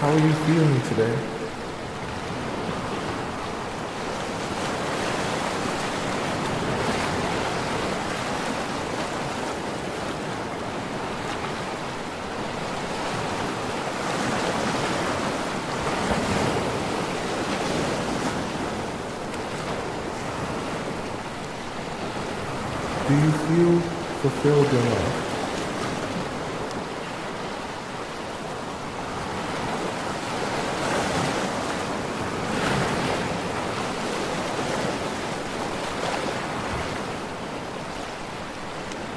How are you feeling today? Do you feel fulfilled in life?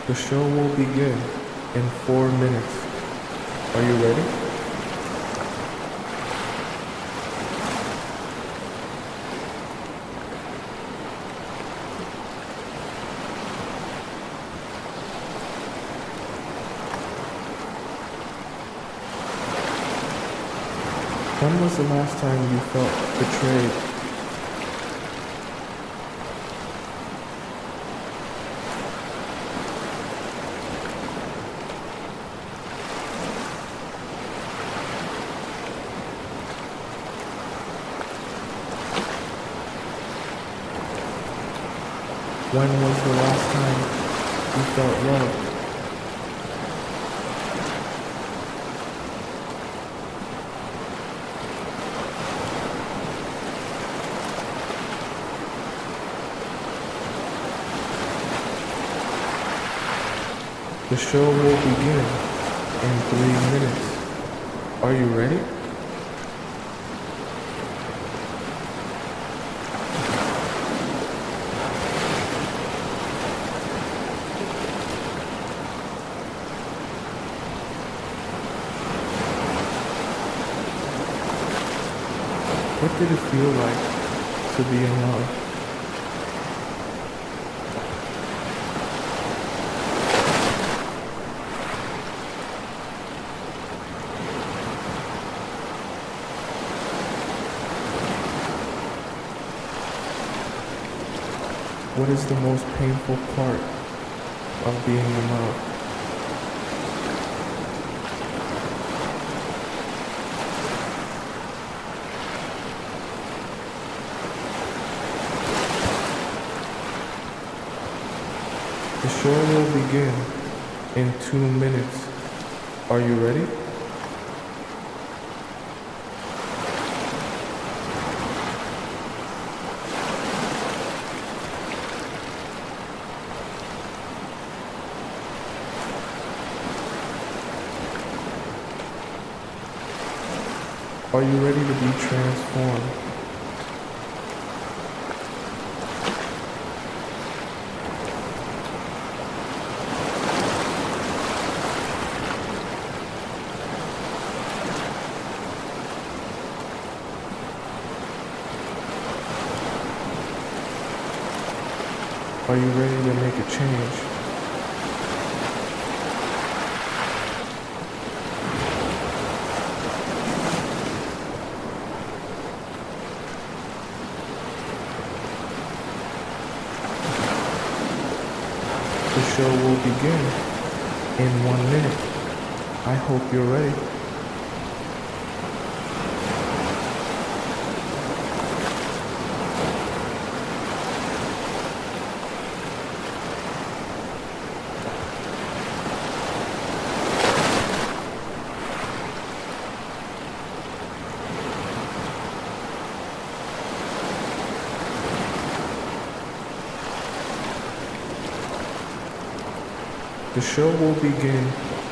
The show will begin in 4 minutes. Are you ready? When was the last time you felt betrayed? When was the last time you felt loved? The show will begin in 3 minutes. Are you ready? What did it feel like to be in love? What is the most painful part of being in love? The show will begin in 2 minutes. Are you ready? Are you ready to be transformed? Are you ready to make a change? The show will begin in 1 minute. I hope you're ready. The show will begin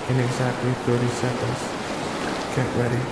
in exactly 30 seconds. Get ready.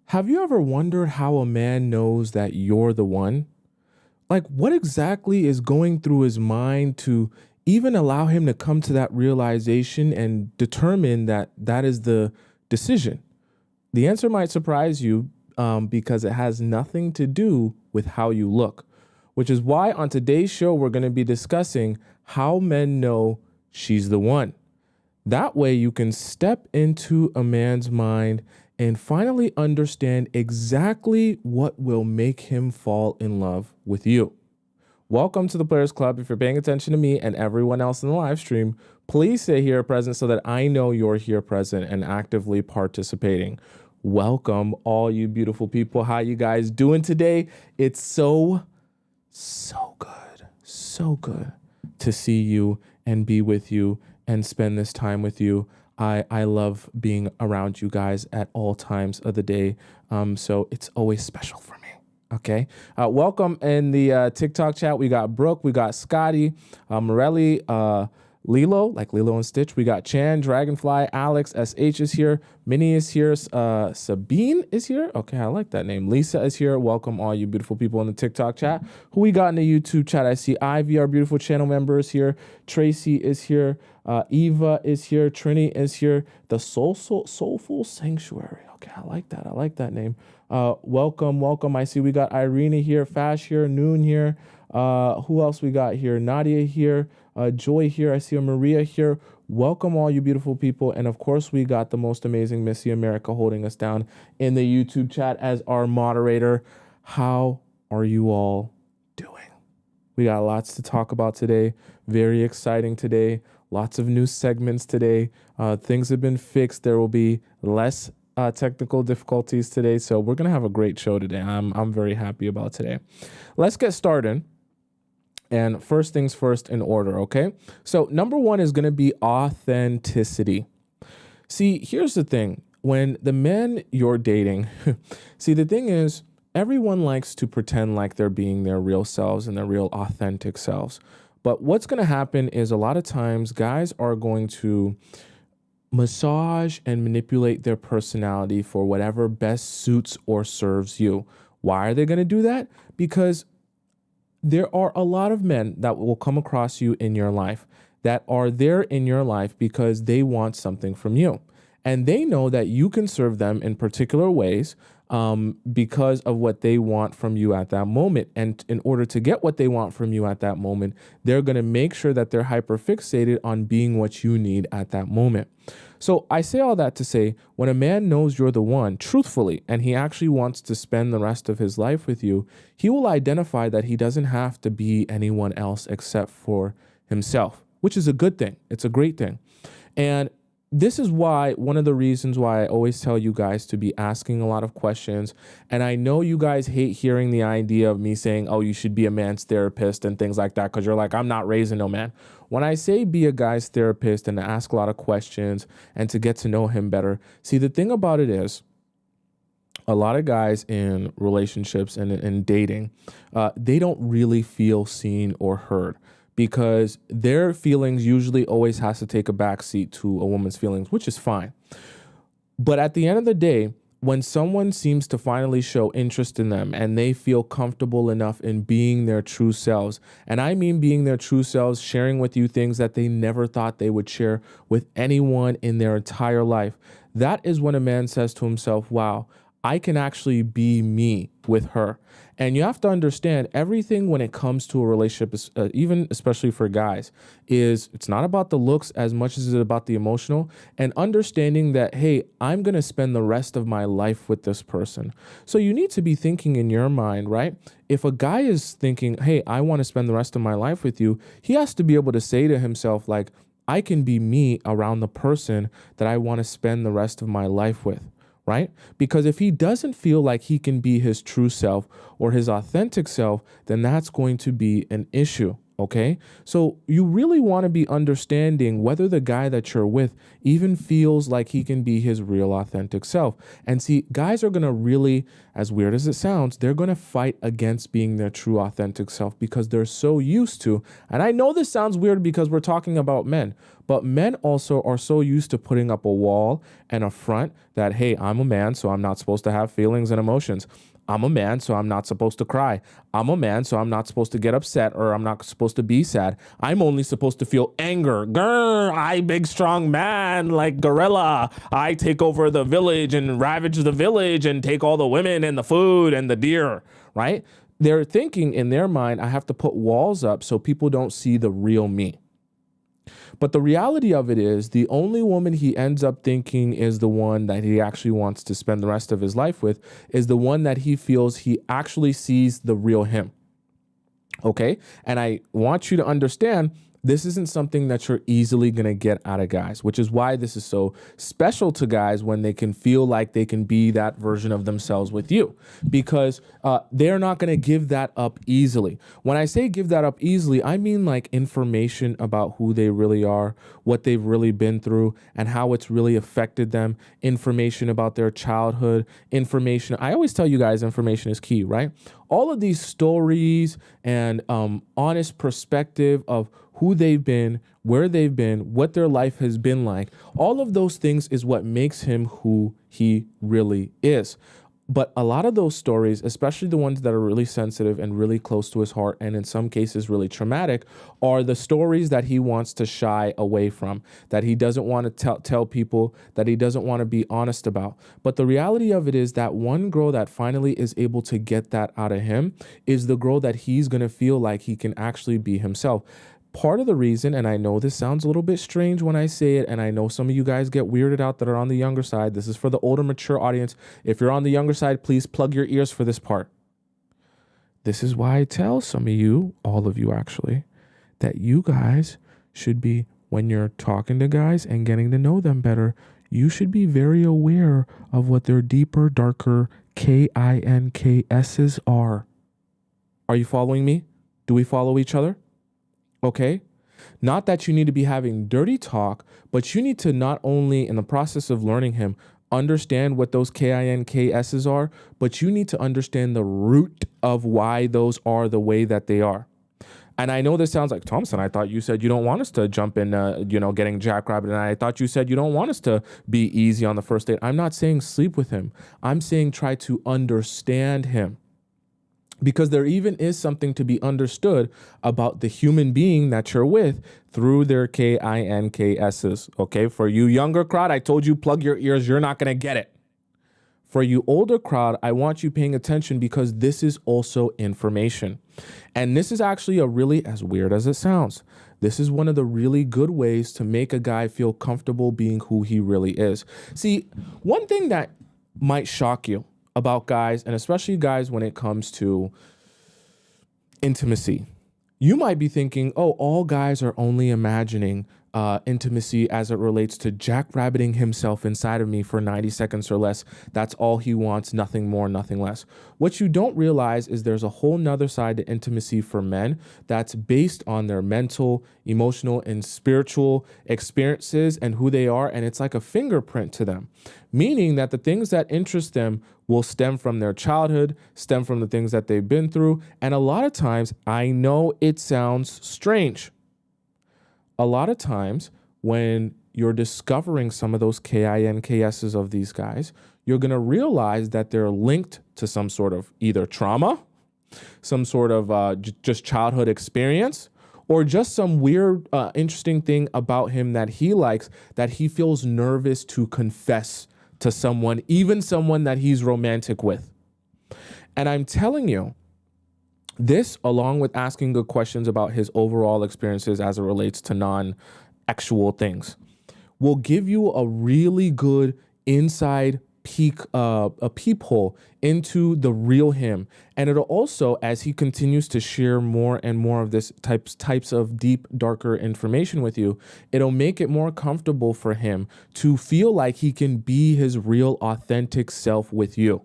Have you ever wondered how a man knows that you're the one? Like, what exactly is going through his mind to even allow him to come to that realization and determine that that is the decision? The answer might surprise you because it has nothing to do with how you look, which is why on today's show, we're going to be discussing how men know she's the one. That way you can step into a man's mind and finally understand exactly what will make him fall in love with you. Welcome to the Players Club. If you're paying attention to me and everyone else in the live stream, please say here present so that I know you're here present and actively participating. Welcome all you beautiful people. How you guys doing today? It's so good to see you and be with you and spend this time with you. I love being around you guys at all times of the day. So it's always special for me. Okay. Welcome in the TikTok chat. We got Brooke, we got Scotty, Morelli, Lilo, like Lilo and Stitch. We got Chan, Dragonfly, Alex, SH is here. Minnie is here. Sabine is here. Okay, I like that name. Lisa is here. Welcome all you beautiful people in the TikTok chat. Who we got in the YouTube chat? I see Ivy, our beautiful channel member, is here. Tracy is here. Eva is here. Trini is here. The Soulful Sanctuary. Okay, I like that. I like that name. Welcome. I see we got Irina here, Fash here, Noon here. Who else we got here? Nadia here. Joy here. I see a Maria here. Welcome all you beautiful people. And of course, we got the most amazing Missy America holding us down in the YouTube chat as our moderator. How are you all doing? We got lots to talk about today. Very exciting today. Lots of new segments today. Things have been fixed. There will be less technical difficulties today. So we're going to have a great show today. I'm very happy about today. Let's get started. And first things first in order, okay? So number one is going to be authenticity. See, here's the thing. When the men you're dating, see, the thing is, everyone likes to pretend like they're being their real selves and their real authentic selves. But what's going to happen is a lot of times guys are going to massage and manipulate their personality for whatever best suits or serves you. Why are they going to do that? Because there are a lot of men that will come across you in your life that are there in your life because they want something from you. And they know that you can serve them in particular ways because of what they want from you at that moment. And in order to get what they want from you at that moment, they're going to make sure that they're hyper fixated on being what you need at that moment. So I say all that to say, when a man knows you're the one, truthfully, and he actually wants to spend the rest of his life with you, he will identify that he doesn't have to be anyone else except for himself, which is a good thing. It's a great thing. And this is why, one of the reasons why I always tell you guys to be asking a lot of questions. And I know you guys hate hearing the idea of me saying, oh, you should be a man's therapist and things like that, because you're like, I'm not raising no man. When I say be a guy's therapist and to ask a lot of questions and to get to know him better, see, the thing about it is, a lot of guys in relationships and in dating, they don't really feel seen or heard, because their feelings usually always has to take a backseat to a woman's feelings, which is fine. But at the end of the day, when someone seems to finally show interest in them and they feel comfortable enough in being their true selves, and I mean being their true selves, sharing with you things that they never thought they would share with anyone in their entire life, that is when a man says to himself, wow, I can actually be me with her. And you have to understand, everything when it comes to a relationship, even especially for guys, is it's not about the looks as much as it's about the emotional, and understanding that, hey, I'm going to spend the rest of my life with this person. So you need to be thinking in your mind, right? If a guy is thinking, hey, I want to spend the rest of my life with you, he has to be able to say to himself, like, I can be me around the person that I want to spend the rest of my life with. Right? Because if he doesn't feel like he can be his true self or his authentic self, then that's going to be an issue. Okay, so you really want to be understanding whether the guy that you're with even feels like he can be his real authentic self. And see, guys are going to really, as weird as it sounds, they're going to fight against being their true authentic self because they're so used to, and I know this sounds weird because we're talking about men, but men also are so used to putting up a wall and a front that, hey, I'm a man, so I'm not supposed to have feelings and emotions. I'm a man, so I'm not supposed to cry. I'm a man, so I'm not supposed to get upset or I'm not supposed to be sad. I'm only supposed to feel anger. Grr, I big strong man like gorilla. I take over the village and ravage the village and take all the women and the food and the deer, right? They're thinking in their mind, I have to put walls up so people don't see the real me. But the reality of it is the only woman he ends up thinking is the one that he actually wants to spend the rest of his life with is the one that he feels he actually sees the real him. Okay? And I want you to understand this isn't something that you're easily going to get out of guys, which is why this is so special to guys when they can feel like they can be that version of themselves with you, because they're not going to give that up easily. When I say give that up easily, I mean like information about who they really are, what they've really been through, and how it's really affected them, information about their childhood, information. I always tell you guys information is key, right? All of these stories and honest perspective of who they've been, where they've been, what their life has been like. All of those things is what makes him who he really is. But a lot of those stories, especially the ones that are really sensitive and really close to his heart, and in some cases really traumatic, are the stories that he wants to shy away from, that he doesn't want to tell people, that he doesn't want to be honest about. But the reality of it is that one girl that finally is able to get that out of him is the girl that he's going to feel like he can actually be himself. Part of the reason, and I know this sounds a little bit strange when I say it, and I know some of you guys get weirded out that are on the younger side. This is for the older, mature audience. If you're on the younger side, please plug your ears for this part. This is why I tell some of you, all of you actually, that you guys should be, when you're talking to guys and getting to know them better, you should be very aware of what their deeper, darker KINKSs are. Are you following me? Do we follow each other? Okay? Not that you need to be having dirty talk, but you need to not only, in the process of learning him, understand what those KINKSs are, but you need to understand the root of why those are the way that they are. And I know this sounds like, Tomisin, I thought you said you don't want us to jump in, getting jackrabbit. And I thought you said you don't want us to be easy on the first date. I'm not saying sleep with him. I'm saying try to understand him. Because there even is something to be understood about the human being that you're with through their KINKSs. Okay, for you younger crowd, I told you plug your ears, you're not going to get it. For you older crowd, I want you paying attention because this is also information. And this is actually a really, as weird as it sounds, this is one of the really good ways to make a guy feel comfortable being who he really is. See, one thing that might shock you about guys, and especially guys when it comes to intimacy, you might be thinking, oh, all guys are only imagining intimacy as it relates to jackrabbiting himself inside of me for 90 seconds or less. That's all he wants, nothing more, nothing less. What you don't realize is there's a whole nother side to intimacy for men that's based on their mental, emotional, and spiritual experiences and who they are. And it's like a fingerprint to them, meaning that the things that interest them will stem from their childhood, stem from the things that they've been through. And a lot of times, I know it sounds strange. A lot of times when you're discovering some of those KINKSs of these guys, you're going to realize that they're linked to some sort of either trauma, some sort of just childhood experience, or just some weird, interesting thing about him that he likes, that he feels nervous to confess to someone, even someone that he's romantic with. And I'm telling you, this, along with asking good questions about his overall experiences as it relates to non-actual things, will give you a really good inside a peephole into the real him. And it'll also, as he continues to share more and more of this types of deep, darker information with you, it'll make it more comfortable for him to feel like he can be his real, authentic self with you.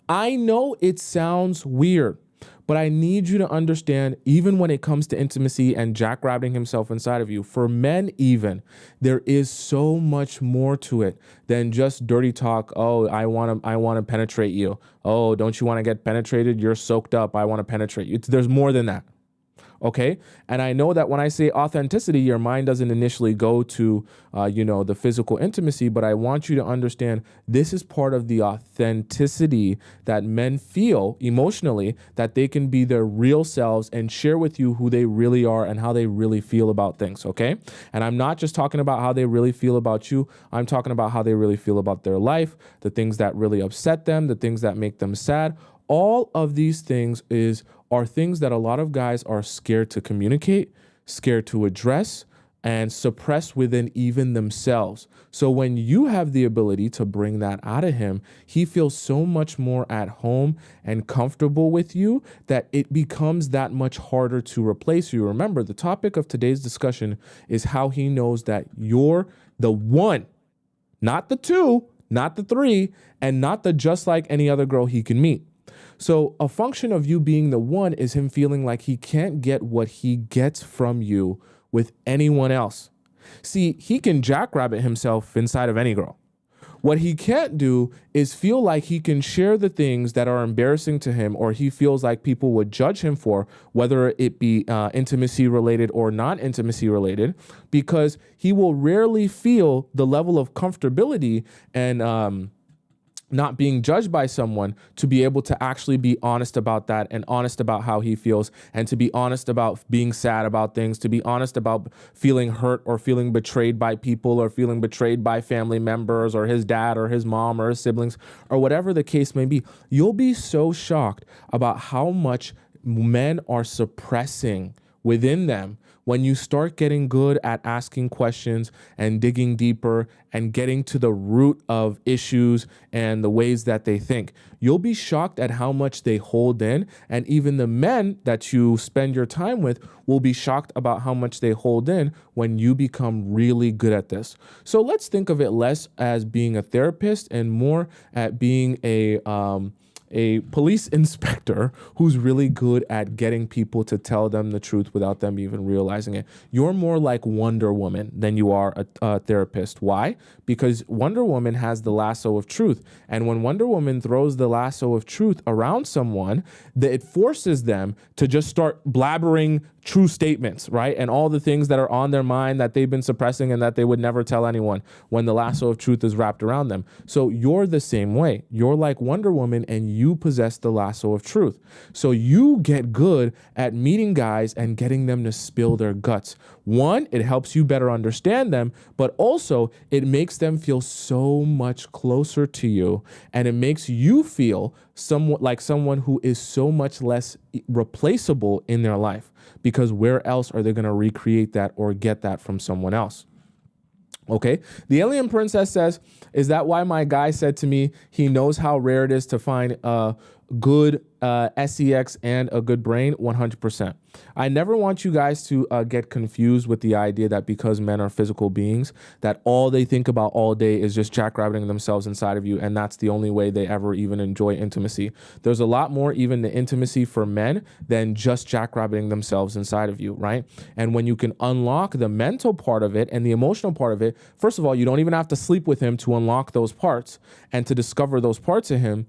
I know it sounds weird, But I need you to understand, even when it comes to intimacy and jackrabbing himself inside of you, for men even, there is so much more to it than just dirty talk. Oh, I want to penetrate you. Oh, don't you want to get penetrated? You're soaked up. I want to penetrate you. There's more than that. Okay. And I know that when I say authenticity, your mind doesn't initially go to, the physical intimacy, but I want you to understand this is part of the authenticity that men feel emotionally, that they can be their real selves and share with you who they really are and how they really feel about things. Okay. And I'm not just talking about how they really feel about you. I'm talking about how they really feel about their life, the things that really upset them, the things that make them sad. All of these things are things that a lot of guys are scared to communicate, scared to address, and suppress within even themselves. So when you have the ability to bring that out of him, he feels so much more at home and comfortable with you that it becomes that much harder to replace you. Remember, the topic of today's discussion is how he knows that you're the one, not the two, not the three, and not the just like any other girl he can meet. So a function of you being the one is him feeling like he can't get what he gets from you with anyone else. See, he can jackrabbit himself inside of any girl. What he can't do is feel like he can share the things that are embarrassing to him or he feels like people would judge him for, whether it be intimacy related or non-intimacy related, because he will rarely feel the level of comfortability and not being judged by someone to be able to actually be honest about that and honest about how he feels and to be honest about being sad about things, to be honest about feeling hurt or feeling betrayed by people or feeling betrayed by family members or his dad or his mom or his siblings or whatever the case may be. You'll be so shocked about how much men are suppressing within them when you start getting good at asking questions and digging deeper and getting to the root of issues and the ways that they think. You'll be shocked at how much they hold in, and even the men that you spend your time with will be shocked about how much they hold in when you become really good at this. So let's think of it less as being a therapist and more at being a police inspector who's really good at getting people to tell them the truth without them even realizing it. You're more like Wonder Woman than you are a therapist. Why? Because Wonder Woman has the lasso of truth. And when Wonder Woman throws the lasso of truth around someone, it forces them to just start blabbering true statements, right? And all the things that are on their mind that they've been suppressing and that they would never tell anyone when the lasso of truth is wrapped around them. So you're the same way. You're like Wonder Woman and you possess the lasso of truth. So you get good at meeting guys and getting them to spill their guts. One, it helps you better understand them, but also it makes them feel so much closer to you and it makes you feel somewhat like someone who is so much less replaceable in their life, because where else are they going to recreate that or get that from someone else? Okay. The alien princess says, is that why my guy said to me he knows how rare it is to find a good sex and a good brain? 100%. I never want you guys to get confused with the idea that because men are physical beings, that all they think about all day is just jackrabbing themselves inside of you, and that's the only way they ever even enjoy intimacy. There's a lot more even to intimacy for men than just jackrabbing themselves inside of you, right? And when you can unlock the mental part of it and the emotional part of it, first of all, you don't even have to sleep with him to unlock those parts and to discover those parts of him.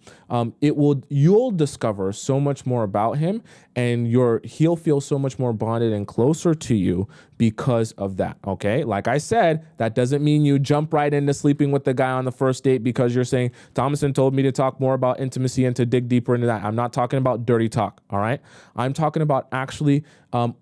You'll discover so much more about him, and he'll feel so much more bonded and closer to you because of that. Okay. Like I said, that doesn't mean you jump right into sleeping with the guy on the first date because you're saying Tomisin told me to talk more about intimacy and to dig deeper into that. I'm not talking about dirty talk. All right. I'm talking about actually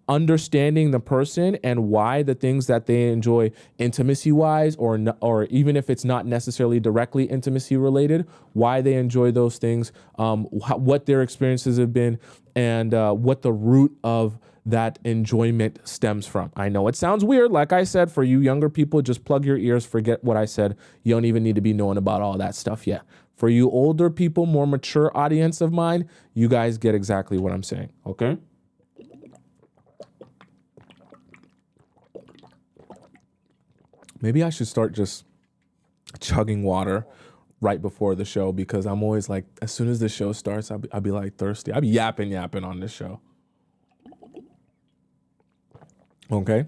understanding the person and why the things that they enjoy intimacy wise, or even if it's not necessarily directly intimacy related, why they enjoy those things, what their experiences have been, and what the root of that enjoyment stems from. I know it sounds weird. Like I said, for you younger people, just plug your ears, forget what I said. You don't even need to be knowing about all that stuff yet. For you older people, more mature audience of mine, you guys get exactly what I'm saying. Okay. Maybe I should start just chugging water right before the show because I'm always like, as soon as the show starts, I'll be like thirsty. I'll be yapping on this show. Okay.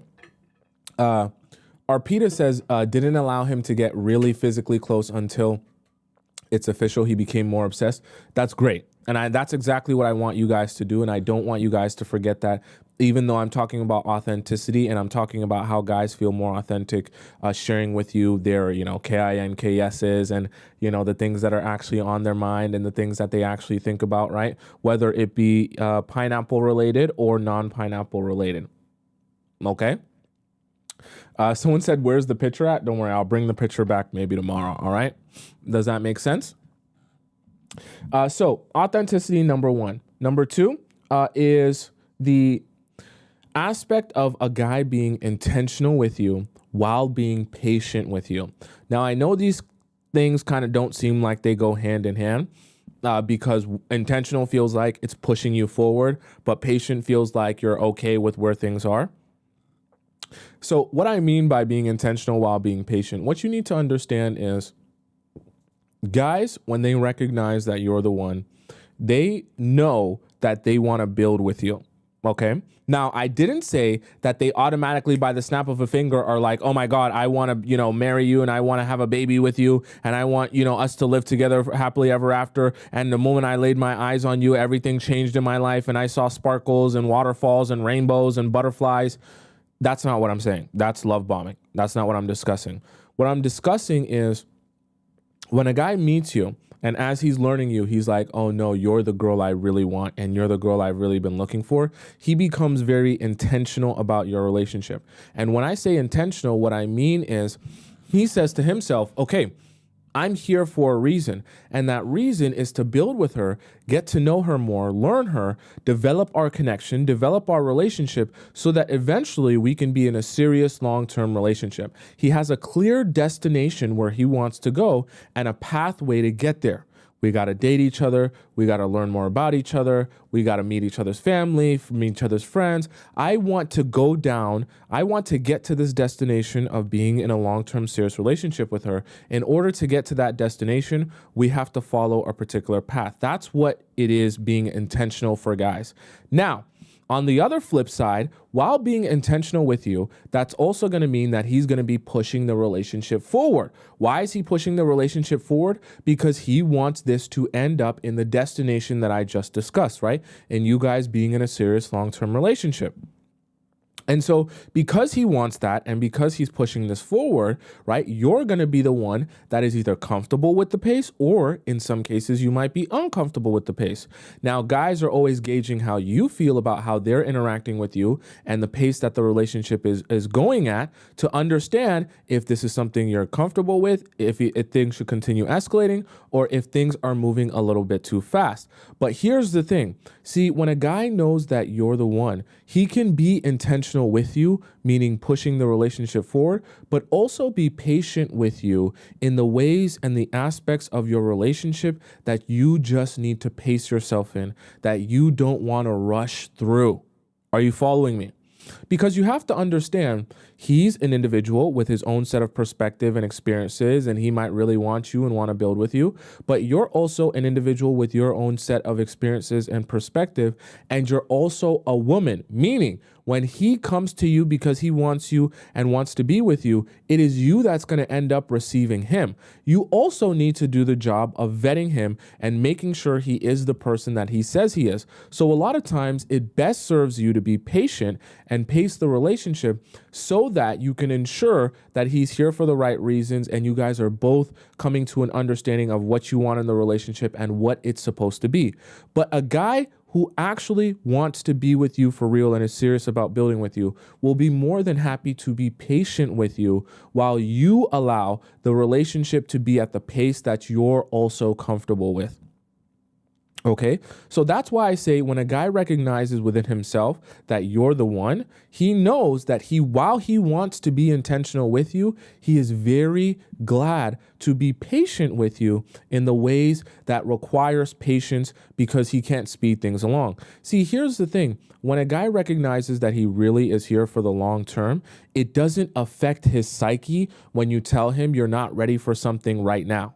Arpita says, didn't allow him to get really physically close until it's official. He became more obsessed. That's great. And that's exactly what I want you guys to do. And I don't want you guys to forget that, even though I'm talking about authenticity and I'm talking about how guys feel more authentic, sharing with you their, KINKSs and, the things that are actually on their mind and the things that they actually think about, right? Whether it be pineapple related or non-pineapple related. Okay. Someone said, where's the picture at? Don't worry, I'll bring the picture back maybe tomorrow. All right. Does that make sense? So authenticity, number one. Number two is the aspect of a guy being intentional with you while being patient with you. Now, I know these things kind of don't seem like they go hand in hand. Because intentional feels like it's pushing you forward, but patient feels like you're okay with where things are. So what I mean by being intentional while being patient, what you need to understand is guys, when they recognize that you're the one, they know that they want to build with you. Okay. Now, I didn't say that they automatically by the snap of a finger are like, oh my God, I want to, marry you and I want to have a baby with you. And I want, us to live together happily ever after. And the moment I laid my eyes on you, everything changed in my life. And I saw sparkles and waterfalls and rainbows and butterflies. That's not what I'm saying. That's love bombing. That's not what I'm discussing. What I'm discussing is when a guy meets you and as he's learning you, he's like, oh no, you're the girl I really want. And you're the girl I've really been looking for. He becomes very intentional about your relationship. And when I say intentional, what I mean is he says to himself, okay, I'm here for a reason. And that reason is to build with her, get to know her more, learn her, develop our connection, develop our relationship so that eventually we can be in a serious long-term relationship. He has a clear destination where he wants to go and a pathway to get there. We got to date each other. We got to learn more about each other. We got to meet each other's family, meet each other's friends. I want to go down. I want to get to this destination of being in a long-term serious relationship with her. In order to get to that destination, we have to follow a particular path. That's what it is being intentional for guys. Now, on the other flip side, while being intentional with you, that's also going to mean that he's going to be pushing the relationship forward. Why is he pushing the relationship forward? Because he wants this to end up in the destination that I just discussed, right? And you guys being in a serious long-term relationship. And so because he wants that and because he's pushing this forward, right, you're going to be the one that is either comfortable with the pace or in some cases you might be uncomfortable with the pace. Now, guys are always gauging how you feel about how they're interacting with you and the pace that the relationship is going at to understand if this is something you're comfortable with, if things should continue escalating or if things are moving a little bit too fast. But here's the thing. See, when a guy knows that you're the one, he can be intentional with you, meaning pushing the relationship forward, but also be patient with you in the ways and the aspects of your relationship that you just need to pace yourself in, that you don't want to rush through. Are you following me? Because you have to understand he's an individual with his own set of perspective and experiences, and he might really want you and want to build with you. But you're also an individual with your own set of experiences and perspective, and you're also a woman, meaning when he comes to you because he wants you and wants to be with you, it is you that's going to end up receiving him. You also need to do the job of vetting him and making sure he is the person that he says he is. So a lot of times it best serves you to be patient and pace the relationship so that you can ensure that he's here for the right reasons and you guys are both coming to an understanding of what you want in the relationship and what it's supposed to be. But a guy who actually wants to be with you for real and is serious about building with you will be more than happy to be patient with you while you allow the relationship to be at the pace that you're also comfortable with. Okay, so that's why I say when a guy recognizes within himself that you're the one, he knows that while he wants to be intentional with you, he is very glad to be patient with you in the ways that requires patience because he can't speed things along. See, here's the thing. When a guy recognizes that he really is here for the long term, it doesn't affect his psyche when you tell him you're not ready for something right now.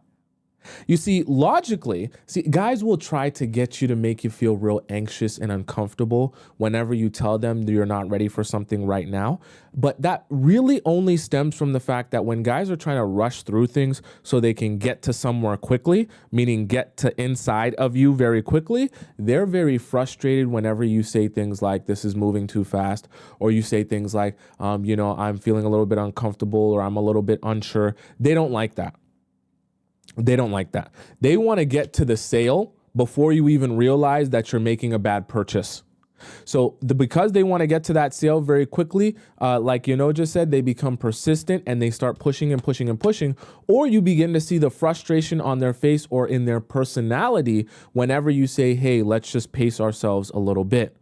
You see, logically, guys will try to get you to make you feel real anxious and uncomfortable whenever you tell them that you're not ready for something right now. But that really only stems from the fact that when guys are trying to rush through things so they can get to somewhere quickly, meaning get to inside of you very quickly, they're very frustrated whenever you say things like, this is moving too fast, or you say things like, I'm feeling a little bit uncomfortable, or I'm a little bit unsure. They don't like that. They don't like that. They want to get to the sale before you even realize that you're making a bad purchase. So because they want to get to that sale very quickly, like just said, they become persistent and they start pushing and pushing and pushing, or you begin to see the frustration on their face or in their personality whenever you say, hey, let's just pace ourselves a little bit.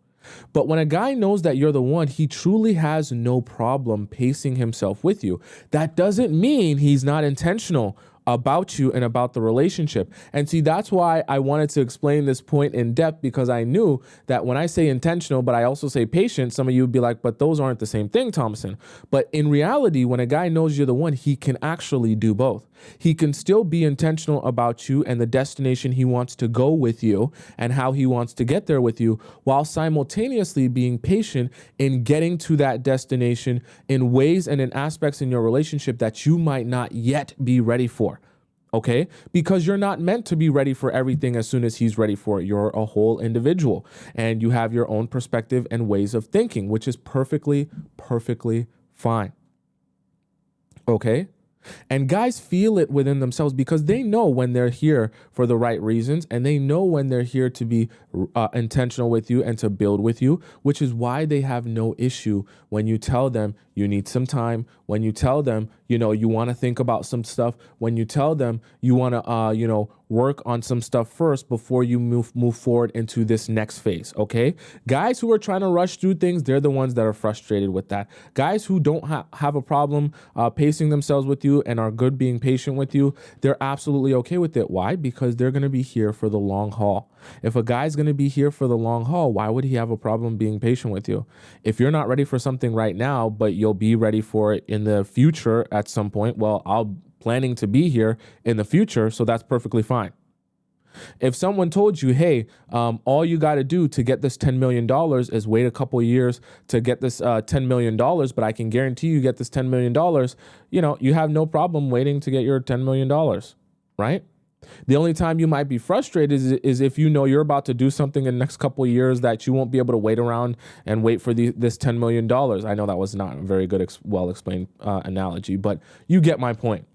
But when a guy knows that you're the one, he truly has no problem pacing himself with you. That doesn't mean he's not intentional about you and about the relationship. And see, that's why I wanted to explain this point in depth, because I knew that when I say intentional, but I also say patient, some of you would be like, but those aren't the same thing, Tomisin. But in reality, when a guy knows you're the one, he can actually do both. He can still be intentional about you and the destination he wants to go with you and how he wants to get there with you, while simultaneously being patient in getting to that destination in ways and in aspects in your relationship that you might not yet be ready for. Okay? Because you're not meant to be ready for everything as soon as he's ready for it. You're a whole individual and you have your own perspective and ways of thinking, which is perfectly fine. Okay? And guys feel it within themselves because they know when they're here for the right reasons, and they know when they're here to be intentional with you and to build with you, which is why they have no issue when you tell them you need some time, when you tell them, you want to think about some stuff, when you tell them you want to, work on some stuff first before you move forward into this next phase. Okay. Guys who are trying to rush through things, they're the ones that are frustrated with that. Guys who don't have a problem pacing themselves with you and are good being patient with you, they're absolutely okay with it. Why? Because they're going to be here for the long haul. If a guy's going to be here for the long haul, why would he have a problem being patient with you? If you're not ready for something right now, but you'll be ready for it in the future at some point, well, I'll planning to be here in the future, so that's perfectly fine. If someone told you, hey, all you got to do to get this $10 million is wait a couple of years to get this $10 million, but I can guarantee you get this $10 million, you have no problem waiting to get your $10 million, right? The only time you might be frustrated is if you're about to do something in the next couple of years that you won't be able to wait around and wait for this $10 million. I know that was not a very good, well-explained analogy, but you get my point.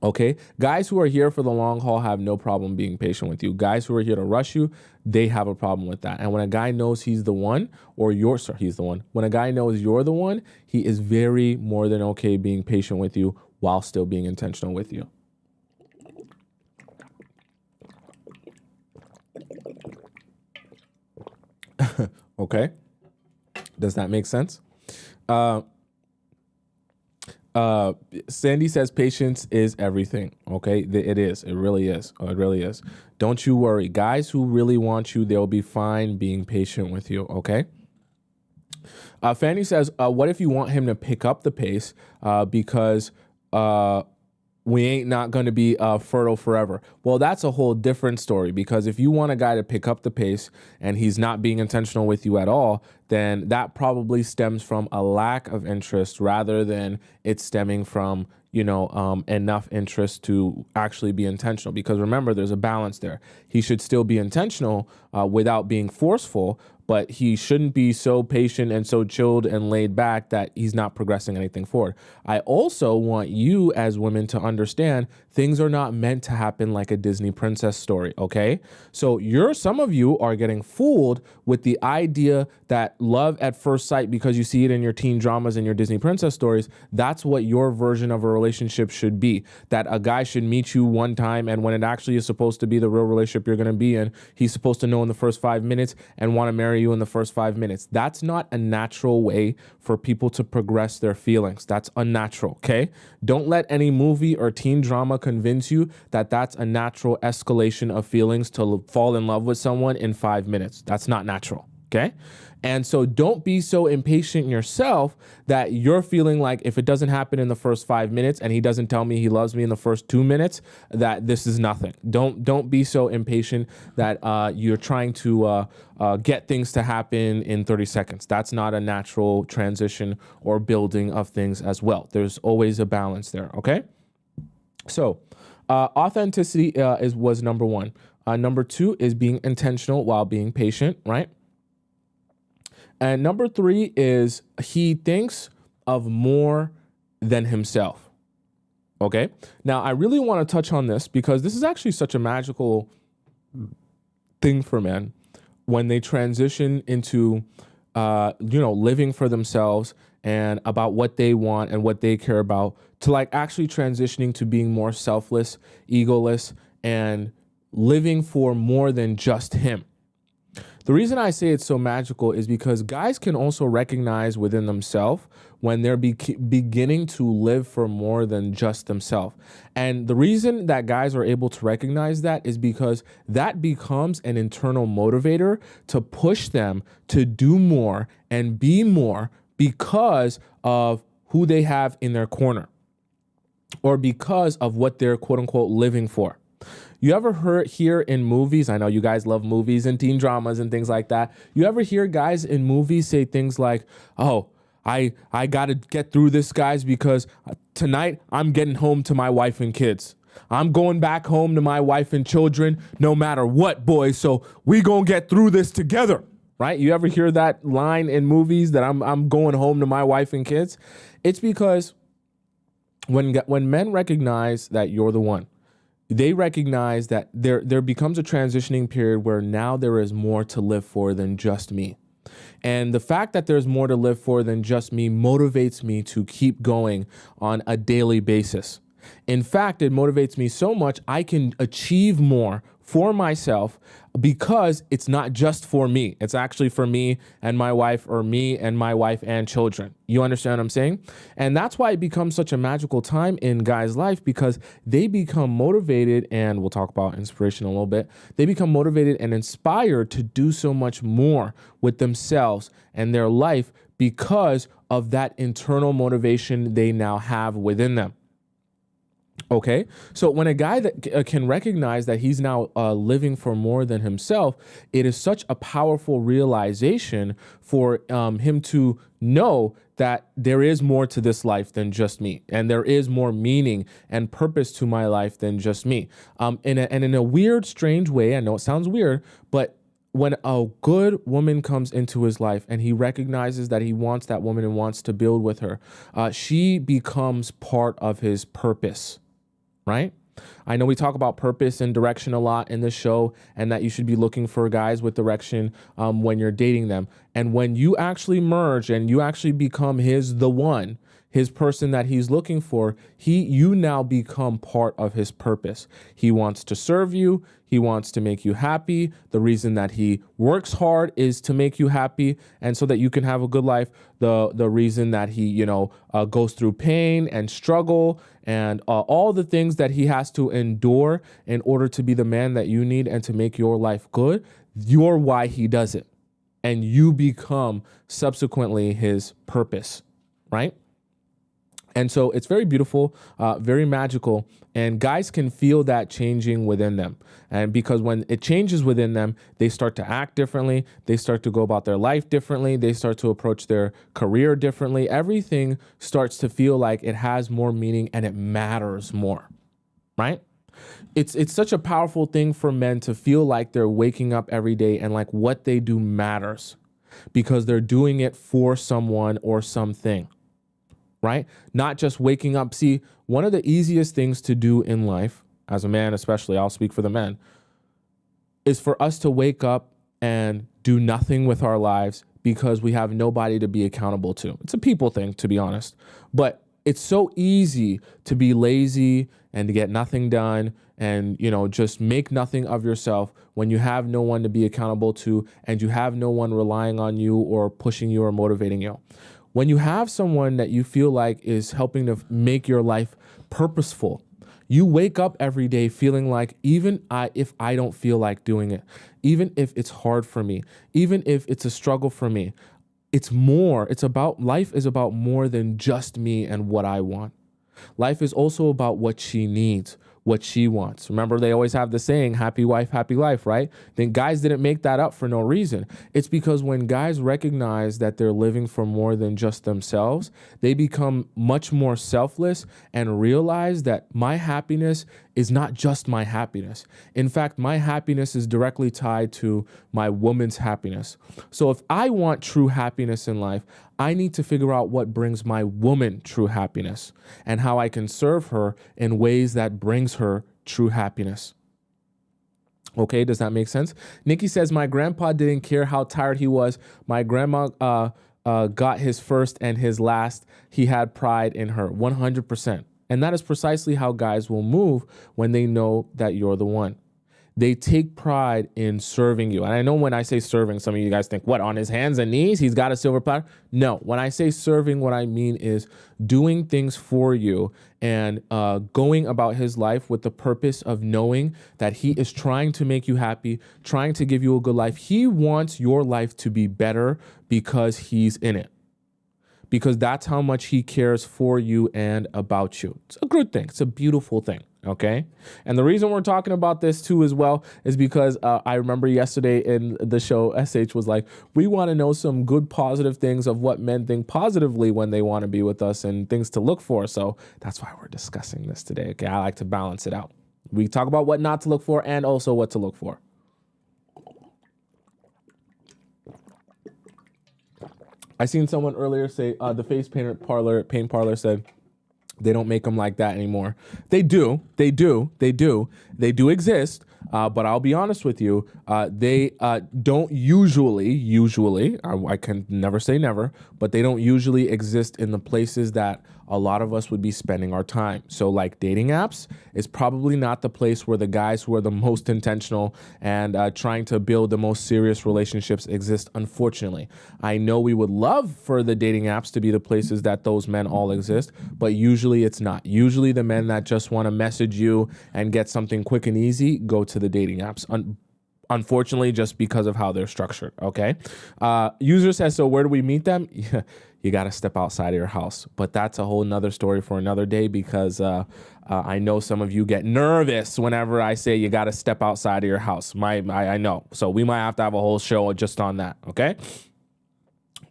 Okay, guys who are here for the long haul have no problem being patient with you. Guys who are here to rush you, they have a problem with that. And when a guy knows he's the one, he's the one. When a guy knows you're the one, he is very more than okay being patient with you while still being intentional with you. Okay, does that make sense? Sandy says patience is everything. Okay, it is. It really is. It really is. Don't you worry. Guys who really want you, they'll be fine being patient with you. Okay. Fanny says, what if you want him to pick up the pace because we ain't not going to be fertile forever? Well, that's a whole different story, because if you want a guy to pick up the pace and he's not being intentional with you at all, then that probably stems from a lack of interest rather than it stemming from, enough interest to actually be intentional. Because remember, there's a balance there. He should still be intentional without being forceful, but he shouldn't be so patient and so chilled and laid back that he's not progressing anything forward. I also want you as women to understand things are not meant to happen like a Disney princess story, okay? So some of you are getting fooled with the idea that love at first sight, because you see it in your teen dramas and your Disney princess stories, that's what your version of a relationship should be. That a guy should meet you one time, and when it actually is supposed to be the real relationship you're going to be in, he's supposed to know in the first 5 minutes and want to marry you in the first 5 minutes. That's not a natural way for people to progress their feelings. That's unnatural, okay? Don't let any movie or teen drama convince you that that's a natural escalation of feelings to fall in love with someone in 5 minutes. That's not natural, Okay. And so don't be so impatient yourself that you're feeling like if it doesn't happen in the first 5 minutes and he doesn't tell me he loves me in the first 2 minutes, that this is nothing. Don't be so impatient that you're trying to get things to happen in 30 seconds. That's not a natural transition or building of things as well. There's always a balance there. Okay. So authenticity was number one. Number two is being intentional while being patient, right? And number three is he thinks of more than himself. Okay. Now, I really want to touch on this because this is actually such a magical thing for men when they transition into, living for themselves and about what they want and what they care about, to like actually transitioning to being more selfless, egoless, and living for more than just him. The reason I say it's so magical is because guys can also recognize within themselves when they're beginning to live for more than just themselves. And the reason that guys are able to recognize that is because that becomes an internal motivator to push them to do more and be more because of who they have in their corner or because of what they're quote unquote living for. You ever hear in movies, I know you guys love movies and teen dramas and things like that. You ever hear guys in movies say things like, oh, I got to get through this, guys, because tonight I'm getting home to my wife and kids. I'm going back home to my wife and children no matter what, boys. So we gonna get through this together, right? You ever hear that line in movies that I'm going home to my wife and kids? It's because when men recognize that you're the one, they recognize that there becomes a transitioning period where now there is more to live for than just me. And the fact that there's more to live for than just me motivates me to keep going on a daily basis. In fact, it motivates me so much I can achieve more for myself because it's not just for me. It's actually for me and my wife, or me and my wife and children. You understand what I'm saying? And that's why it becomes such a magical time in guys' life, because they become motivated, and we'll talk about inspiration a little bit. They become motivated and inspired to do so much more with themselves and their life because of that internal motivation they now have within them. Okay, so when a guy that can recognize that he's now living for more than himself, it is such a powerful realization for him to know that there is more to this life than just me, and there is more meaning and purpose to my life than just me. In a weird, strange way, I know it sounds weird, but when a good woman comes into his life and he recognizes that he wants that woman and wants to build with her, she becomes part of his purpose. Right? I know we talk about purpose and direction a lot in this show, and that you should be looking for guys with direction when you're dating them. And when you actually merge and you actually become the one, his person that he's looking for, you now become part of his purpose. He wants to serve you. He wants to make you happy. The reason that he works hard is to make you happy and so that you can have a good life. The reason that he, goes through pain and struggle and all the things that he has to endure in order to be the man that you need and to make your life good, you're why he does it. And you become subsequently his purpose, right? And so it's very beautiful, very magical, and guys can feel that changing within them. And because when it changes within them, they start to act differently. They start to go about their life differently. They start to approach their career differently. Everything starts to feel like it has more meaning and it matters more, right? It's such a powerful thing for men to feel like they're waking up every day and like what they do matters because they're doing it for someone or something. Right? Not just waking up. See, one of the easiest things to do in life, as a man especially, I'll speak for the men, is for us to wake up and do nothing with our lives because we have nobody to be accountable to. It's a people thing, to be honest. But it's so easy to be lazy and to get nothing done and, just make nothing of yourself when you have no one to be accountable to and you have no one relying on you or pushing you or motivating you. When you have someone that you feel like is helping to make your life purposeful, You wake up every day feeling like if I don't feel like doing it, even if it's hard for me, even if it's a struggle for me, life is about more than just me and what I want. Life is also about what she needs, what she wants. Remember, they always have the saying, happy wife, happy life, right? Then guys didn't make that up for no reason. It's because when guys recognize that they're living for more than just themselves, they become much more selfless and realize that my happiness is not just my happiness. In fact, my happiness is directly tied to my woman's happiness. So if I want true happiness in life, I need to figure out what brings my woman true happiness and how I can serve her in ways that brings her true happiness. Okay, does that make sense? Nikki says, my grandpa didn't care how tired he was. My grandma got his first and his last. He had pride in her, 100%. And that is precisely how guys will move when they know that you're the one. They take pride in serving you. And I know when I say serving, some of you guys think, what, on his hands and knees? He's got a silver platter? No, when I say serving, what I mean is doing things for you and going about his life with the purpose of knowing that he is trying to make you happy, trying to give you a good life. He wants your life to be better because he's in it. Because that's how much he cares for you and about you. It's a good thing. It's a beautiful thing. Okay. And the reason we're talking about this too as well is because I remember yesterday in the show, SH was like, we want to know some good positive things of what men think positively when they want to be with us and things to look for. So that's why we're discussing this today. Okay. I like to balance it out. We talk about what not to look for and also what to look for. I seen someone earlier say the face paint parlor said they don't make them like that anymore. They do exist. But I'll be honest with you, they don't usually, I can never say never, but they don't usually exist in the places that a lot of us would be spending our time. So like dating apps is probably not the place where the guys who are the most intentional and trying to build the most serious relationships exist, unfortunately. I know we would love for the dating apps to be the places that those men all exist, but usually it's not. Usually the men that just want to message you and get something quick and easy go to the dating apps. Unfortunately, just because of how they're structured, okay? User says, so where do we meet them? You got to step outside of your house. But that's a whole nother story for another day because I know some of you get nervous whenever I say you got to step outside of your house. I know. So we might have to have a whole show just on that, okay?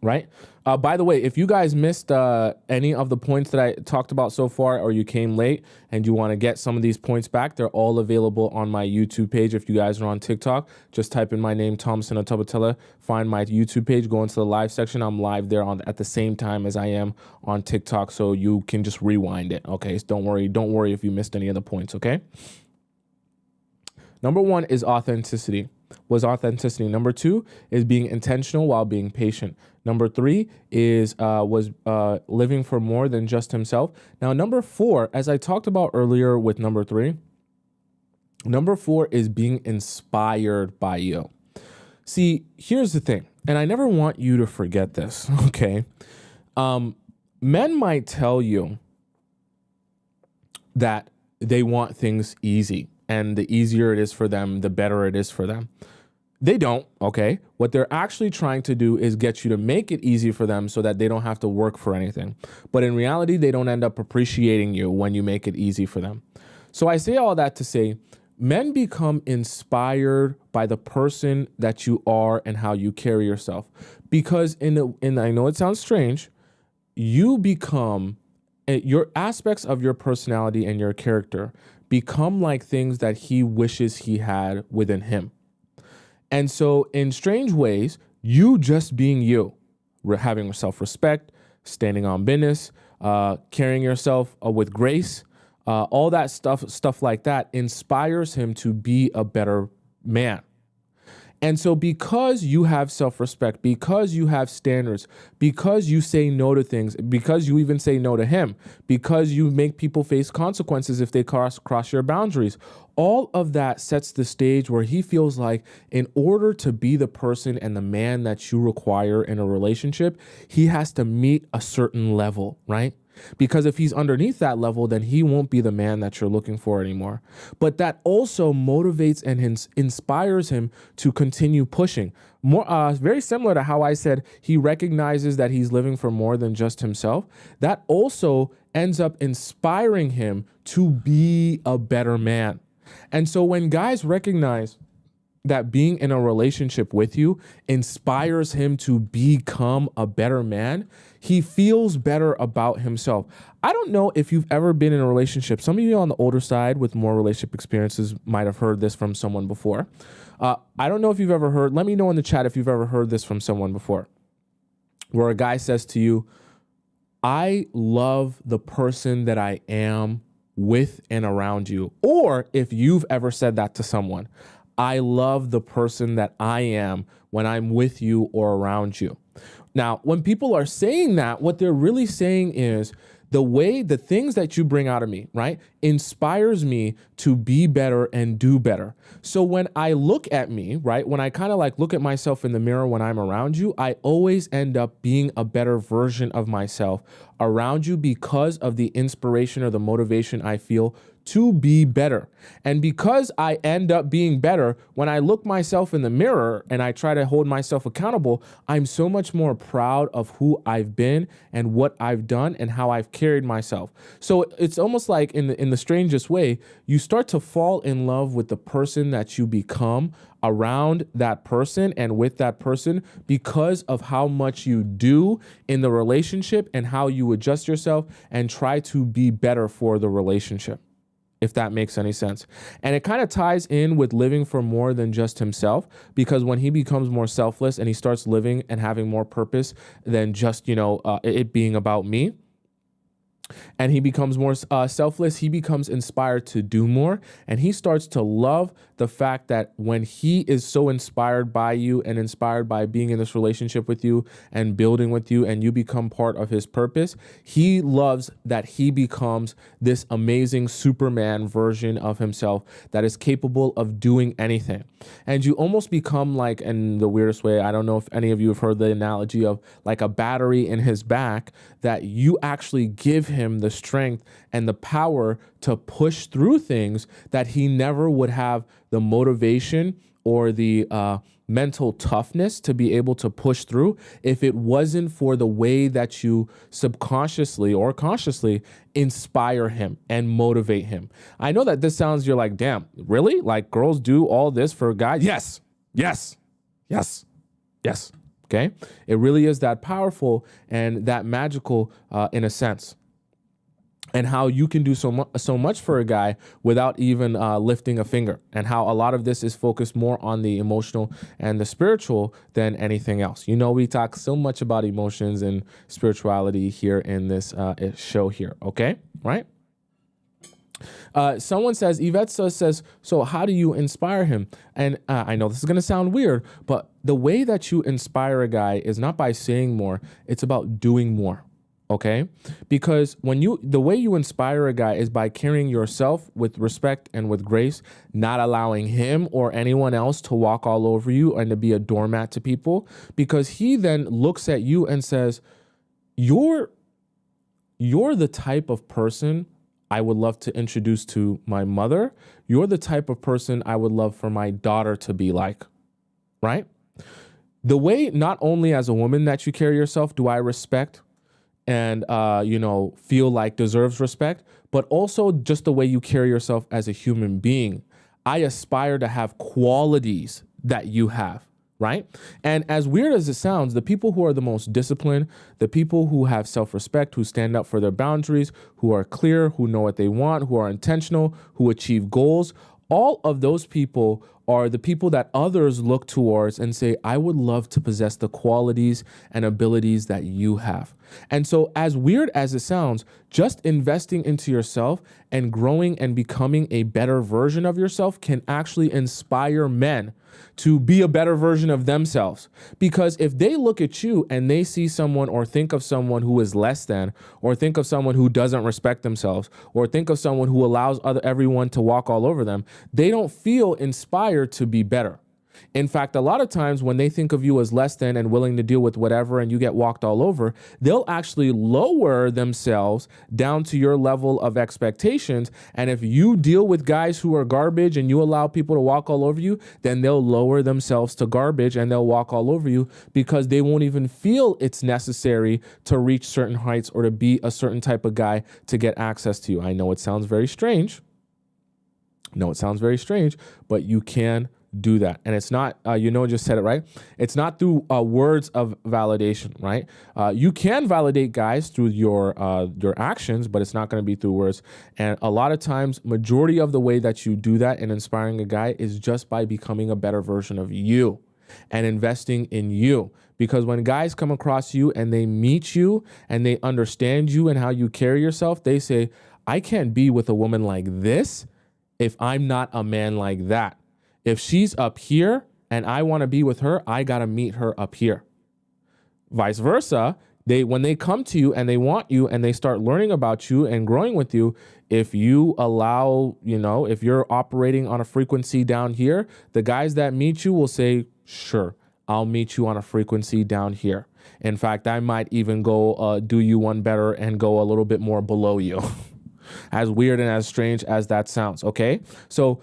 Right? By the way, if you guys missed any of the points that I talked about so far, or you came late and you want to get some of these points back, they're all available on my YouTube page. If you guys are on TikTok, just type in my name, Tomisin Atobatele, find my YouTube page, go into the live section. I'm live there at the same time as I am on TikTok, so you can just rewind it. Okay, so don't worry if you missed any of the points. Okay. Number one is authenticity. Number two is being intentional while being patient. Number three is living for more than just himself. Now, number four, as I talked about earlier with number three, number four is being inspired by you. See, here's the thing, and I never want you to forget this, okay? Men might tell you that they want things easy, and the easier it is for them, the better it is for them. They don't, okay? What they're actually trying to do is get you to make it easy for them so that they don't have to work for anything. But in reality, they don't end up appreciating you when you make it easy for them. So I say all that to say, men become inspired by the person that you are and how you carry yourself. Because I know it sounds strange, you become, your aspects of your personality and your character become like things that he wishes he had within him. And so in strange ways, you just being you, having self-respect, standing on business, carrying yourself with grace, all that stuff like that inspires him to be a better man. And so because you have self-respect, because you have standards, because you say no to things, because you even say no to him, because you make people face consequences if they cross your boundaries, all of that sets the stage where he feels like in order to be the person and the man that you require in a relationship, he has to meet a certain level, right? Because if he's underneath that level, then he won't be the man that you're looking for anymore. But that also motivates and inspires him to continue pushing. Very similar to how I said he recognizes that he's living for more than just himself. That also ends up inspiring him to be a better man. And so when guys recognize that being in a relationship with you inspires him to become a better man, he feels better about himself. I don't know if you've ever been in a relationship. Some of you on the older side with more relationship experiences might have heard this from someone before. I don't know if you've ever heard, let me know in the chat if you've ever heard this from someone before, where a guy says to you, I love the person that I am with and around you. Or if you've ever said that to someone, I love the person that I am when I'm with you or around you. Now, when people are saying that, what they're really saying is the things that you bring out of me, right, inspires me to be better and do better. So when I look at me, right, when I kind of like look at myself in the mirror when I'm around you, I always end up being a better version of myself around you because of the inspiration or the motivation I feel to be better. And because I end up being better, when I look myself in the mirror and I try to hold myself accountable, I'm so much more proud of who I've been and what I've done and how I've carried myself. So it's almost like in the strangest way, you start to fall in love with the person that you become around that person and with that person because of how much you do in the relationship and how you adjust yourself and try to be better for the relationship, if that makes any sense. And it kind of ties in with living for more than just himself, because when he becomes more selfless and he starts living and having more purpose than just, it being about me, and he becomes more selfless, he becomes inspired to do more, and he starts to love the fact that when he is so inspired by you and inspired by being in this relationship with you and building with you and you become part of his purpose, he loves that he becomes this amazing Superman version of himself that is capable of doing anything. And you almost become like, in the weirdest way, I don't know if any of you have heard the analogy of like a battery in his back, that you actually give him the strength and the power to push through things that he never would have the motivation or the mental toughness to be able to push through if it wasn't for the way that you subconsciously or consciously inspire him and motivate him. I know that this sounds, you're like, damn, really? Like girls do all this for guys? Yes, yes, yes, yes. Okay. It really is that powerful and that magical in a sense. And how you can do so much for a guy without even lifting a finger, and how a lot of this is focused more on the emotional and the spiritual than anything else. We talk so much about emotions and spirituality here in this show here. Okay, right? Someone says, Yvette says, so how do you inspire him? And I know this is going to sound weird, but the way that you inspire a guy is not by saying more, it's about doing more. Okay, because the way you inspire a guy is by carrying yourself with respect and with grace, not allowing him or anyone else to walk all over you and to be a doormat to people, because he then looks at you and says, you're the type of person I would love to introduce to my mother. You're the type of person I would love for my daughter to be like, right? The way, not only as a woman that you carry yourself, do I respect and, feel like deserves respect, but also just the way you carry yourself as a human being. I aspire to have qualities that you have, right? And as weird as it sounds, the people who are the most disciplined, the people who have self-respect, who stand up for their boundaries, who are clear, who know what they want, who are intentional, who achieve goals, all of those people are the people that others look towards and say, I would love to possess the qualities and abilities that you have. And so as weird as it sounds, just investing into yourself and growing and becoming a better version of yourself can actually inspire men to be a better version of themselves. Because if they look at you and they see someone or think of someone who is less than, or think of someone who doesn't respect themselves, or think of someone who allows everyone to walk all over them, they don't feel inspired to be better. In fact, a lot of times when they think of you as less than and willing to deal with whatever and you get walked all over, they'll actually lower themselves down to your level of expectations. And if you deal with guys who are garbage and you allow people to walk all over you, then they'll lower themselves to garbage and they'll walk all over you because they won't even feel it's necessary to reach certain heights or to be a certain type of guy to get access to you. I know it sounds very strange. But you can do that. And it's not, just said it right. It's not through words of validation, right? You can validate guys through your actions, but it's not going to be through words. And a lot of times, majority of the way that you do that in inspiring a guy is just by becoming a better version of you and investing in you. Because when guys come across you and they meet you and they understand you and how you carry yourself, they say, I can't be with a woman like this if I'm not a man like that. If she's up here and I want to be with her, I got to meet her up here. Vice versa, when they come to you and they want you and they start learning about you and growing with you, if you allow, if you're operating on a frequency down here, the guys that meet you will say, sure, I'll meet you on a frequency down here. In fact, I might even go do you one better and go a little bit more below you. As weird and as strange as that sounds, okay? So,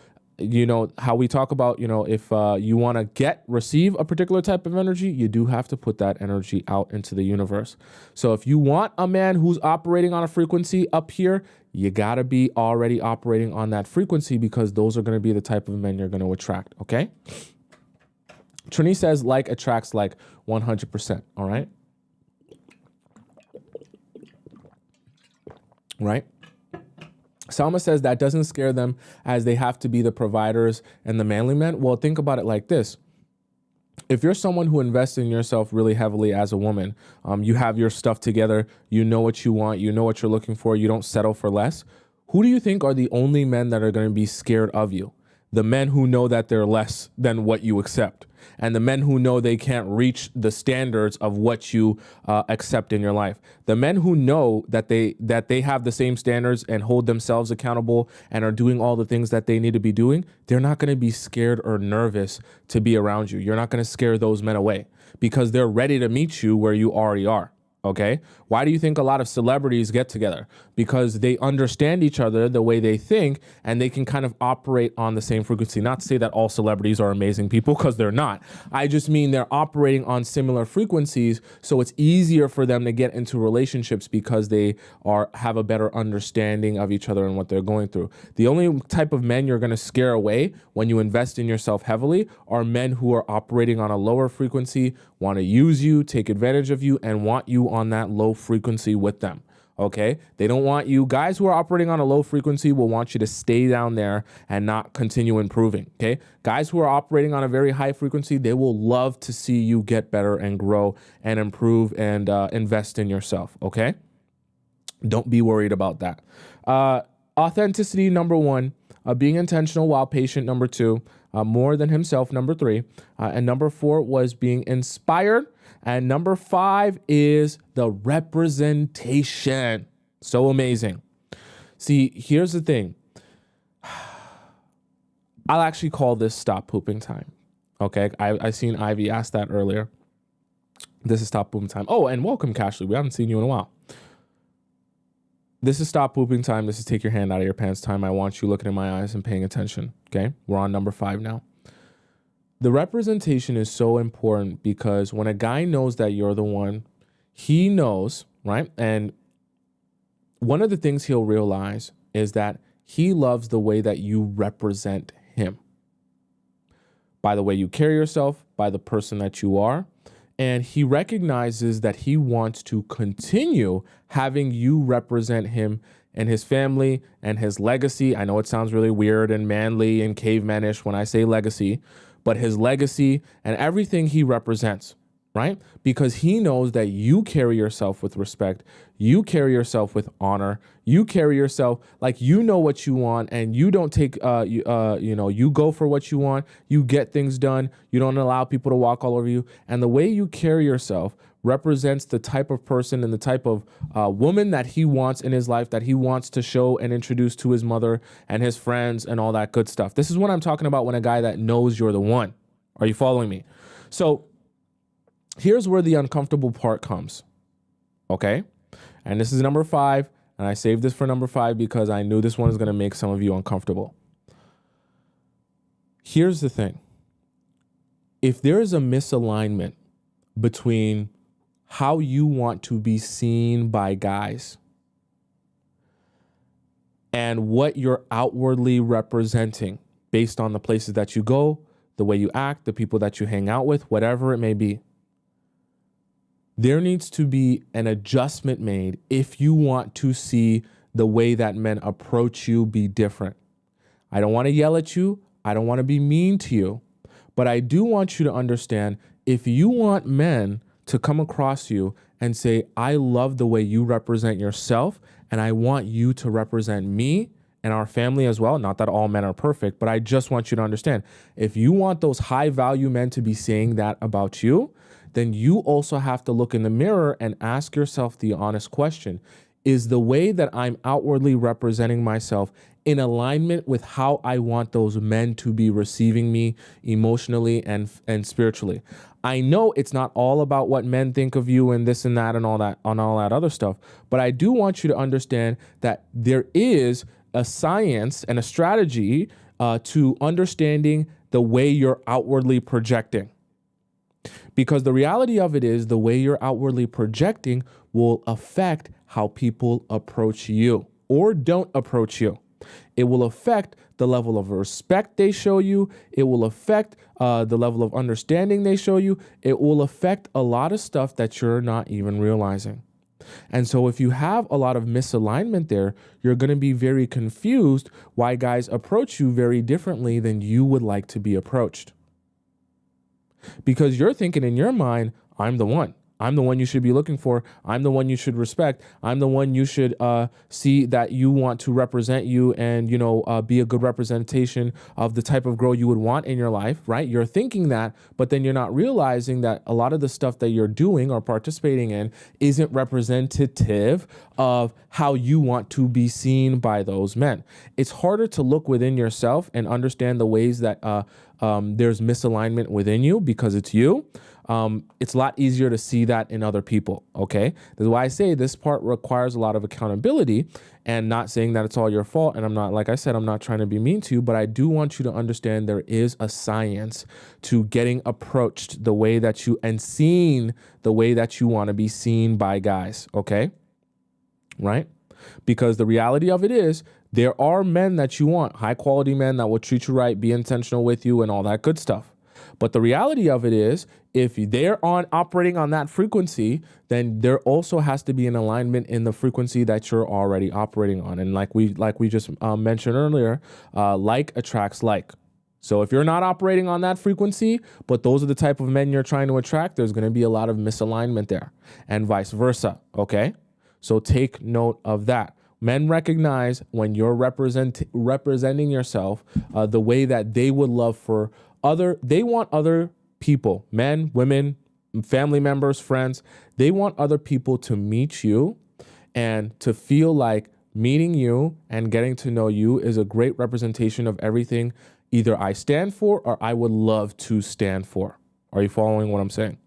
how we talk about, if you want to receive a particular type of energy, you do have to put that energy out into the universe. So if you want a man who's operating on a frequency up here, you got to be already operating on that frequency because those are going to be the type of men you're going to attract, okay? Trini says like attracts like 100%, all right? Right? Salma says that doesn't scare them as they have to be the providers and the manly men. Well, think about it like this. If you're someone who invests in yourself really heavily as a woman, you have your stuff together, you know what you want, you know what you're looking for, you don't settle for less. Who do you think are the only men that are going to be scared of you? The men who know that they're less than what you accept, and the men who know they can't reach the standards of what you accept in your life. The men who know that they have the same standards and hold themselves accountable and are doing all the things that they need to be doing, they're not going to be scared or nervous to be around you. You're not going to scare those men away because they're ready to meet you where you already are. Okay. Why do you think a lot of celebrities get together? Because they understand each other the way they think and they can kind of operate on the same frequency. Not to say that all celebrities are amazing people, because they're not. I just mean they're operating on similar frequencies. So it's easier for them to get into relationships because they have a better understanding of each other and what they're going through. The only type of men you're going to scare away when you invest in yourself heavily are men who are operating on a lower frequency, want to use you, take advantage of you, and want you on that low frequency with them. Okay. They don't want you. Guys who are operating on a low frequency will want you to stay down there and not continue improving. Okay. Guys who are operating on a very high frequency, they will love to see you get better and grow and improve and invest in yourself. Okay. Don't be worried about that. Authenticity, number one. Being intentional while patient, number two. More than himself, number three. And number four was being inspired. And number five is the representation. So amazing. See, here's the thing. I'll actually call this stop pooping time. Okay. I seen Ivy ask that earlier. This is stop pooping time. Oh, and welcome, Cashley. We haven't seen you in a while. This is stop pooping time. This is take your hand out of your pants time. I want you looking in my eyes and paying attention. Okay. We're on number 5 now. The representation is so important because when a guy knows that you're the one, he knows, right? And one of the things he'll realize is that he loves the way that you represent him. By the way you carry yourself, by the person that you are. And he recognizes that he wants to continue having you represent him and his family and his legacy. I know it sounds really weird and manly and cavemanish when I say legacy, but his legacy and everything he represents, right? Because he knows that you carry yourself with respect. You carry yourself with honor. You carry yourself like you know what you want and you don't take, you go for what you want. You get things done. You don't allow people to walk all over you. And the way you carry yourself represents the type of person and the type of woman that he wants in his life, that he wants to show and introduce to his mother and his friends and all that good stuff. This is what I'm talking about when a guy that knows you're the one. Are you following me? So here's where the uncomfortable part comes. Okay. And this is number 5. And I saved this for number 5 because I knew this one is going to make some of you uncomfortable. Here's the thing. If there is a misalignment between how you want to be seen by guys and what you're outwardly representing based on the places that you go, the way you act, the people that you hang out with, whatever it may be, there needs to be an adjustment made if you want to see the way that men approach you be different. I don't want to yell at you. I don't want to be mean to you, but I do want you to understand, if you want men to come across you and say, I love the way you represent yourself, and I want you to represent me and our family as well. Not that all men are perfect, but I just want you to understand, if you want those high value men to be saying that about you, then you also have to look in the mirror and ask yourself the honest question. Is the way that I'm outwardly representing myself in alignment with how I want those men to be receiving me emotionally and spiritually? I know it's not all about what men think of you and this and that and all that other stuff, but I do want you to understand that there is a science and a strategy to understanding the way you're outwardly projecting. Because the reality of it is, the way you're outwardly projecting will affect how people approach you or don't approach you. It will affect the level of respect they show you. It will affect the level of understanding they show you. It will affect a lot of stuff that you're not even realizing. And so if you have a lot of misalignment there, you're going to be very confused why guys approach you very differently than you would like to be approached. Because you're thinking in your mind, I'm the one. I'm the one you should be looking for. I'm the one you should respect. I'm the one you should see that you want to represent you and, be a good representation of the type of girl you would want in your life, right? You're thinking that, but then you're not realizing that a lot of the stuff that you're doing or participating in isn't representative of how you want to be seen by those men. It's harder to look within yourself and understand the ways that there's misalignment within you because it's you. It's a lot easier to see that in other people. Okay. That's why I say this part requires a lot of accountability, and not saying that it's all your fault. And I'm not, like I said, I'm not trying to be mean to you, but I do want you to understand there is a science to getting approached the way that you and seen the way that you want to be seen by guys. Okay. Right. Because the reality of it is, there are men that you want, high quality men that will treat you right, be intentional with you and all that good stuff. But the reality of it is, if they're operating on that frequency, then there also has to be an alignment in the frequency that you're already operating on. And like we just mentioned earlier, like attracts like. So if you're not operating on that frequency, but those are the type of men you're trying to attract, there's going to be a lot of misalignment there, and vice versa. Okay. So take note of that. Men recognize when you're representing yourself the way that they would love for they want other people, men, women, family members, friends, they want other people to meet you and to feel like meeting you and getting to know you is a great representation of everything either I stand for or I would love to stand for. Are you following what I'm saying?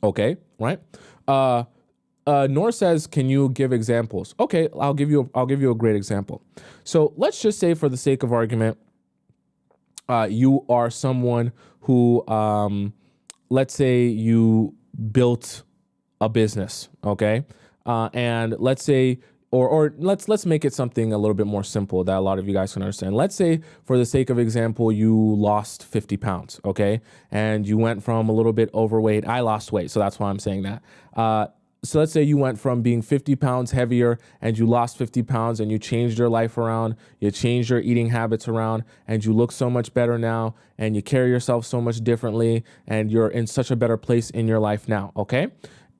Okay, right? Nor says, can you give examples? Okay, I'll give you a great example. So let's just say, for the sake of argument, you are someone who, let's say you built a business, okay? And let's say, or let's make it something a little bit more simple that a lot of you guys can understand. Let's say, for the sake of example, you lost 50 pounds, okay? And you went from a little bit overweight. I lost weight, so that's why I'm saying that. So let's say you went from being 50 pounds heavier and you lost 50 pounds and you changed your life around, you changed your eating habits around, and you look so much better now and you carry yourself so much differently and you're in such a better place in your life now, okay?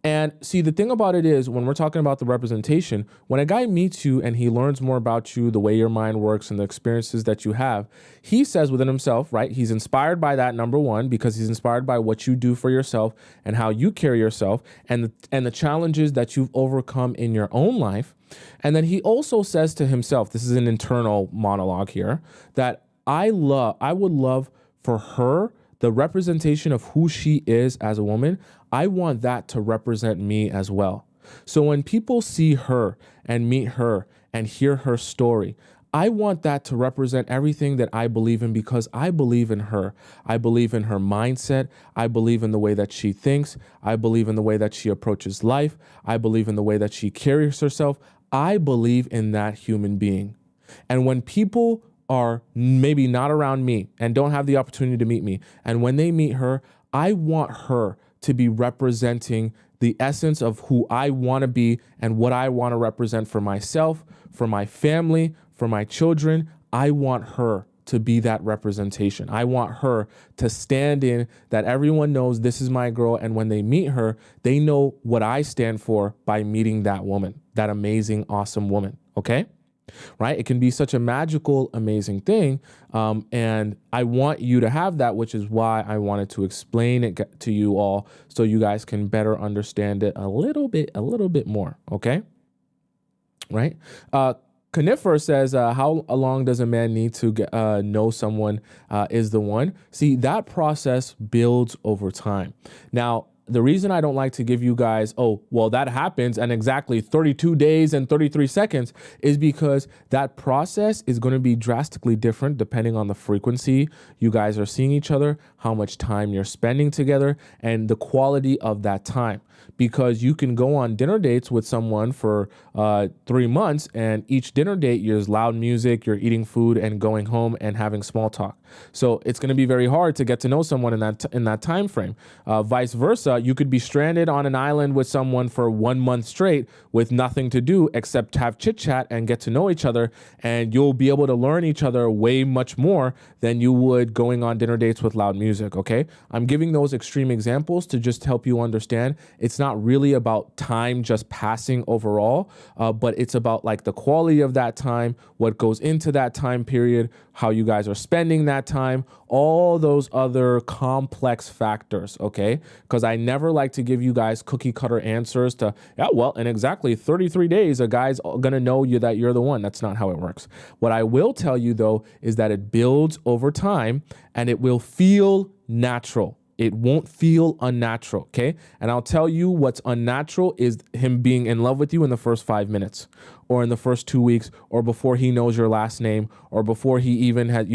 And see, the thing about it is, when we're talking about the representation, when a guy meets you and he learns more about you, the way your mind works and the experiences that you have, he says within himself, right? He's inspired by that, number one, because he's inspired by what you do for yourself and how you carry yourself and the challenges that you've overcome in your own life. And then he also says to himself, this is an internal monologue here, that I would love for her the representation of who she is as a woman, I want that to represent me as well. So when people see her and meet her and hear her story, I want that to represent everything that I believe in, because I believe in her. I believe in her mindset. I believe in the way that she thinks. I believe in the way that she approaches life. I believe in the way that she carries herself. I believe in that human being. And when people are maybe not around me and don't have the opportunity to meet me, and when they meet her, I want her to be representing the essence of who I want to be and what I want to represent for myself, for my family, for my children. I want her to be that representation. I want her to stand in that everyone knows this is my girl. And when they meet her, they know what I stand for by meeting that woman, that amazing, awesome woman. Okay. Right? It can be such a magical, amazing thing. And I want you to have that, which is why I wanted to explain it to you all so you guys can better understand it a little bit more. Okay. Right. Conifer says, how long does a man need to know someone is the one? See, that process builds over time. Now, the reason I don't like to give you guys, oh, well, that happens in exactly 32 days and 33 seconds is because that process is going to be drastically different depending on the frequency you guys are seeing each other, how much time you're spending together, and the quality of that time. Because you can go on dinner dates with someone for 3 months, and each dinner date, there's loud music, you're eating food and going home and having small talk. So it's going to be very hard to get to know someone in that time frame. Vice versa, you could be stranded on an island with someone for 1 month straight with nothing to do except have chit chat and get to know each other, and you'll be able to learn each other way much more than you would going on dinner dates with loud music. Okay, I'm giving those extreme examples to just help you understand it's not really about time just passing overall, but it's about like the quality of that time, what goes into that time period, how you guys are spending that time, all those other complex factors, okay? Because I never like to give you guys cookie cutter answers to, yeah, well, in exactly 33 days, a guy's gonna know you that you're the one. That's not how it works. What I will tell you though, is that it builds over time and it will feel natural. It won't feel unnatural, okay? And I'll tell you what's unnatural is him being in love with you in the first 5 minutes or in the first 2 weeks or before he knows your last name or before he even has,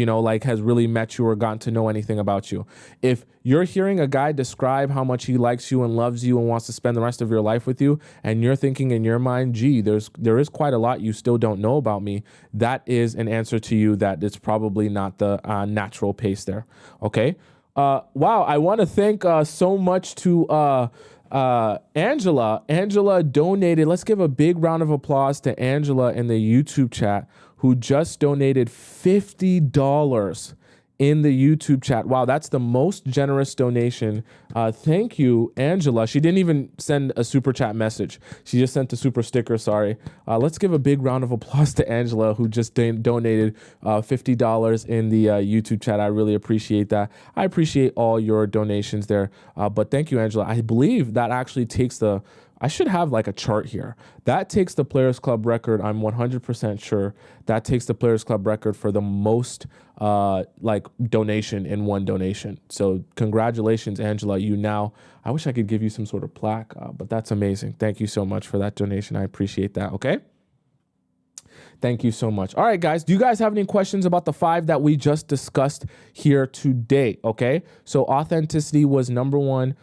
has really met you or gotten to know anything about you. If you're hearing a guy describe how much he likes you and loves you and wants to spend the rest of your life with you, and you're thinking in your mind, gee, there is quite a lot you still don't know about me, that is an answer to you that it's probably not the natural pace there, okay? Wow, I want to thank so much to Angela. Angela donated. Let's give a big round of applause to Angela in the YouTube chat, who just donated $50 in the YouTube chat. Wow, that's the most generous donation. Thank you, Angela. She didn't even send a super chat message. She just sent a super sticker, sorry. Let's give a big round of applause to Angela, who just donated $50 in the YouTube chat. I really appreciate that. I appreciate all your donations there. But thank you, Angela. I believe that actually takes I should have like a chart here. That takes the Players Club record. I'm 100% sure that takes the Players Club record for the most donation in one donation. So congratulations, Angela. I wish I could give you some sort of plaque, but that's amazing. Thank you so much for that donation. I appreciate that. Okay. Thank you so much. All right, guys. Do you guys have any questions about the 5 that we just discussed here today? Okay. So authenticity was number 1.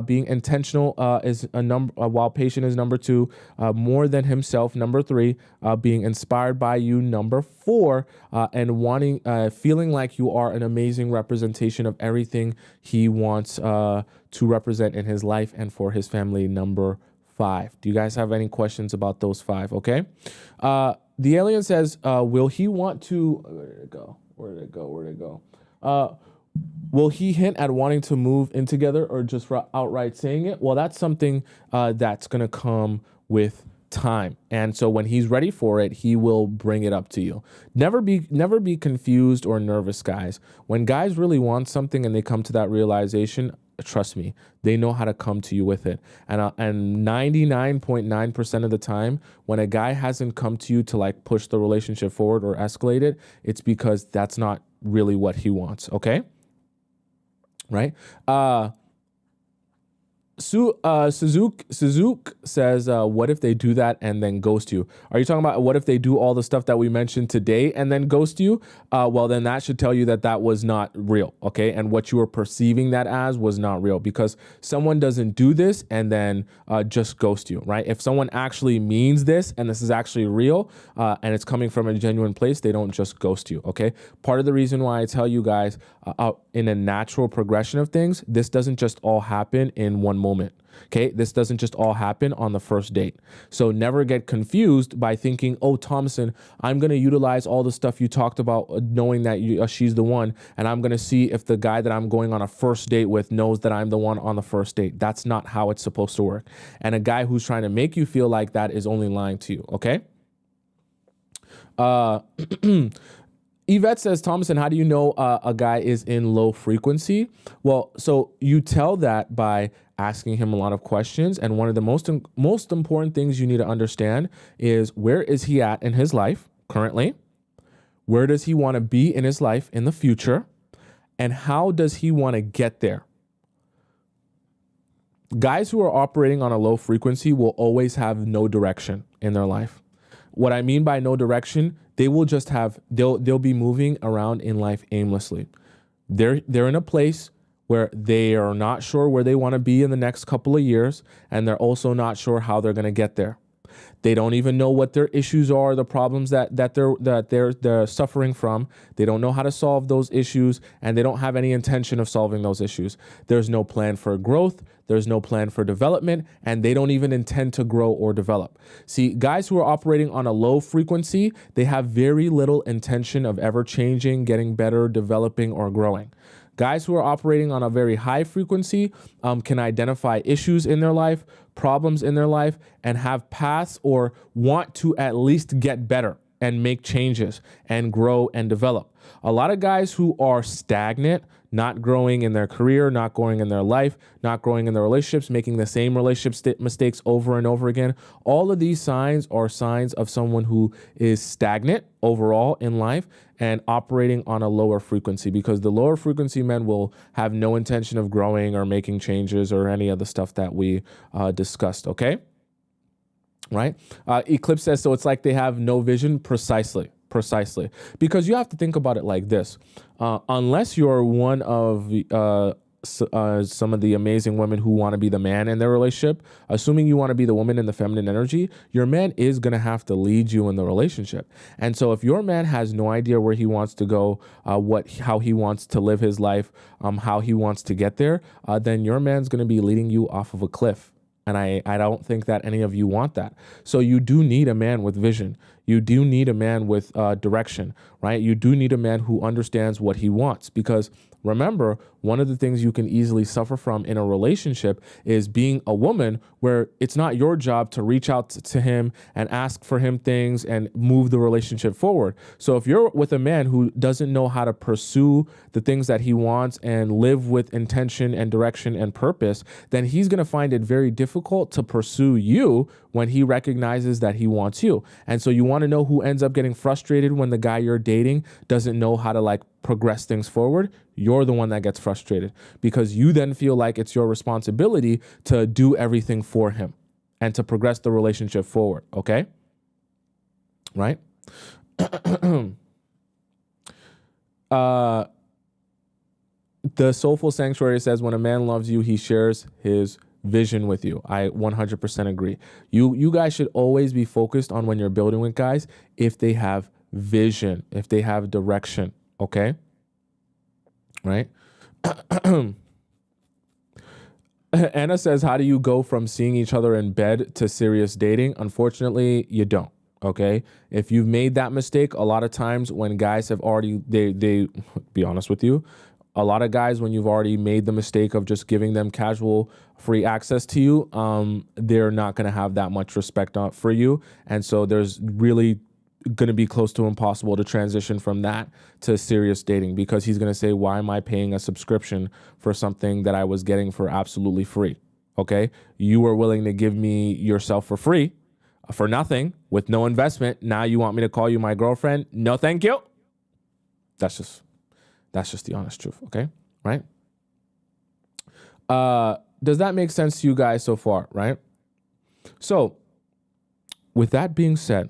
Being intentional is a number, while patient is number 2. More than himself, number 3. Being inspired by you, number 4. And feeling like you are an amazing representation of everything he wants to represent in his life and for his family, number 5. Do you guys have any questions about those 5? Okay. The alien says, will he want to, where did it go? Will he hint at wanting to move in together or just outright saying it? Well, that's something that's going to come with time. And so when he's ready for it, he will bring it up to you. Never be confused or nervous, guys. When guys really want something and they come to that realization, trust me, they know how to come to you with it. And 99.9% of the time, when a guy hasn't come to you to like push the relationship forward or escalate it, it's because that's not really what he wants. Okay. right? Suzuki says, what if they do that and then ghost you? Are you talking about what if they do all the stuff that we mentioned today and then ghost you? Well, then that should tell you that that was not real, okay? And what you were perceiving that as was not real, because someone doesn't do this and then just ghost you, right? If someone actually means this and this is actually real and it's coming from a genuine place, they don't just ghost you, okay? Part of the reason why I tell you guys in a natural progression of things, this doesn't just all happen in one moment. Okay, this doesn't just all happen on the first date. So never get confused by thinking, oh, Tomisin, I'm going to utilize all the stuff you talked about, knowing that she's the one, and I'm going to see if the guy that I'm going on a first date with knows that I'm the one on the first date. That's not how it's supposed to work. And a guy who's trying to make you feel like that is only lying to you, okay? Yvette says, Tomisin, how do you know a guy is in low frequency? Well, so you tell that by asking him a lot of questions. And one of the most important things you need to understand is, where is he at in his life currently? Where does he want to be in his life in the future? And how does he want to get there? Guys who are operating on a low frequency will always have no direction in their life. What I mean by no direction, they will just have, they'll be moving around in life aimlessly. They're in a place where they are not sure where they want to be in the next couple of years, and they're also not sure how they're going to get there. They don't even know what their issues are, the problems that they're suffering from. They don't know how to solve those issues, and they don't have any intention of solving those issues. There's no plan for growth. There's no plan for development, and they don't even intend to grow or develop. See, guys who are operating on a low frequency, they have very little intention of ever changing, getting better, developing, or growing. Guys who are operating on a very high frequency can identify issues in their life, problems in their life, and have paths or want to at least get better and make changes and grow and develop. A lot of guys who are stagnant, not growing in their career, not growing in their life, not growing in their relationships, making the same relationship mistakes over and over again. All of these signs are signs of someone who is stagnant overall in life and operating on a lower frequency, because the lower frequency men will have no intention of growing or making changes or any of the stuff that we discussed, okay? Right? Eclipse says, so it's like they have no vision. Precisely. Because you have to think about it like this. Unless you're one of some of the amazing women who want to be the man in their relationship, assuming you want to be the woman in the feminine energy, your man is going to have to lead you in the relationship. And so if your man has no idea where he wants to go, how he wants to live his life, how he wants to get there, then your man's going to be leading you off of a cliff. And I don't think that any of you want that. So you do need a man with vision. You do need a man with direction, right? You do need a man who understands what he wants, because remember, one of the things you can easily suffer from in a relationship is being a woman where it's not your job to reach out to him and ask for him things and move the relationship forward. So if you're with a man who doesn't know how to pursue the things that he wants and live with intention and direction and purpose, then he's going to find it very difficult to pursue you when he recognizes that he wants you. And so you want to know who ends up getting frustrated when the guy you're dating doesn't know how to progress things forward. You're the one that gets frustrated, because you then feel like it's your responsibility to do everything for him and to progress the relationship forward. Okay. Right. The Soulful Sanctuary says, when a man loves you, he shares his vision with you. I 100% agree. You guys should always be focused on, when you're building with guys, if they have vision, if they have direction. Okay. Right. Anna says, how do you go from seeing each other in bed to serious dating? Unfortunately, you don't. Okay. If you've made that mistake, a lot of times when guys have already, they be honest with you, a lot of guys, when you've already made the mistake of just giving them casual free access to you, they're not going to have that much respect for you. And so there's really going to be close to impossible to transition from that to serious dating, because he's going to say, why am I paying a subscription for something that I was getting for absolutely free? Okay. You were willing to give me yourself for free, for nothing, with no investment. Now you want me to call you my girlfriend? No, thank you. That's just the honest truth. Okay. Right. Does that make sense to you guys so far, right? So with that being said,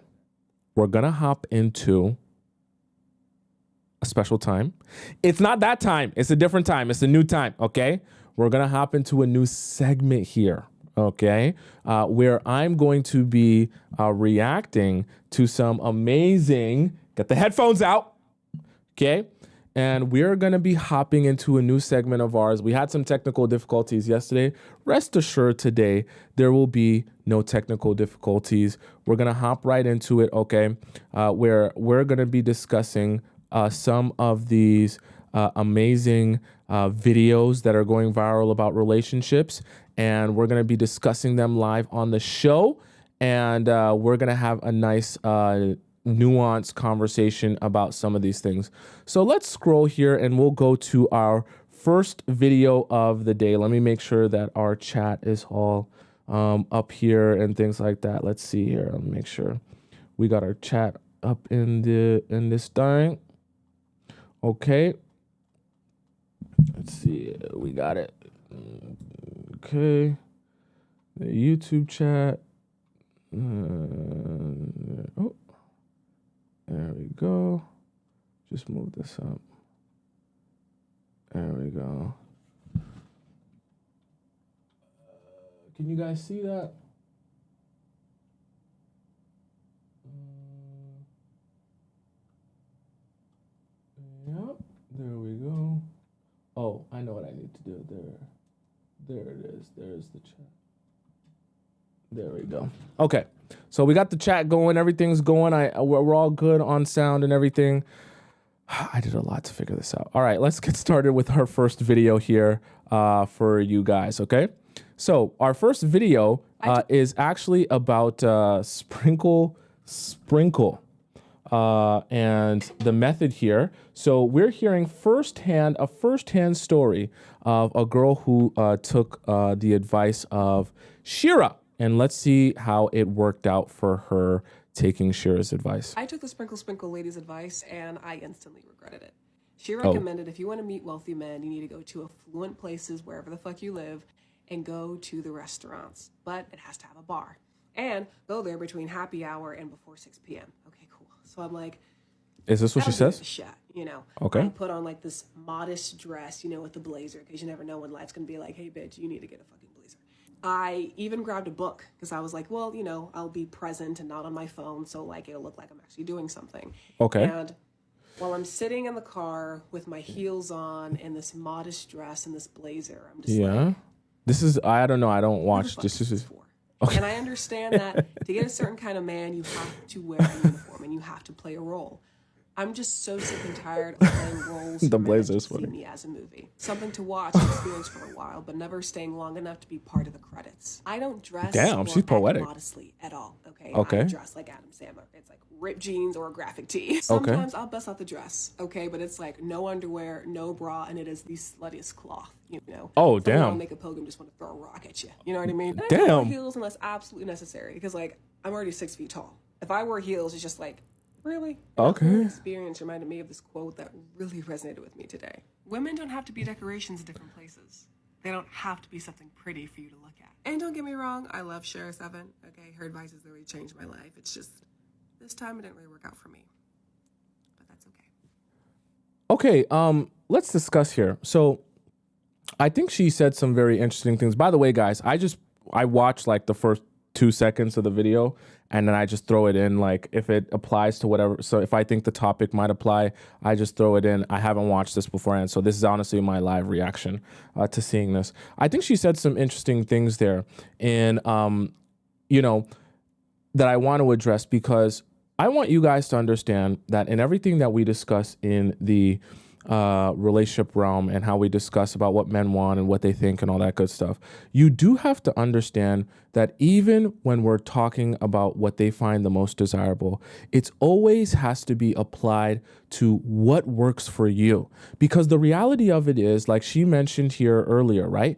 we're going to hop into a special time. It's not that time. It's a different time. It's a new time, okay? We're going to hop into a new segment here, okay? Where I'm going to be reacting to some amazing, get the headphones out, okay? And we're going to be hopping into a new segment of ours. We had some technical difficulties yesterday. Rest assured today, there will be no technical difficulties. We're going to hop right into it, okay? Where we're going to be discussing some of these amazing videos that are going viral about relationships. And we're going to be discussing them live on the show. And we're going to have a nice nuanced conversation about some of these things. So let's scroll here and we'll go to our first video of the day. Let me make sure that our chat is all up here and things like that. Let's see here. Let me make sure we got our chat up in this thing. Okay. Let's see. We got it. Okay. The YouTube chat. Oh. There we go. Just move this up. There we go. Can you guys see that? Yep. There we go. Oh, I know what I need to do. There it is. There's the chat. There we go. Okay. So we got the chat going. Everything's going. We're all good on sound and everything. I did a lot to figure this out. All right, let's get started with our first video here for you guys, okay? So our first video is actually about sprinkle and the method here. So we're hearing a firsthand story of a girl who took the advice of Shira. And let's see how it worked out for her taking Shira's advice. I took the sprinkle lady's advice and I instantly regretted it. She recommended if you want to meet wealthy men, you need to go to affluent places wherever the fuck you live and go to the restaurants. But it has to have a bar. And go there between happy hour and before 6 p.m. Okay, cool. So I'm like, is this what she says? Shot, you know. Okay. I put on like this modest dress, you know, with the blazer, because you never know when life's going to be like, hey, bitch, you need to get a fucking blazer. I even grabbed a book because I was like, well, you know, I'll be present and not on my phone. So like, it'll look like I'm actually doing something. Okay. And while I'm sitting in the car with my heels on and this modest dress and this blazer, I'm just like, this is, I don't know. I don't watch this. Is for. Okay. And I understand that to get a certain kind of man, you have to wear a uniform and you have to play a role. I'm just so sick and tired of playing roles. The blazer's funny. See me as a movie, something to watch and experience for a while, but never staying long enough to be part of the credits. I don't dress. Damn, she's poetic. Modestly at all. Okay. Okay. I dress like Adam Sandler. It's like ripped jeans or a graphic tee. Sometimes I'll bust out the dress. Okay, but it's like no underwear, no bra, and it is the sluttiest cloth. You know. Oh damn. I'll make a pilgrim just want to throw a rock at you. You know what I mean? Damn. I don't wear heels unless absolutely necessary because like I'm already 6 feet tall. If I wear heels, it's just like. Really? Okay. Experience reminded me of this quote that really resonated with me today. Women don't have to be decorations in different places. They don't have to be something pretty for you to look at. And don't get me wrong, I love Shira 7. Okay, her advice has really changed my life. It's just, this time it didn't really work out for me. But that's okay. Okay, let's discuss here. So I think she said some very interesting things. By the way, guys, I watched like the first 2 seconds of the video and then I just throw it in like if it applies to whatever. So if I think the topic might apply, I just throw it in. I haven't watched this beforehand. So this is honestly my live reaction to seeing this. I think she said some interesting things there and, you know, that I want to address because I want you guys to understand that in everything that we discuss in the relationship realm and how we discuss about what men want and what they think and all that good stuff, you do have to understand that even when we're talking about what they find the most desirable, it's always has to be applied to what works for you. Because the reality of it is, like she mentioned here earlier, right?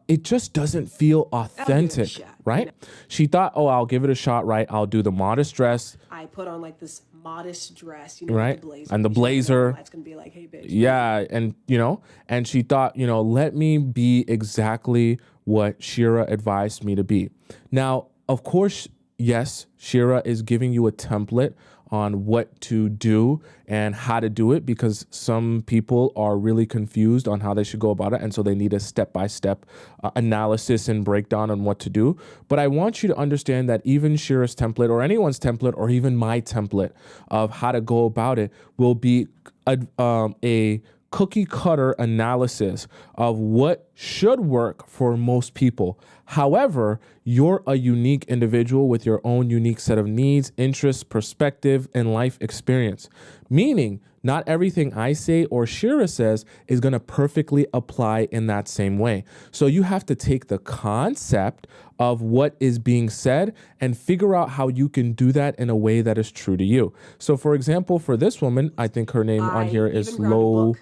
It just doesn't feel authentic, right? She thought, oh, I'll give it a shot, right? I'll do the modest dress. I put on like this modest dress, you know, right? with the blazer. And the She's gonna know blazer. life's gonna be like, hey, bitch. Yeah, and and she thought, let me be exactly what Shira advised me to be. Now, of course, yes, Shira is giving you a template on what to do and how to do it, because some people are really confused on how they should go about it, and so they need a step-by-step analysis and breakdown on what to do. But I want you to understand that even Shira's template, or anyone's template, or even my template of how to go about it will be a cookie cutter analysis of what should work for most people. However, you're a unique individual with your own unique set of needs, interests, perspective, and life experience. Meaning, not everything I say or Shira says is going to perfectly apply in that same way. So you have to take the concept of what is being said and figure out how you can do that in a way that is true to you. So for example, for this woman, I think her name on here is Low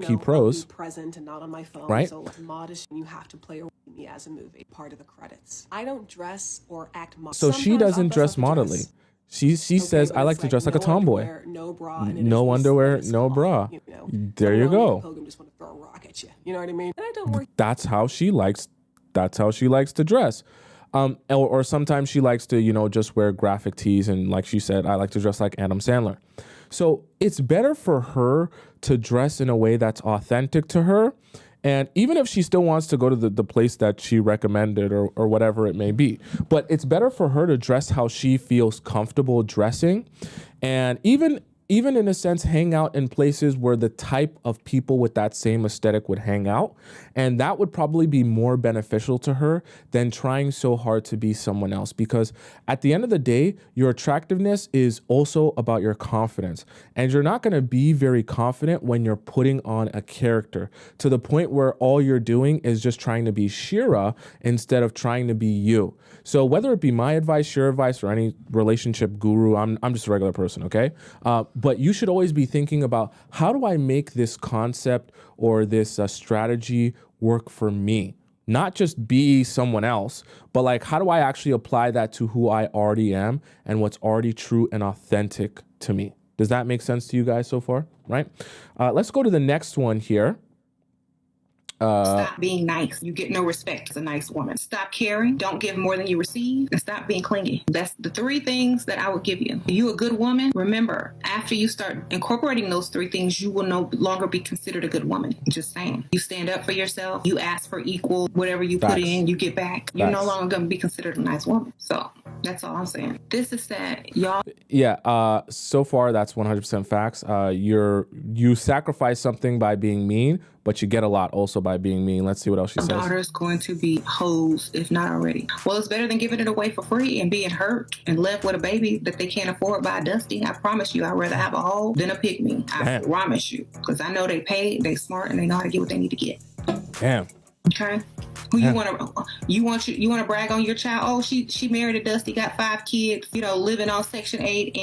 Key Pros. Present and not on my phone, right? So it's modest, and you have to play me as a movie. Part of the credits. I don't dress or act modest. So she doesn't dress modestly. She says, I like to dress like a tomboy. Underwear, no bra, and no underwear, no bra. There you go. Pilgrim just want to throw a rock at you. You know what I mean? And I don't worry. That's how she likes to dress. Or sometimes she likes to, just wear graphic tees. And like she said, I like to dress like Adam Sandler. So it's better for her to dress in a way that's authentic to her. And even if she still wants to go to the place that she recommended or whatever it may be, but it's better for her to dress how she feels comfortable dressing. And even in a sense, hang out in places where the type of people with that same aesthetic would hang out. And that would probably be more beneficial to her than trying so hard to be someone else. Because at the end of the day, your attractiveness is also about your confidence. And you're not going to be very confident when you're putting on a character to the point where all you're doing is just trying to be Shira instead of trying to be you. So whether it be my advice, Shira advice, or any relationship guru, I'm just a regular person, okay? But you should always be thinking about, how do I make this concept or this strategy work for me? Not just be someone else, but like, how do I actually apply that to who I already am and what's already true and authentic to me? Does that make sense to you guys so far? Right? Let's go to the next one here. Stop being nice. You get no respect as a nice woman. Stop caring. Don't give more than you receive. And stop being clingy. That's the 3 things that I would give you. Are you a good woman? Remember, after you start incorporating those 3 things, you will no longer be considered a good woman. Just saying. You stand up for yourself. You ask for equal. Whatever you put in, you get back. You're no longer going to be considered a nice woman. So that's all I'm saying. This is sad, y'all. Yeah. So far, that's 100% facts. You sacrifice something by being mean, but you get a lot also by being mean. Let's see what else she says. Daughter's going to be hoes, if not already. Well, it's better than giving it away for free and being hurt and left with a baby that they can't afford by Dusty. I promise you, I'd rather have a hoe than a pick-me. I promise you. Because I know they pay, they smart, and they know how to get what they need to get. Damn. Okay. Who you want to brag on your child? Oh, she married a Dusty, got 5 kids, living on Section 8,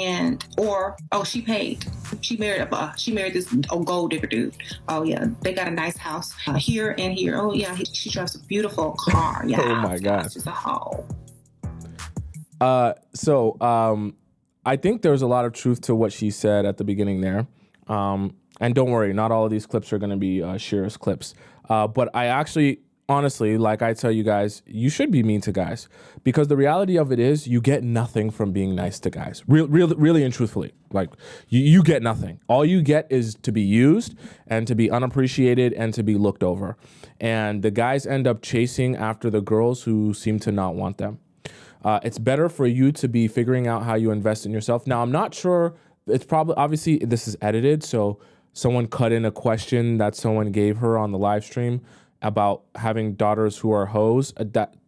she paid. She married this gold digger dude. Oh yeah, they got a nice house here and here. Oh yeah, she drives a beautiful car. Yeah. Oh my gosh. She's a hoe. I think there's a lot of truth to what she said at the beginning there. And don't worry, not all of these clips are going to be Shira's clips. But I actually, honestly, like I tell you guys, you should be mean to guys, because the reality of it is you get nothing from being nice to guys. Really and truthfully, like you get nothing. All you get is to be used and to be unappreciated and to be looked over. And the guys end up chasing after the girls who seem to not want them. It's better for you to be figuring out how you invest in yourself. Now, I'm not sure. It's probably, obviously, this is edited, so someone cut in a question that someone gave her on the live stream about having daughters who are hoes.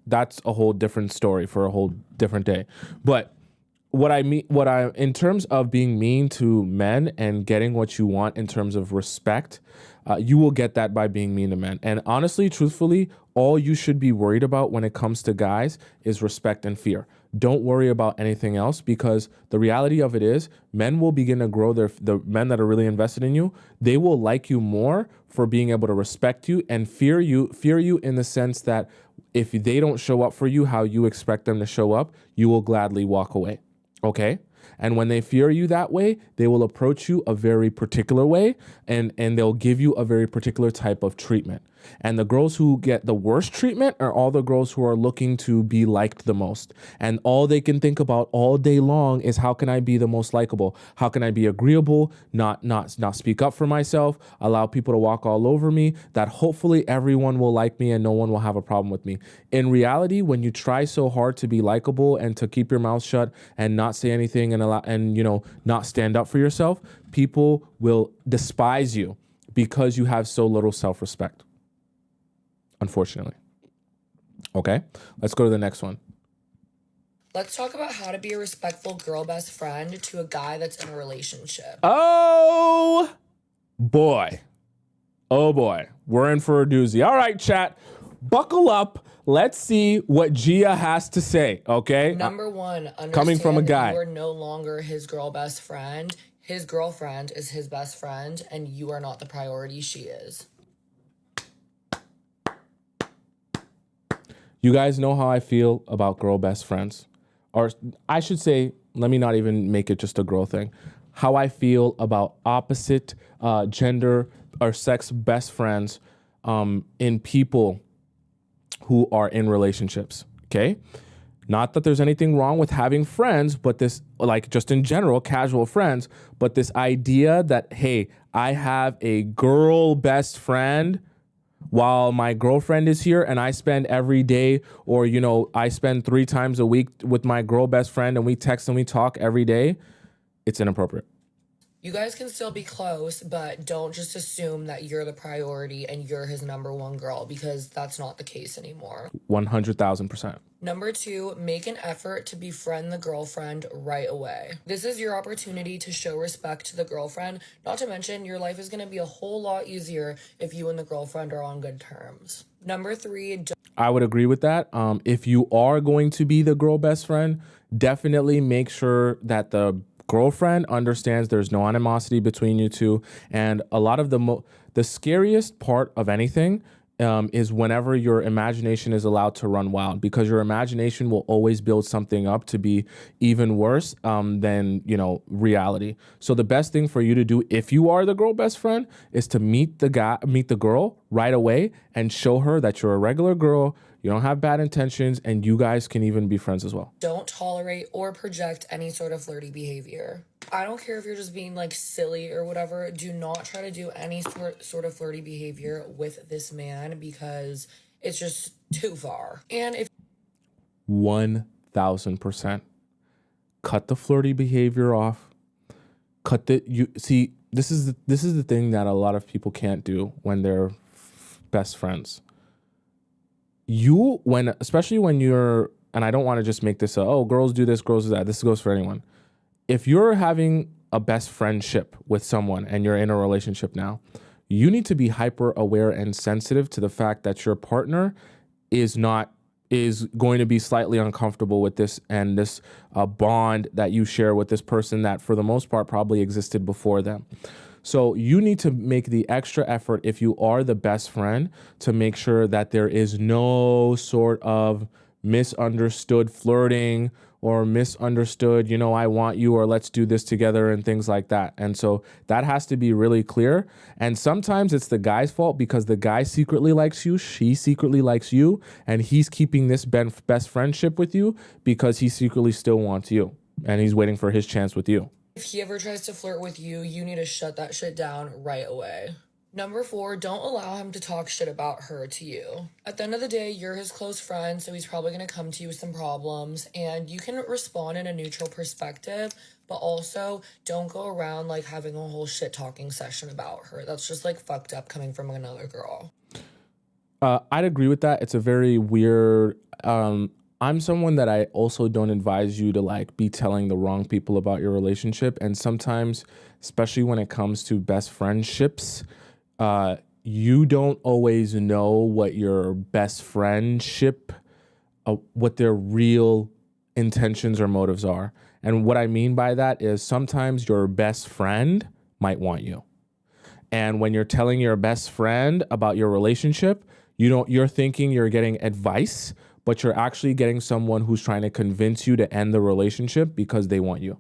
That's a whole different story for a whole different day. But in terms of being mean to men and getting what you want in terms of respect, you will get that by being mean to men. And honestly, truthfully, all you should be worried about when it comes to guys is respect and fear. Don't worry about anything else, because the reality of it is men will begin to grow the men that are really invested in you. They will like you more for being able to respect you and fear you in the sense that if they don't show up for you how you expect them to show up, you will gladly walk away. Okay? And when they fear you that way, they will approach you a very particular way, and they'll give you a very particular type of treatment. And the girls who get the worst treatment are all the girls who are looking to be liked the most. And all they can think about all day long is, how can I be the most likable? How can I be agreeable, not speak up for myself, allow people to walk all over me, that hopefully everyone will like me and no one will have a problem with me. In reality, when you try so hard to be likable and to keep your mouth shut and not say anything and not stand up for yourself, people will despise you because you have so little self-respect. Unfortunately. Okay, let's go to the next one. Let's talk about how to be a respectful girl best friend to a guy that's in a relationship. Oh boy. We're in for a doozy. All right, chat, buckle up. Let's see what Gia has to say, okay? Number one, understand coming from a guy. You are no longer his girl best friend. His girlfriend is his best friend, and you are not the priority, she is. You guys know how I feel about girl best friends. Or I should say, let me not even make it just a girl thing. How I feel about opposite gender or sex best friends in people who are in relationships, okay? Not that there's anything wrong with having friends, but this, like just in general, casual friends, but this idea that, hey, I have a girl best friend while my girlfriend is here and I spend every day, or, I spend 3 times a week with my girl best friend and we text and we talk every day, it's inappropriate. You guys can still be close, but don't just assume that you're the priority and you're his number one girl, because that's not the case anymore. 100,000%. Number 2, make an effort to befriend the girlfriend right away. This is your opportunity to show respect to the girlfriend. Not to mention, your life is going to be a whole lot easier if you and the girlfriend are on good terms. Number 3, I would agree with that. If you are going to be the girl best friend, definitely make sure that the girlfriend understands there's no animosity between you two. And a lot of the scariest part of anything is whenever your imagination is allowed to run wild, because your imagination will always build something up to be even worse than reality. So the best thing for you to do if you are the girl best friend is to meet the girl right away and show her that you're a regular girl, you don't have bad intentions, and you guys can even be friends as well. Don't tolerate or project any sort of flirty behavior. I don't care if you're just being silly or whatever. Do not try to do any sort of flirty behavior with this man, because it's just too far. And if 1,000%, cut the flirty behavior off. This is the thing that a lot of people can't do when they're best friends. Especially when you're, and I don't want to just make this girls do this, girls do that. This goes for anyone. If you're having a best friendship with someone and you're in a relationship now, you need to be hyper aware and sensitive to the fact that your partner is going to be slightly uncomfortable with this, and this bond that you share with this person that for the most part probably existed before them. So you need to make the extra effort, if you are the best friend, to make sure that there is no sort of misunderstood flirting or misunderstood, I want you, or let's do this together, and things like that. And so that has to be really clear. And sometimes it's the guy's fault, because the guy secretly likes you, she secretly likes you, and he's keeping this best friendship with you because he secretly still wants you and he's waiting for his chance with you. If he ever tries to flirt with you, you need to shut that shit down right away. Number 4, don't allow him to talk shit about her to you. At the end of the day, you're his close friend, so he's probably going to come to you with some problems, and you can respond in a neutral perspective, but also don't go around having a whole shit talking session about her. That's just fucked up coming from another girl. I'd agree with that. It's a very weird, I'm someone that I also don't advise you to be telling the wrong people about your relationship. And sometimes, especially when it comes to best friendships, you don't always know what your best friendship, what their real intentions or motives are. And what I mean by that is sometimes your best friend might want you. And when you're telling your best friend about your relationship, you're thinking you're getting advice, but you're actually getting someone who's trying to convince you to end the relationship because they want you.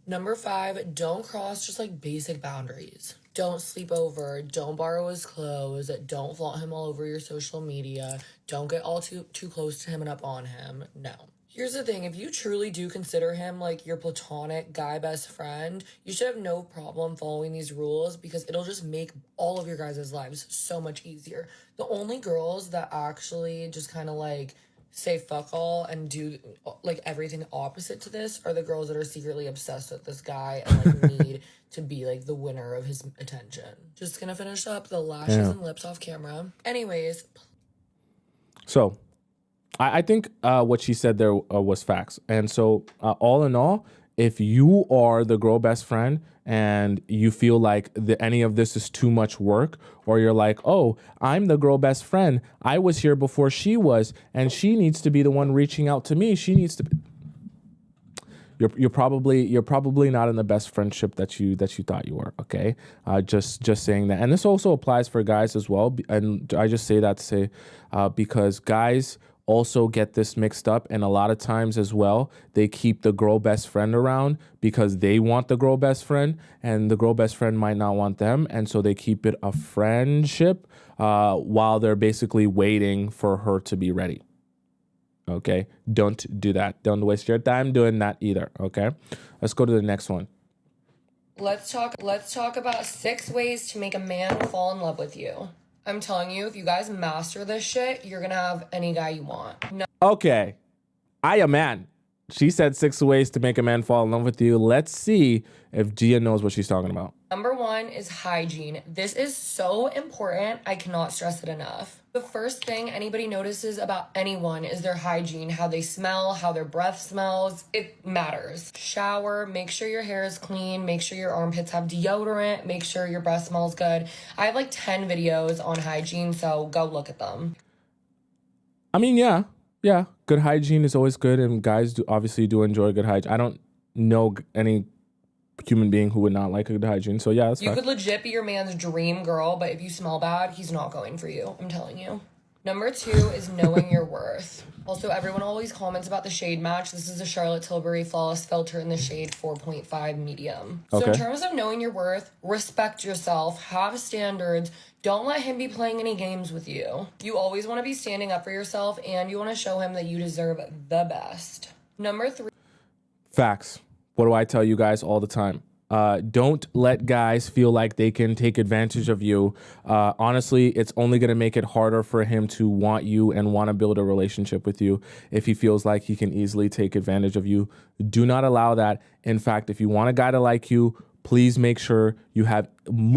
Number 5, don't cross just like basic boundaries. Don't sleep over, don't borrow his clothes, don't flaunt him all over your social media, don't get all too close to him and up on him. No. Here's the thing, if you truly do consider him like your platonic guy best friend, you should have no problem following these rules because it'll just make all of your guys' lives so much easier. The only girls that actually just kind of like say fuck all and do like everything opposite to this are the girls that are secretly obsessed with this guy and like need to be like the winner of his attention. Just gonna finish up the lashes and lips off camera. Anyways. So I think what she said there was facts. And so all in all, if you are the girl best friend and you feel like any of this is too much work, or you're like, oh, I'm the girl best friend, I was here before she was, and she needs to be the one reaching out to me. She needs to be. You're probably not in the best friendship that you thought you were. Okay, just saying that, and this also applies for guys as well. And I just say that to say because guys also get this mixed up, and a lot of times as well, they keep the girl best friend around because they want the girl best friend, and the girl best friend might not want them, and so they keep it a friendship while they're basically waiting for her to be ready. Okay, don't do that. Don't waste your time doing that either. Okay, let's go to the next one. Let's talk about 6 ways to make a man fall in love with you. I'm telling you, if you guys master this shit, you're gonna have any guy you want. No. Okay, I a man. She said 6 ways to make a man fall in love with you. Let's see if Gia knows what she's talking about. Number 1 is hygiene. This is so important. I cannot stress it enough. The first thing anybody notices about anyone is their hygiene, how they smell, how their breath smells. It matters. Shower, make sure your hair is clean, make sure your armpits have deodorant, make sure your breath smells good. I have like 10 videos on hygiene, so go look at them. I mean, yeah, good hygiene is always good, and guys obviously do enjoy good hygiene. I don't know any human being who would not like a good hygiene, so yeah, that's fine. You could legit be your man's dream girl, but if you smell bad, he's not going for you. I'm telling you. Number 2 is knowing your worth. Also, everyone always comments about the shade match. This is a Charlotte Tilbury Flawless Filter in the shade 4.5 medium. So in terms of knowing your worth, respect yourself, have standards. Don't let him be playing any games with you. You always want to be standing up for yourself, and you want to show him that you deserve the best. Number 3. Facts. What do I tell you guys all the time? Don't let guys feel like they can take advantage of you. Honestly, it's only going to make it harder for him to want you and want to build a relationship with you if he feels like he can easily take advantage of you. Do not allow that. In fact, if you want a guy to like you, please make sure you have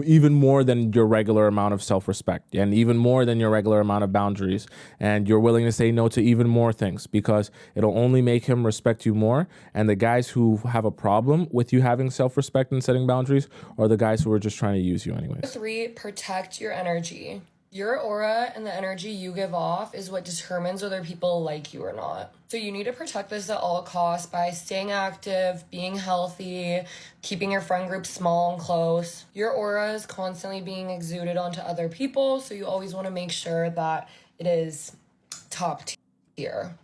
even more than your regular amount of self-respect and even more than your regular amount of boundaries. And you're willing to say no to even more things because it'll only make him respect you more. And the guys who have a problem with you having self-respect and setting boundaries are the guys who are just trying to use you anyways. 3, protect your energy. Your aura and the energy you give off is what determines whether people like you or not. So you need to protect this at all costs by staying active, being healthy, keeping your friend group small and close. Your aura is constantly being exuded onto other people, so you always want to make sure that it is top tier.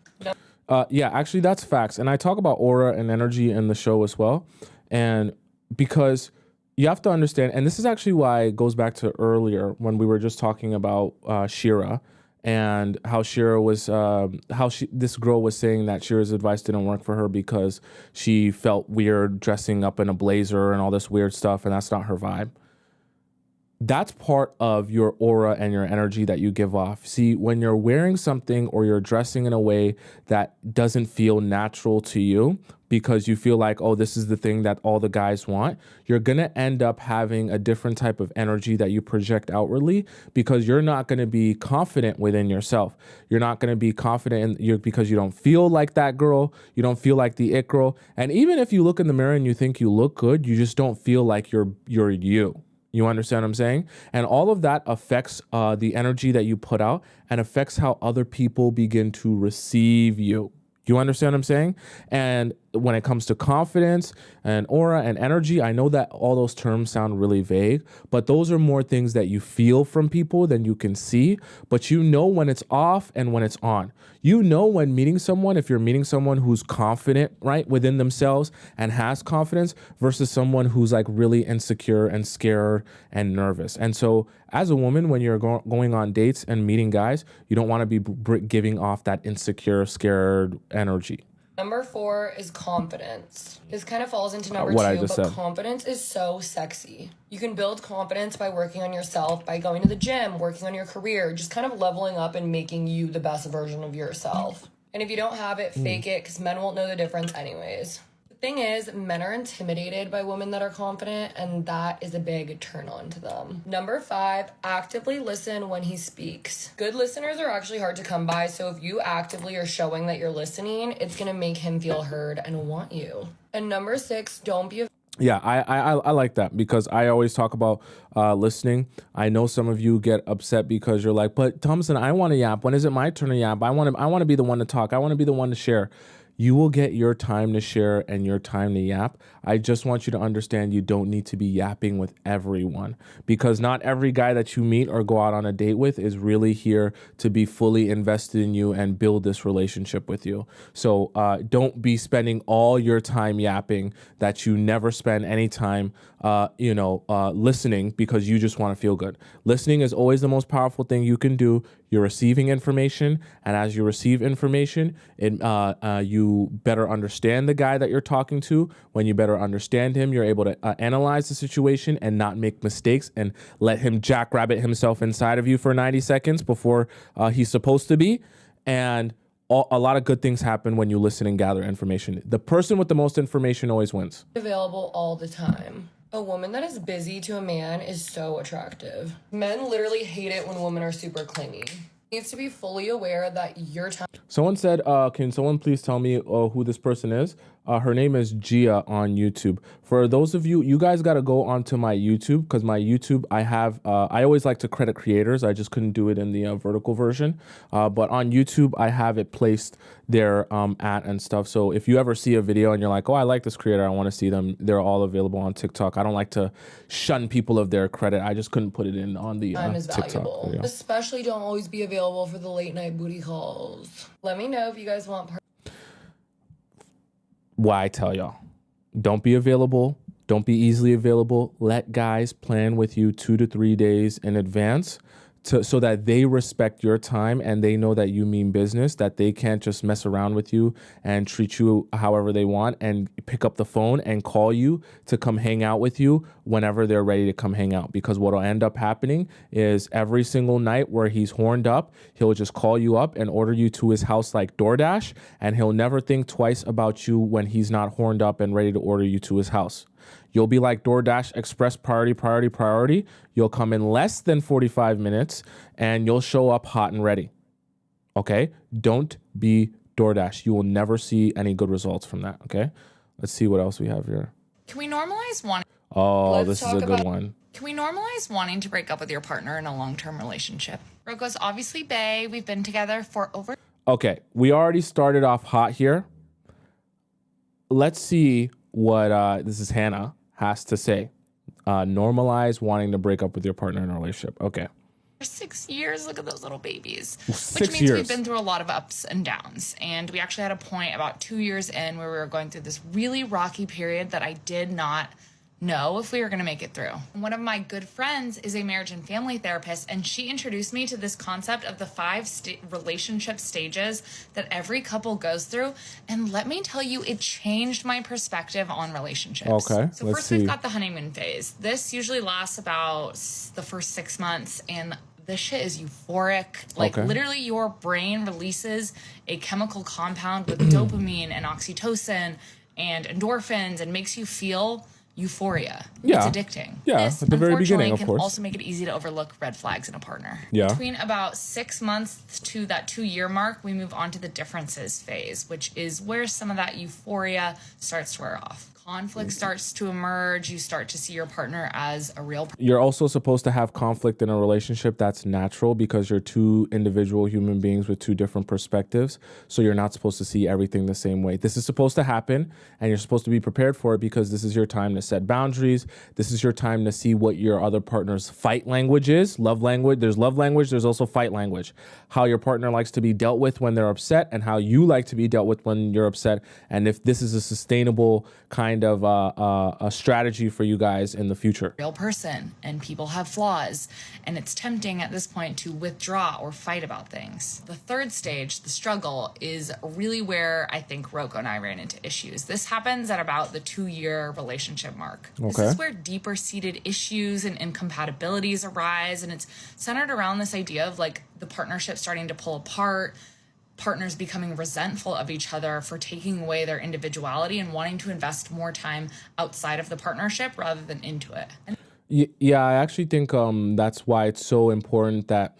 Yeah, actually, that's facts. And I talk about aura and energy in the show as well. And because you have to understand, and this is actually why it goes back to earlier when we were just talking about Shira and how Shira was, this girl was saying that Shira's advice didn't work for her because she felt weird dressing up in a blazer and all this weird stuff, and that's not her vibe. That's part of your aura and your energy that you give off. See, when you're wearing something or you're dressing in a way that doesn't feel natural to you because you feel like, oh, this is the thing that all the guys want, you're going to end up having a different type of energy that you project outwardly because you're not going to be confident within yourself. You're not going to be confident because you don't feel like that girl. You don't feel like the it girl. And even if you look in the mirror and you think you look good, you just don't feel like you're you. You understand what I'm saying? And all of that affects the energy that you put out and affects how other people begin to receive you. You understand what I'm saying? And when it comes to confidence and aura and energy, I know that all those terms sound really vague, but those are more things that you feel from people than you can see. But you know when it's off and when it's on. You know when meeting someone, if you're meeting someone who's confident, right, within themselves and has confidence versus someone who's like really insecure and scared and nervous. And so as a woman, when you're going on dates and meeting guys, you don't want to be giving off that insecure, scared energy. Number 4 is confidence. This kind of falls into number what I 2, just but said. confidence is so sexy. You can build confidence by working on yourself, by going to the gym, working on your career, just kind of leveling up and making you the best version of yourself. And if you don't have it, fake it, because men won't know the difference anyways. The thing is, men are intimidated by women that are confident, and that is a big turn on to them. Number 5, actively listen when he speaks. Good listeners are actually hard to come by, so if you actively are showing that you're listening, it's gonna make him feel heard and want you. And number 6, don't be Yeah, I like that because I always talk about listening. I know some of you get upset because you're like, but Tomisin, I want to yap. When is it my turn to yap? I want to be the one to talk. I want to be the one to share. You will get your time to share and your time to yap. I just want you to understand you don't need to be yapping with everyone because not every guy that you meet or go out on a date with is really here to be fully invested in you and build this relationship with you. So don't be spending all your time yapping that you never spend any time listening because you just want to feel good. Listening is always the most powerful thing you can do. You're receiving information, and as you receive information, you better understand the guy that you're talking to. When you better understand him, you're able to analyze the situation and not make mistakes and let him jackrabbit himself inside of you for 90 seconds before he's supposed to be. And a lot of good things happen when you listen and gather information. The person with the most information always wins. Available all the time. A woman that is busy to a man is so attractive. Men literally hate it when women are super clingy. Needs to be fully aware that your time. Someone said, can someone please tell me who this person is? Her name is Gia on YouTube. For those of you, you guys got to go onto my YouTube because my YouTube, I always like to credit creators. I just couldn't do it in the vertical version. But on YouTube, I have it placed there at and stuff. So if you ever see a video and you're like, oh, I like this creator, I want to see them, they're all available on TikTok. I don't like to shun people of their credit. I just couldn't put it in on the time is TikTok valuable. video. Especially don't always be available for the late night booty calls. Let me know if you guys want Why I tell y'all, don't be available. Don't be easily available. Let guys plan with you 2 to 3 days in advance so that they respect your time and they know that you mean business, that they can't just mess around with you and treat you however they want and pick up the phone and call you to come hang out with you whenever they're ready to come hang out. Because what will end up happening is every single night where he's horned up, he'll just call you up and order you to his house like DoorDash, and he'll never think twice about you when he's not horned up and ready to order you to his house. You'll be like DoorDash Express priority. You'll come in less than 45 minutes and you'll show up hot and ready. Okay? Don't be DoorDash. You will never see any good results from that. Okay? Let's see what else we have here. Can we normalize wanting? Oh, this is a good one. Can we normalize wanting to break up with your partner in a long-term relationship? Roko's obviously bae. We've been together for over. Okay, we already started off hot here. Let's see what this is Hannah has to say. Normalize wanting to break up with your partner in a relationship. Okay. 6 years. Look at those little babies. 6 Which means years. we've been through a lot of ups and downs. And we actually had a point about 2 years in where we were going through this really rocky period that I did not know if we were going to make it through. One of my good friends is a marriage and family therapist, and she introduced me to this concept of the 5 relationship stages that every couple goes through. And let me tell you, it changed my perspective on relationships. Okay, So let's first see. we've got the honeymoon phase. This usually lasts about the first 6 months, and this shit is euphoric. Like, Okay. literally your brain releases a chemical compound with dopamine and oxytocin and endorphins and makes you feel euphoria. Yeah. It's addicting. Yeah, This, at the very beginning, unfortunately, of can course. also make it easy to overlook red flags in a partner. Yeah. Between about 6 months to that 2-year mark, we move on to the differences phase, which is where some of that euphoria starts to wear off. Conflict starts to emerge. You start to see your partner as a real person. You're also supposed to have conflict in a relationship. That's natural because you're two individual human beings with two different perspectives. So you're not supposed to see everything the same way. This is supposed to happen, and you're supposed to be prepared for it because this is your time to set boundaries. This is your time to see what your other partner's fight language is. Love language. There's love language. There's also fight language. How your partner likes to be dealt with when they're upset and how you like to be dealt with when you're upset. And if this is a sustainable kind of a strategy for you guys in the future. Real person, and people have flaws, and it's tempting at this point to withdraw or fight about things. The third stage, the struggle, is really where I think Rocco and I ran into issues. This happens at about the 2-year relationship mark. This is where deeper seated issues and incompatibilities arise, and it's centered around this idea of like the partnership starting to pull apart, partners becoming resentful of each other for taking away their individuality and wanting to invest more time outside of the partnership rather than into it. Yeah, I actually think that's why it's so important that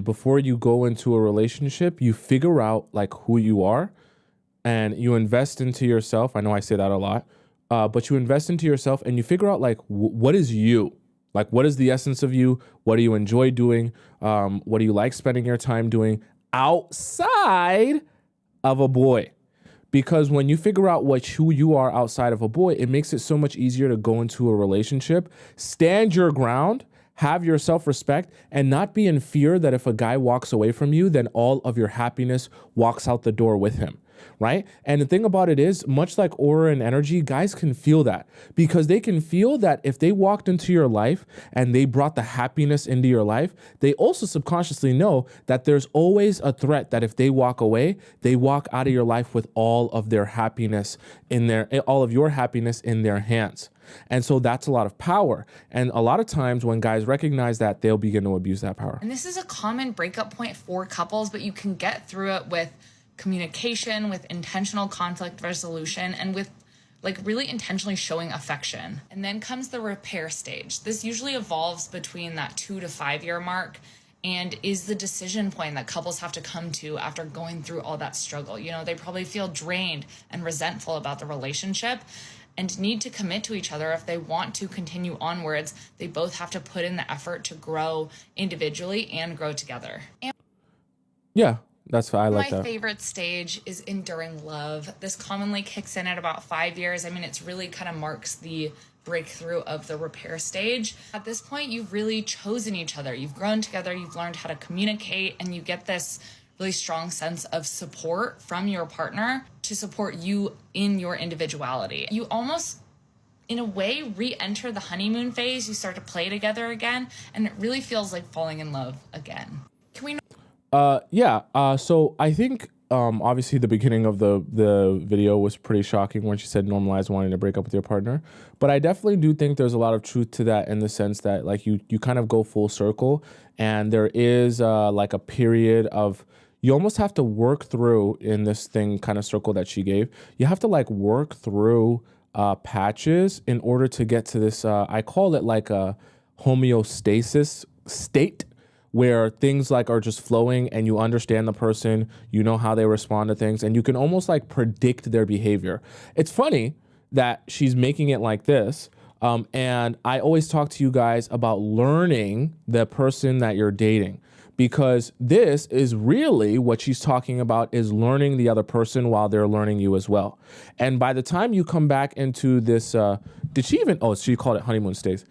before you go into a relationship, you figure out like who you are and you invest into yourself. I know I say that a lot, but you invest into yourself and you figure out like what is you? Like, what is the essence of you? What do you enjoy doing? What do you like spending your time doing outside of a boy? Because when you figure out who you are outside of a boy, it makes it so much easier to go into a relationship, stand your ground, have your self-respect, and not be in fear that if a guy walks away from you, then all of your happiness walks out the door with him. Right? And the thing about it is, much like aura and energy, guys can feel that because they can feel that if they walked into your life and they brought the happiness into your life, they also subconsciously know that there's always a threat that if they walk away, they walk out of your life with all of their happiness all of your happiness in their hands. And so that's a lot of power. And a lot of times when guys recognize that, they'll begin to abuse that power. And this is a common breakup point for couples, but you can get through it with communication, with intentional conflict resolution, and with like really intentionally showing affection. And then comes the repair stage. This usually evolves between that 2 to 5 year mark and is the decision point that couples have to come to after going through all that struggle. You know, they probably feel drained and resentful about the relationship and need to commit to each other. If they want to continue onwards, they both have to put in the effort to grow individually and grow together. And yeah. I like that. My favorite stage is enduring love. This commonly kicks in at about 5 years. I mean, it's really kind of marks the breakthrough of the repair stage. At this point, you've really chosen each other. You've grown together, you've learned how to communicate, and you get this really strong sense of support from your partner to support you in your individuality. You almost, in a way, re-enter the honeymoon phase. You start to play together again, and it really feels like falling in love again. Can we so I think obviously the beginning of the video was pretty shocking when she said normalize wanting to break up with your partner. But I definitely do think there's a lot of truth to that in the sense that like you kind of go full circle, and there is like a period of you almost have to work through in this thing kind of circle that she gave. You have to like work through patches in order to get to this I call it like a homeostasis state, where things like are just flowing and you understand the person, you know how they respond to things, and you can almost like predict their behavior. It's funny that she's making it like this. And I always talk to you guys about learning the person that you're dating, because this is really what she's talking about, is learning the other person while they're learning you as well. And by the time you come back into this, she called it honeymoon state.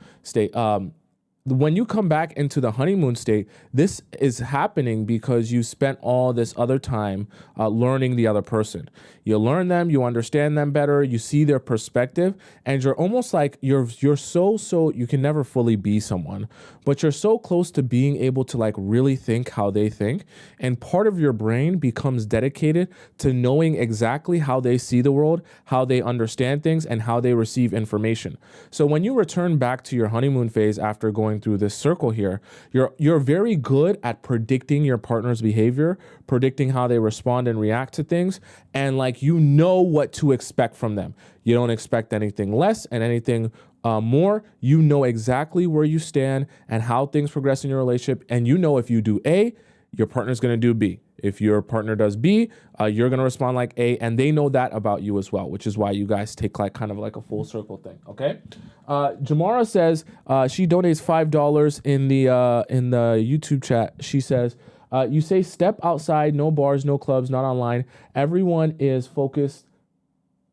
When you come back into the honeymoon state, this is happening because you spent all this other time learning the other person. You learn them, you understand them better, you see their perspective, and you're almost like you're so you can never fully be someone, but you're so close to being able to like really think how they think, and part of your brain becomes dedicated to knowing exactly how they see the world, how they understand things, and how they receive information. So when you return back to your honeymoon phase after going going through this circle here. You're very good at predicting your partner's behavior, predicting how they respond and react to things, and like you know what to expect from them. You don't expect anything less and anything more. You know exactly where you stand and how things progress in your relationship, and you know if you do A, your partner's going to do B. If your partner does B, you're going to respond like A, and they know that about you as well, which is why you guys take like kind of like a full circle thing. Okay. Jamara says she donates $5 in the YouTube chat. She says, you say step outside, no bars, no clubs, not online. Everyone is focused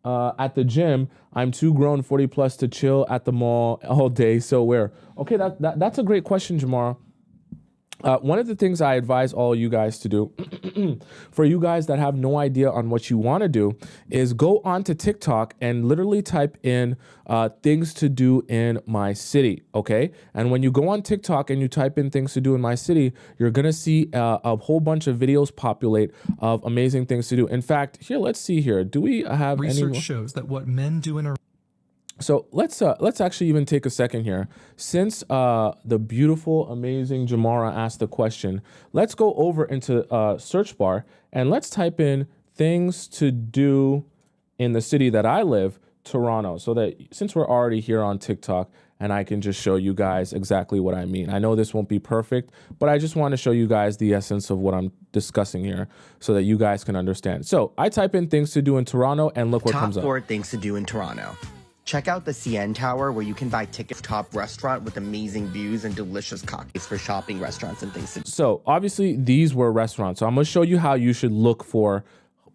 at the gym. I'm too grown 40 plus to chill at the mall all day. So where? Okay. That's a great question, Jamara. One of the things I advise all you guys to do, for you guys that have no idea on what you want to do, is go onto TikTok and literally type in things to do in my city, okay? And when you go on TikTok and you type in things to do in my city, you're going to see a whole bunch of videos populate of amazing things to do. In fact, here, let's see here. Do we have any research shows that what men do in a So let's actually even take a second here. Since the beautiful, amazing Jamara asked the question, let's go over into search bar and let's type in things to do in the city that I live, Toronto. So that since we're already here on TikTok, and I can just show you guys exactly what I mean. I know this won't be perfect, but I just want to show you guys the essence of what I'm discussing here so that you guys can understand. So I type in things to do in Toronto and look what comes up. Top 4 things to do in Toronto. Check out the CN Tower, where you can buy tickets to top restaurant with amazing views and delicious cocktails for shopping, restaurants, and things to do. So obviously these were restaurants. So I'm going to show you how you should look for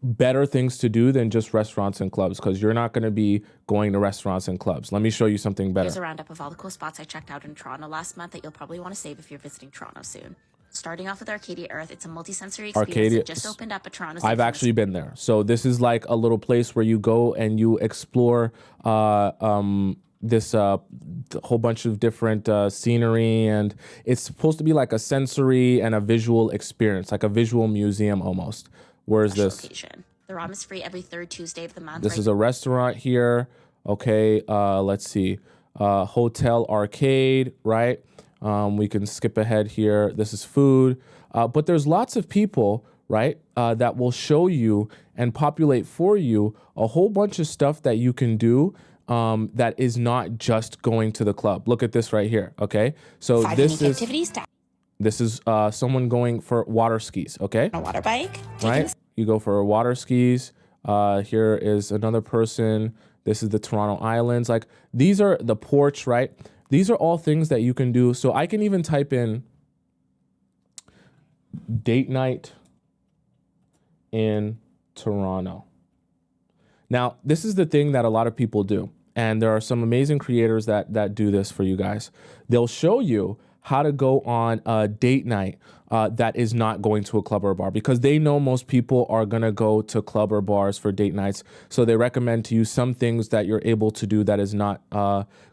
better things to do than just restaurants and clubs, because you're not going to be going to restaurants and clubs. Let me show you something better. Here's a roundup of all the cool spots I checked out in Toronto last month that you'll probably want to save if you're visiting Toronto soon. Starting off with Arcadia Earth, it's a multi-sensory experience that just opened up at Toronto. I've actually been there. So this is like a little place where you go and you explore this whole bunch of different scenery, and it's supposed to be like a sensory and a visual experience, like a visual museum almost. Where is this? Location. The ROM is free every third Tuesday of the month. This is a restaurant here. Okay, let's see. Hotel Arcade, right? We can skip ahead here. This is food. But there's lots of people, right, that will show you and populate for you a whole bunch of stuff that you can do that is not just going to the club. Look at this right here, okay? So this is someone going for water skis, okay? A water bike. Right? You go for water skis. Here is another person. This is the Toronto Islands. Like, these are the porch, right? These are all things that you can do. So I can even type in date night in Toronto. Now, this is the thing that a lot of people do. And there are some amazing creators that do this for you guys. They'll show you how to go on a date night that is not going to a club or a bar, because they know most people are going to go to club or bars for date nights. So they recommend to you some things that you're able to do that is not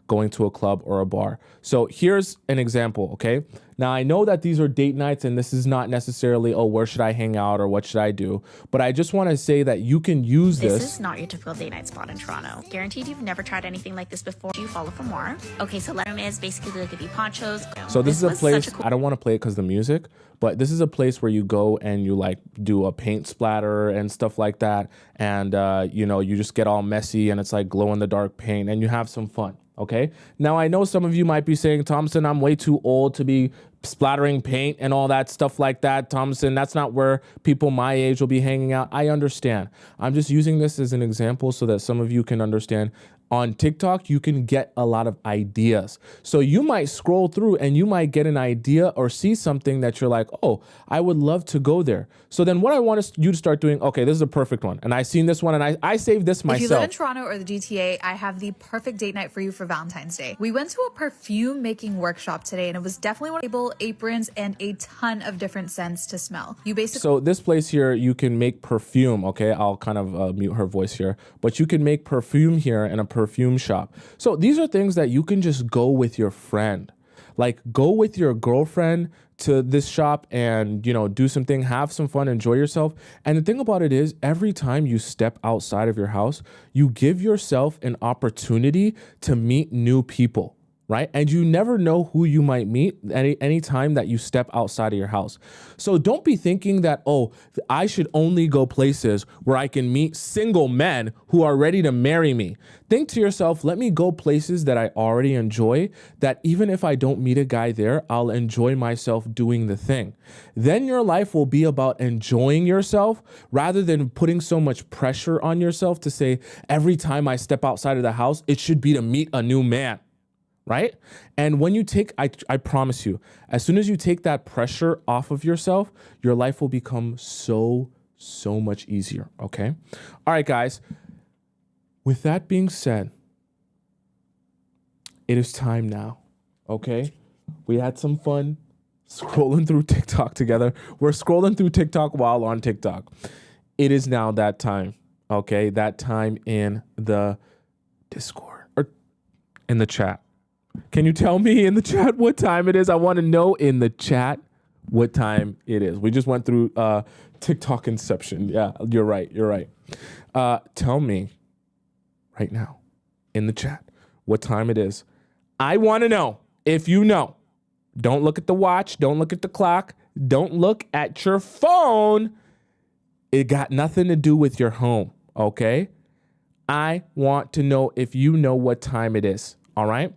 going to a club or a bar. So here's an example, okay? Now, I know that these are date nights and this is not necessarily, oh, where should I hang out or what should I do? But I just want to say that you can use this. This is not your typical date night spot in Toronto. Guaranteed you've never tried anything like this before. Do you follow for more? Okay, so Let Room is basically like a ponchos. So this is a place, I don't want to play it because of the music, but this is a place where you go and you like do a paint splatter and stuff like that. And, you know, you just get all messy and it's like glow in the dark paint and you have some fun. Okay. Now, I know some of you might be saying, Tomisin, I'm way too old to be splattering paint and all that stuff like that. Tomisin, that's not where people my age will be hanging out. I understand. I'm just using this as an example so that some of you can understand. On TikTok, you can get a lot of ideas. So you might scroll through and you might get an idea or see something that you're like, oh, I would love to go there. So then what I want you to start doing, okay, this is a perfect one. And I seen this one and I saved this myself. If you live in Toronto or the GTA, I have the perfect date night for you for Valentine's Day. We went to a perfume making workshop today and it was definitely one table, aprons, and a ton of different scents to smell. You basically. So this place here, you can make perfume. Okay, I'll kind of mute her voice here, but you can make perfume here in a perfume shop. So these are things that you can just go with your friend. Like, go with your girlfriend to this shop and, you know, do something, have some fun, enjoy yourself. And the thing about it is, every time you step outside of your house, you give yourself an opportunity to meet new people, right? And you never know who you might meet any time that you step outside of your house. So don't be thinking that, oh, I should only go places where I can meet single men who are ready to marry me. Think to yourself, let me go places that I already enjoy, that even if I don't meet a guy there, I'll enjoy myself doing the thing. Then your life will be about enjoying yourself rather than putting so much pressure on yourself to say, every time I step outside of the house, it should be to meet a new man. Right? And when you take, I promise you, as soon as you take that pressure off of yourself, your life will become so much easier. Okay. All right, guys. With that being said, it is time now. Okay. We had some fun scrolling through TikTok together. We're scrolling through TikTok while on TikTok. It is now that time. Okay. That time in the Discord or in the chat. Can you tell me in the chat what time it is? I want to know in the chat what time it is. We just went through TikTok inception. Yeah, you're right. Tell me right now in the chat what time it is. I want to know if you know. Don't look at the watch. Don't look at the clock. Don't look at your phone. It got nothing to do with your home, okay? I want to know if you know what time it is, all right?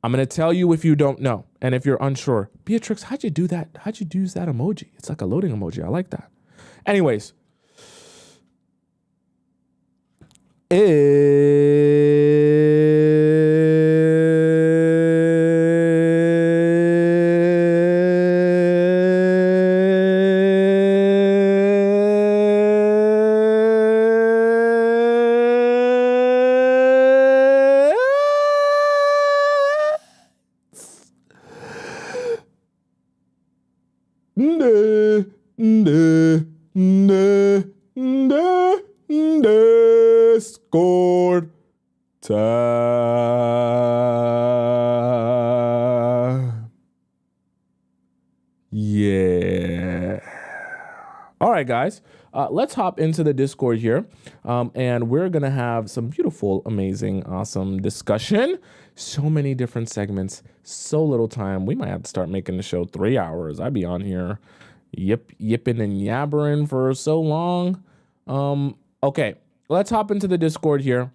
I'm going to tell you if you don't know. And if you're unsure, Beatrix, how'd you do that? How'd you use that emoji? It's like a loading emoji. I like that. Anyways. Discord time. Yeah. All right, guys. Let's hop into the Discord here. And we're going to have some beautiful, amazing, awesome discussion. So many different segments, so little time. We might have to start making the show 3 hours. I'd be on here yipping and yabbering for so long. Okay, let's hop into the Discord here.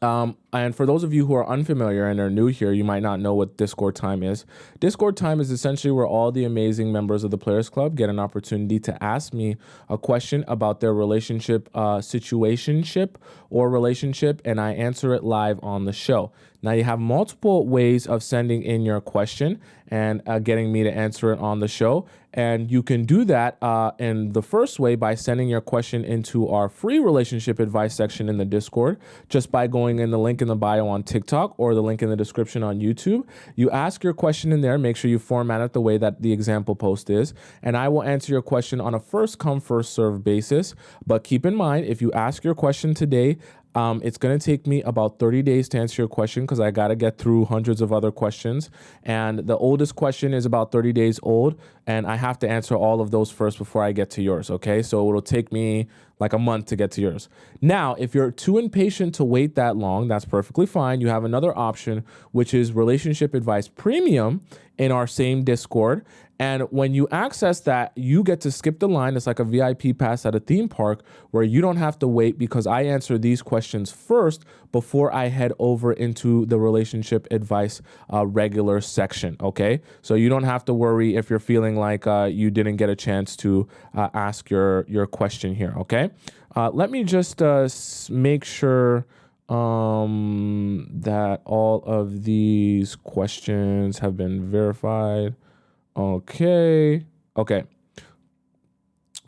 And for those of you who are unfamiliar and are new here, you might not know what Discord time is. Discord time is essentially where all the amazing members of the Players Club get an opportunity to ask me a question about their relationship, situationship or relationship, and I answer it live on the show. Now, you have multiple ways of sending in your question and getting me to answer it on the show. And you can do that in the first way by sending your question into our free relationship advice section in the Discord, just by going in the link in the bio on TikTok or the link in the description on YouTube. You ask your question in there, make sure you format it the way that the example post is, and I will answer your question on a first come, first serve basis. But keep in mind, if you ask your question today, it's going to take me about 30 days to answer your question because I got to get through hundreds of other questions. And the oldest question is about 30 days old, and I have to answer all of those first before I get to yours, okay? So it'll take me like a month to get to yours. Now, if you're too impatient to wait that long, that's perfectly fine. You have another option, which is Relationship Advice Premium in our same Discord. And when you access that, you get to skip the line. It's like a VIP pass at a theme park where you don't have to wait because I answer these questions first before I head over into the relationship advice regular section, okay? So you don't have to worry if you're feeling like you didn't get a chance to ask your question here, okay? Let me just make sure that all of these questions have been verified. Okay.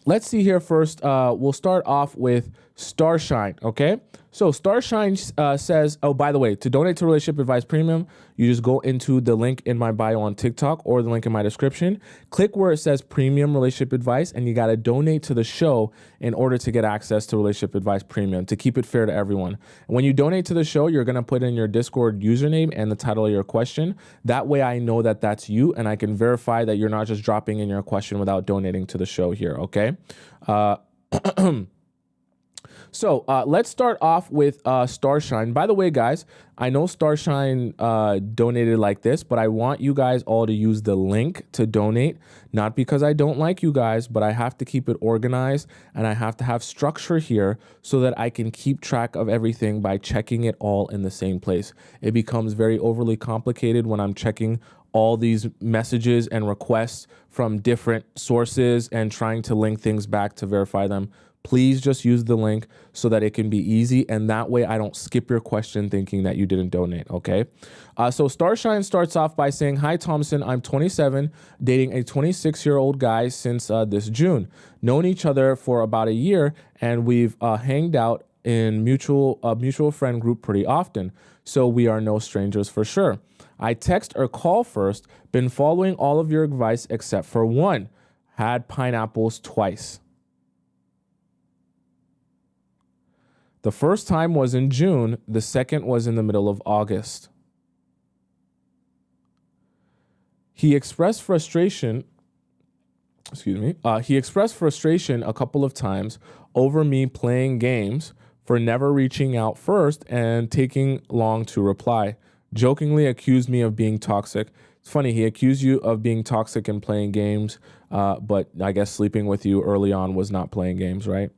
Let's see here first. We'll start off with Starshine, okay? So Starshine says, oh, by the way, to donate to Relationship Advice Premium, you just go into the link in my bio on TikTok or the link in my description. Click where it says Premium Relationship Advice, and you got to donate to the show in order to get access to Relationship Advice Premium, to keep it fair to everyone. And when you donate to the show, you're going to put in your Discord username and the title of your question. That way I know that that's you, and I can verify that you're not just dropping in your question without donating to the show here, okay? So let's start off with Starshine. By the way, guys, I know Starshine donated like this, but I want you guys all to use the link to donate. Not because I don't like you guys, but I have to keep it organized and I have to have structure here so that I can keep track of everything by checking it all in the same place. It becomes very overly complicated when I'm checking all these messages and requests from different sources and trying to link things back to verify them. Please just use the link so that it can be easy. And that way I don't skip your question thinking that you didn't donate, okay? So Starshine starts off by saying, "Hi, Tomisin. I'm 27, dating a 26-year-old guy since this June. Known each other for about a year, and we've hanged out in mutual friend group pretty often. So we are no strangers for sure. I text or call first, been following all of your advice except for one. Had pineapples twice. The first time was in June. The second was in the middle of August. He expressed frustration a couple of times over me playing games, for never reaching out first and taking long to reply. Jokingly accused me of being toxic." It's funny, he accused you of being toxic and playing games, but I guess sleeping with you early on was not playing games, right?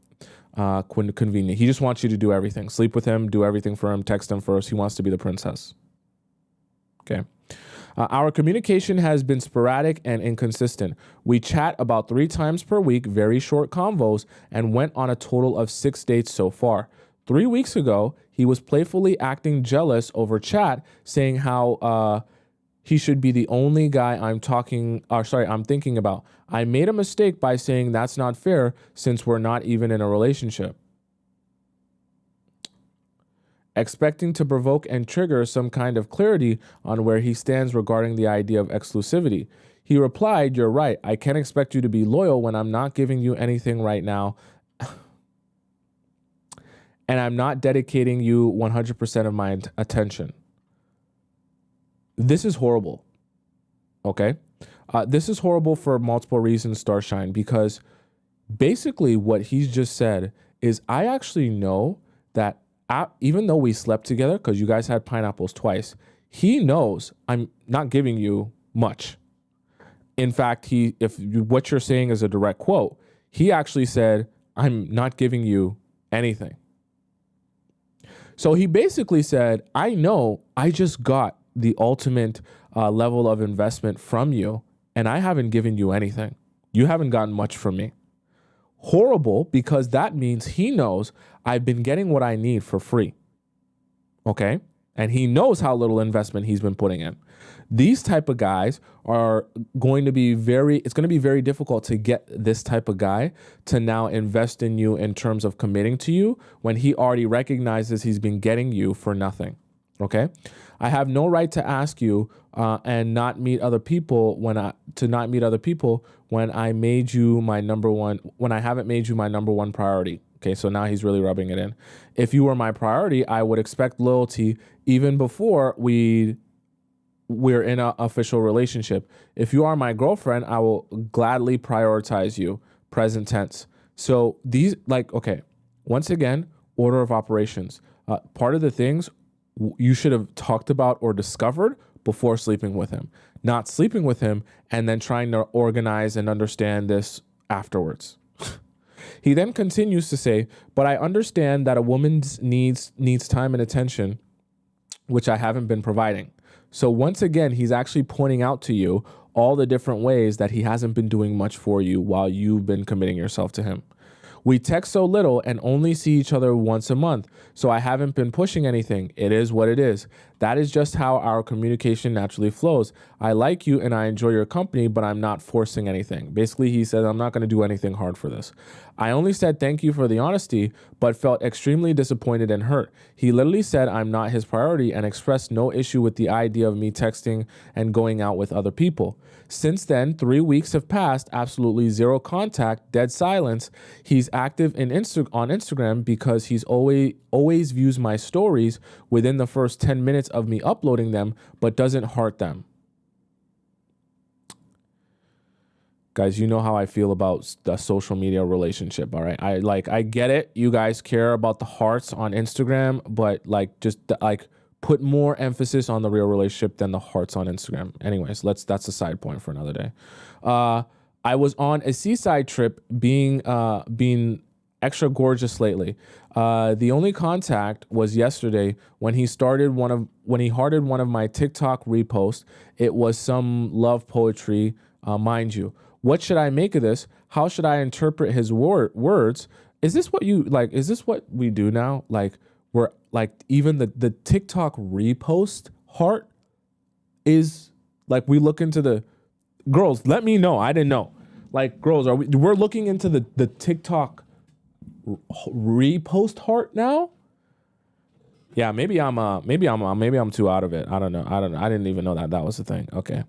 Convenient. He just wants you to do everything. Sleep with him, do everything for him, text him first. He wants to be the princess. Okay. Our communication has been sporadic and inconsistent. We chat about 3 times per week, very short convos, and went on a total of 6 dates so far. 3 weeks ago, he was playfully acting jealous over chat, saying how he should be the only guy I'm thinking about. I made a mistake by saying that's not fair since we're not even in a relationship. Expecting to provoke and trigger some kind of clarity on where he stands regarding the idea of exclusivity. He replied, "You're right. I can't expect you to be loyal when I'm not giving you anything right now. And I'm not dedicating you 100% of my attention." This is horrible. Okay? This is horrible for multiple reasons, Starshine, because basically what he's just said is, I actually know that even though we slept together, because you guys had pineapples twice, he knows I'm not giving you much. In fact, if what you're saying is a direct quote, he actually said, "I'm not giving you anything." So he basically said, I know I just got the ultimate level of investment from you, and I haven't given you anything. You haven't gotten much from me. Horrible, because that means he knows I've been getting what I need for free. Okay? And he knows how little investment he's been putting in. These type of guys are going to be it's going to be very difficult to get this type of guy to now invest in you in terms of committing to you when he already recognizes he's been getting you for nothing. Okay? I have no right to ask you and not meet other people when I made you my number one, when I haven't made you my number one priority. Okay, so now he's really rubbing it in. If you were my priority, I would expect loyalty even before we're in an official relationship. If you are my girlfriend, I will gladly prioritize you, present tense. So these, okay, once again, order of operations. Part of the things you should have talked about or discovered before sleeping with him, not sleeping with him and then trying to organize and understand this afterwards. He then continues to say, "But I understand that a woman needs time and attention, which I haven't been providing." So once again, he's actually pointing out to you all the different ways that he hasn't been doing much for you while you've been committing yourself to him. "We text so little and only see each other once a month, so I haven't been pushing anything. It is what it is. That is just how our communication naturally flows. I like you and I enjoy your company, but I'm not forcing anything." Basically, he said, I'm not going to do anything hard for this. "I only said thank you for the honesty, but felt extremely disappointed and hurt. He literally said I'm not his priority and expressed no issue with the idea of me texting and going out with other people. Since then, 3 weeks have passed, absolutely zero contact, dead silence. He's active on Instagram because he's always views my stories within the first 10 minutes of me uploading them, but doesn't heart them." Guys, you know how I feel about the social media relationship, all right? I get it. You guys care about the hearts on Instagram, but like just like put more emphasis on the real relationship than the hearts on Instagram. Anyways, that's a side point for another day. I was on a seaside trip being extra gorgeous lately. The only contact was yesterday when he hearted one of my TikTok reposts. It was some love poetry, mind you. What should I make of this? How should I interpret his words? Is this what you like? Is this what we do now? Like we're like even the TikTok repost heart is like we look into the girls. Let me know. I didn't know. Like girls, we're looking into the TikTok repost heart now? Yeah, maybe I'm too out of it. I don't know. I didn't even know that was the thing. Okay.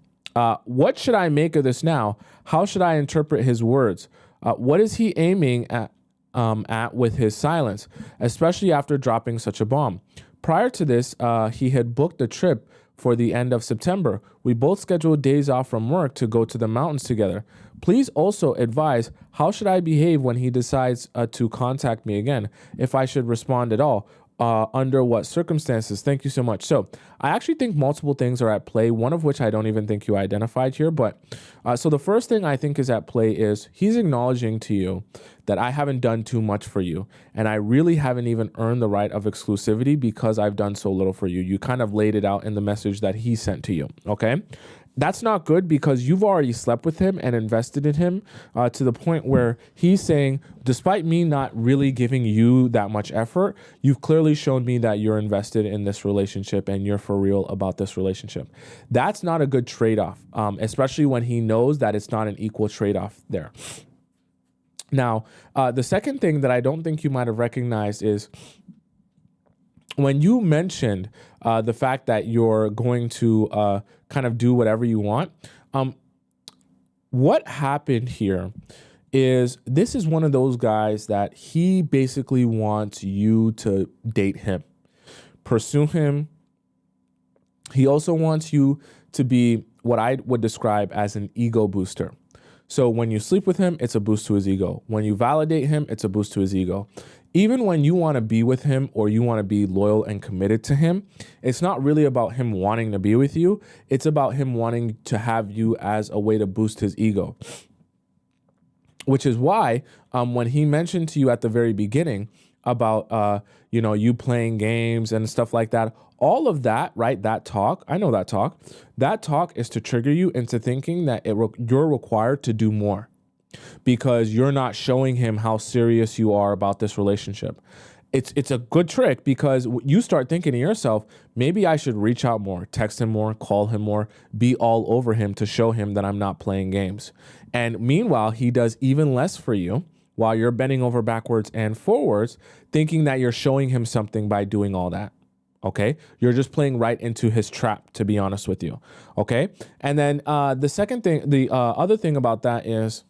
What should I make of this now? How should I interpret his words? What is he aiming at with his silence, especially after dropping such a bomb? Prior to this, he had booked a trip for the end of September. We both scheduled days off from work to go to the mountains together. Please also advise, how should I behave when he decides to contact me again? If I should respond at all, under what circumstances? Thank you so much. So I actually think multiple things are at play, one of which I don't even think you identified here. But so the first thing I think is at play is he's acknowledging to you that I haven't done too much for you. And I really haven't even earned the right of exclusivity because I've done so little for you. You kind of laid it out in the message that he sent to you. Okay. That's not good because you've already slept with him and invested in him to the point where he's saying, despite me not really giving you that much effort, you've clearly shown me that you're invested in this relationship and you're for real about this relationship. That's not a good trade-off, especially when he knows that it's not an equal trade-off there. Now, the second thing that I don't think you might have recognized is when you mentioned the fact that you're going to kind of do whatever you want, what happened here is this is one of those guys that he basically wants you to date him, pursue him. He also wants you to be what I would describe as an ego booster. So when you sleep with him, it's a boost to his ego. When you validate him, it's a boost to his ego. Even when you want to be with him or you want to be loyal and committed to him, it's not really about him wanting to be with you. It's about him wanting to have you as a way to boost his ego. Which is why when he mentioned to you at the very beginning about, you playing games and stuff like that, all of that, right, that talk, I know that talk is to trigger you into thinking that you're required to do more, because you're not showing him how serious you are about this relationship. It's a good trick because you start thinking to yourself, maybe I should reach out more, text him more, call him more, be all over him to show him that I'm not playing games. And meanwhile, he does even less for you while you're bending over backwards and forwards, thinking that you're showing him something by doing all that. Okay, you're just playing right into his trap, to be honest with you. Okay, and then the second thing, the other thing about that is,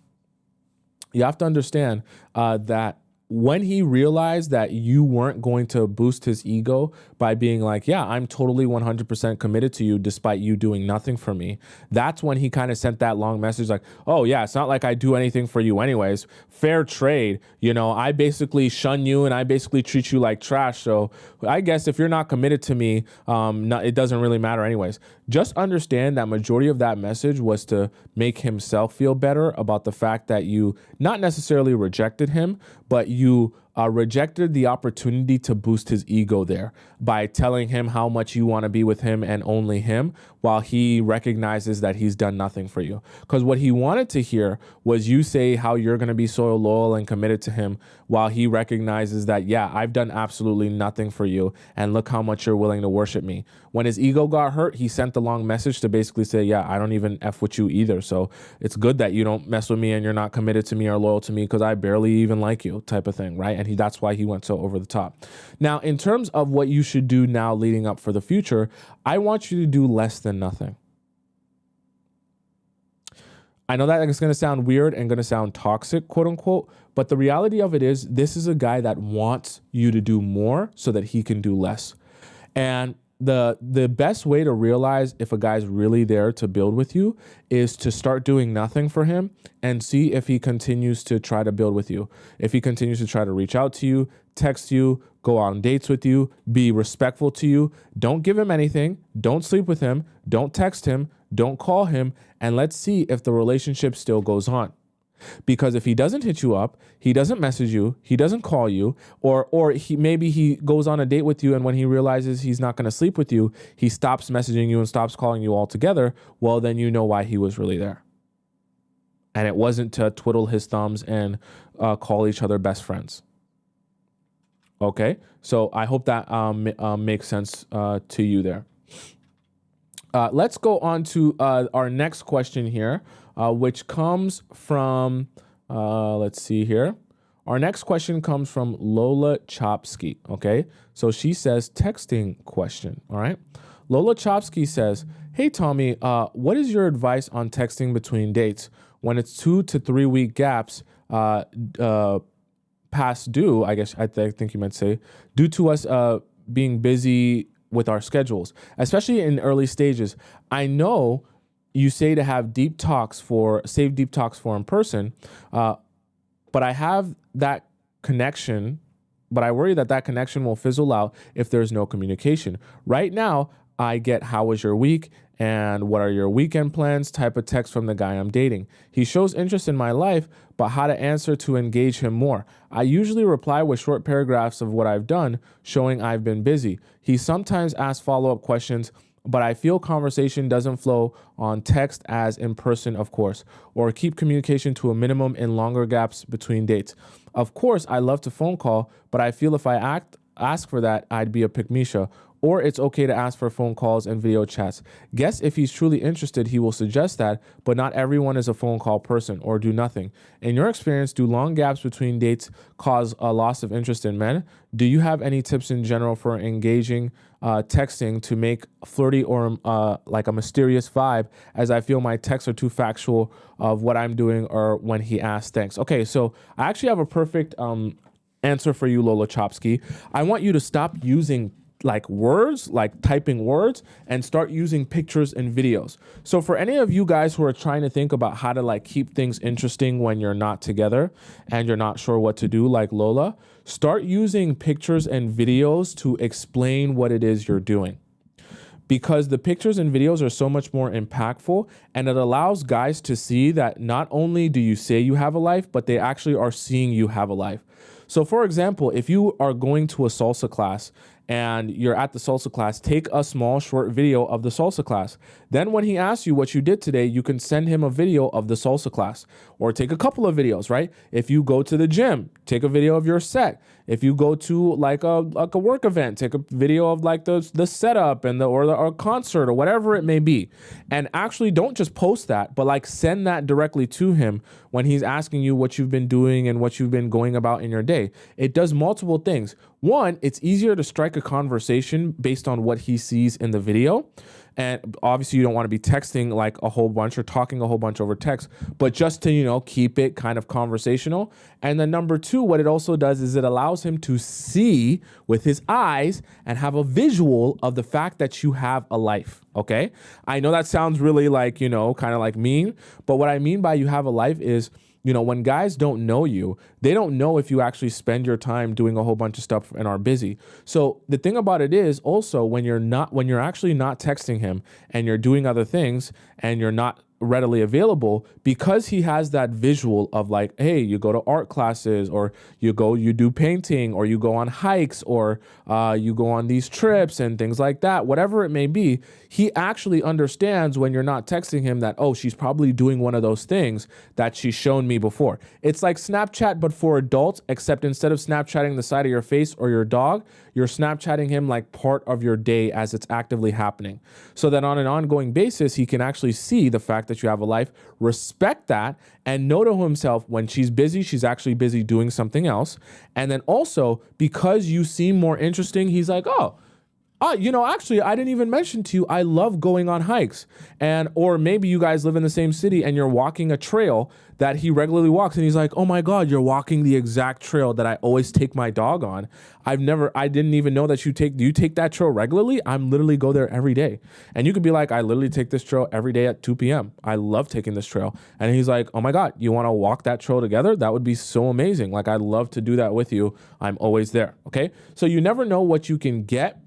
you have to understand that when he realized that you weren't going to boost his ego by being like, yeah, I'm totally 100% committed to you despite you doing nothing for me, that's when he kind of sent that long message like, oh yeah, it's not like I do anything for you anyways. Fair trade. I basically shun you and I basically treat you like trash. So I guess if you're not committed to me, it doesn't really matter anyways. Just understand that majority of that message was to make himself feel better about the fact that you not necessarily rejected him, but you rejected the opportunity to boost his ego there by telling him how much you want to be with him and only him, while he recognizes that he's done nothing for you. Because what he wanted to hear was you say how you're going to be so loyal and committed to him, while he recognizes that, yeah, I've done absolutely nothing for you, and look how much you're willing to worship me. When his ego got hurt, he sent the long message to basically say, yeah, I don't even F with you either. So it's good that you don't mess with me and you're not committed to me or loyal to me because I barely even like you, type of thing, right? And that's why he went so over the top. Now, in terms of what you should do now leading up for the future, I want you to do less than nothing. I know that it's going to sound weird and going to sound toxic, quote unquote, but the reality of it is this is a guy that wants you to do more so that he can do less. And the best way to realize if a guy's really there to build with you is to start doing nothing for him and see if he continues to try to build with you. If he continues to try to reach out to you, text you, go on dates with you, be respectful to you. Don't give him anything. Don't sleep with him. Don't text him. Don't call him. And let's see if the relationship still goes on. Because if he doesn't hit you up, he doesn't message you, he doesn't call you, or maybe he goes on a date with you, and when he realizes he's not going to sleep with you, he stops messaging you and stops calling you altogether, well, then you know why he was really there. And it wasn't to twiddle his thumbs and call each other best friends. Okay, so I hope that makes sense to you there. Let's go on to our next question here, which comes from, let's see here. Our next question comes from Lola Chopsky, okay? So she says, texting question, all right? Lola Chopsky says, hey, Tommy, what is your advice on texting between dates when it's 2 to 3 week gaps past due, I guess I think you meant say, due to us being busy with our schedules, especially in early stages. I know you say to have save deep talks for in person, but I have that connection, but I worry that connection will fizzle out if there's no communication. Right now, I get how was your week and what are your weekend plans type of text from the guy I'm dating. He shows interest in my life, but how to answer to engage him more. I usually reply with short paragraphs of what I've done, showing I've been busy. He sometimes asks follow-up questions, but I feel conversation doesn't flow on text as in person, of course, or keep communication to a minimum in longer gaps between dates. Of course, I love to phone call, but I feel if I ask for that, I'd be a pick-me-sha. Or it's okay to ask for phone calls and video chats. Guess if he's truly interested, he will suggest that, but not everyone is a phone call person or do nothing. In your experience, do long gaps between dates cause a loss of interest in men? Do you have any tips in general for engaging texting to make flirty or like a mysterious vibe, as I feel my texts are too factual of what I'm doing or when he asks thanks? Okay, so I actually have a perfect answer for you, Lola Chopsky. I want you to stop using like words, like typing words, and start using pictures and videos. So for any of you guys who are trying to think about how to like keep things interesting when you're not together and you're not sure what to do, like Lola, start using pictures and videos to explain what it is you're doing. Because the pictures and videos are so much more impactful, and it allows guys to see that not only do you say you have a life, but they actually are seeing you have a life. So for example, if you are going to a salsa class and you're at the salsa class, take a small short video of the salsa class. Then when he asks you what you did today, you can send him a video of the salsa class, or take a couple of videos, right? If you go to the gym, take a video of your set. If you go to like a work event, take a video of like the setup and or concert or whatever it may be. And actually don't just post that, but like send that directly to him when he's asking you what you've been doing and what you've been going about in your day. It does multiple things. One, it's easier to strike a conversation based on what he sees in the video. And obviously you don't want to be texting like a whole bunch or talking a whole bunch over text, but just to, keep it kind of conversational. And then number two, what it also does is it allows him to see with his eyes and have a visual of the fact that you have a life. Okay. I know that sounds really like, kind of like mean, but what I mean by you have a life is, when guys don't know you, they don't know if you actually spend your time doing a whole bunch of stuff and are busy. So the thing about it is also when you're actually not texting him and you're doing other things and you're not readily available, because he has that visual of like, hey, you go to art classes, or you do painting, or you go on hikes, or you go on these trips and things like that, whatever it may be, he actually understands when you're not texting him that, oh, she's probably doing one of those things that she's shown me before. It's like Snapchat, but for adults, except instead of Snapchatting the side of your face or your dog, you're Snapchatting him like part of your day as it's actively happening. So that on an ongoing basis, he can actually see the fact that you have a life, respect that, and know to himself when she's busy, she's actually busy doing something else. And then also, because you seem more interesting, he's like, oh, Actually, I didn't even mention to you, I love going on hikes. Or maybe you guys live in the same city and you're walking a trail that he regularly walks. And he's like, oh my God, you're walking the exact trail that I always take my dog on. I didn't even know that do you take that trail regularly? I'm literally go there every day. And you could be like, I literally take this trail every day at 2 p.m. I love taking this trail. And he's like, oh my God, you want to walk that trail together? That would be so amazing. Like, I'd love to do that with you. I'm always there. Okay. So you never know what you can get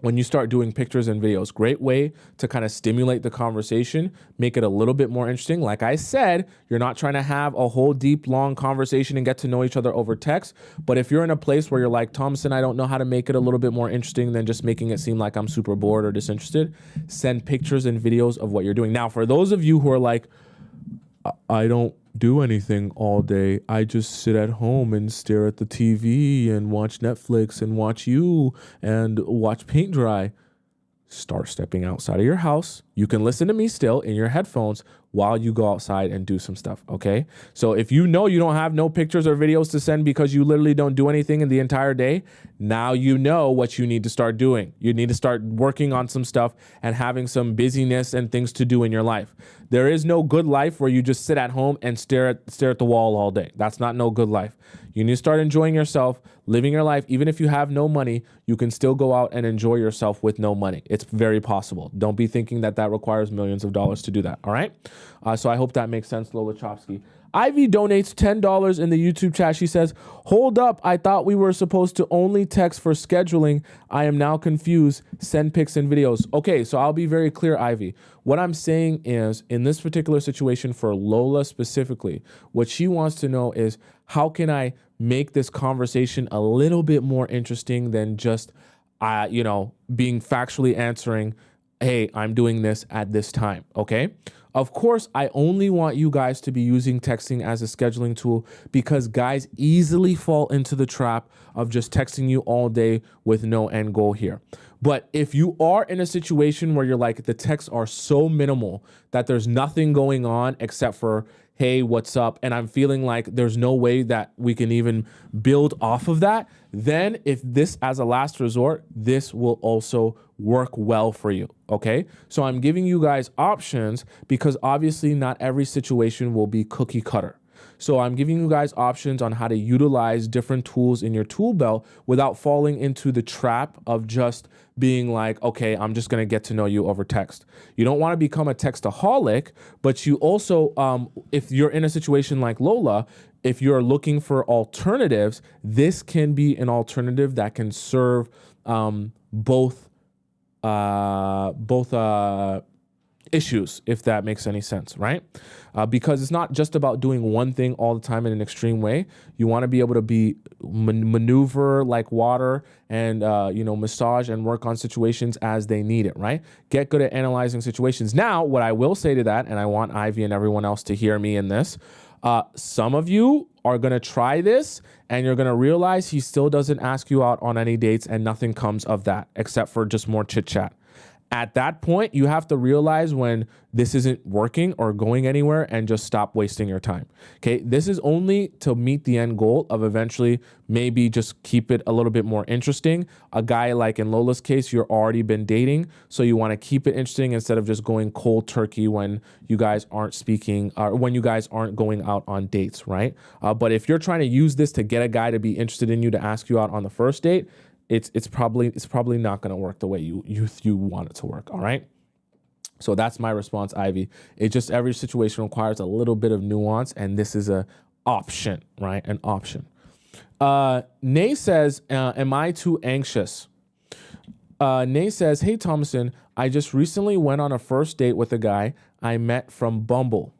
when you start doing pictures and videos. Great way to kind of stimulate the conversation, make it a little bit more interesting. Like I said, you're not trying to have a whole deep, long conversation and get to know each other over text. But if you're in a place where you're like, Tomisin, I don't know how to make it a little bit more interesting than just making it seem like I'm super bored or disinterested, send pictures and videos of what you're doing. Now, for those of you who are like, I don't do anything all day. I just sit at home and stare at the TV and watch Netflix and watch you and watch paint dry. Start stepping outside of your house. You can listen to me still in your headphones while you go outside and do some stuff, okay? So if you know you don't have no pictures or videos to send because you literally don't do anything in the entire day, now you know what you need to start doing. You need to start working on some stuff and having some busyness and things to do in your life. There is no good life where you just sit at home and stare at the wall all day. That's not no good life. You need to start enjoying yourself, living your life. Even if you have no money, you can still go out and enjoy yourself with no money. It's very possible. Don't be thinking that requires millions of dollars to do that. All right. So I hope that makes sense, Lola Chofsky. Ivy donates $10 in the YouTube chat. She says, hold up. I thought we were supposed to only text for scheduling. I am now confused. Send pics and videos. Okay, so I'll be very clear, Ivy. What I'm saying is, in this particular situation for Lola specifically, what she wants to know is, how can I make this conversation a little bit more interesting than just, being factually answering, hey, I'm doing this at this time, okay? Of course, I only want you guys to be using texting as a scheduling tool because guys easily fall into the trap of just texting you all day with no end goal here. But if you are in a situation where you're like, the texts are so minimal that there's nothing going on except for, hey, what's up? And I'm feeling like there's no way that we can even build off of that. Then if this as a last resort, this will also work well for you. Okay. So I'm giving you guys options because obviously not every situation will be cookie cutter. So I'm giving you guys options on how to utilize different tools in your tool belt without falling into the trap of just being like, okay, I'm just going to get to know you over text. You don't want to become a textaholic, but you also, if you're in a situation like Lola, if you're looking for alternatives, this can be an alternative that can serve both issues, if that makes any sense, right? Because it's not just about doing one thing all the time in an extreme way. You want to be able to be maneuver like water and, massage and work on situations as they need it, right? Get good at analyzing situations. Now, what I will say to that, and I want Ivy and everyone else to hear me in this, some of you are going to try this and you're going to realize he still doesn't ask you out on any dates and nothing comes of that except for just more chit chat. At that point, you have to realize when this isn't working or going anywhere and just stop wasting your time. Okay, this is only to meet the end goal of eventually maybe just keep it a little bit more interesting. A guy like in Lola's case, you're already been dating, so you want to keep it interesting instead of just going cold turkey when you guys aren't speaking or when you guys aren't going out on dates, right? But if you're trying to use this to get a guy to be interested in you to ask you out on the first date, it's probably not going to work the way you want it to work. All right. So that's my response, Ivy. It just, every situation requires a little bit of nuance, and this is a option, right? An option. Nay says, am I too anxious? Nay says, hey, Tomisin, I just recently went on a first date with a guy I met from Bumble.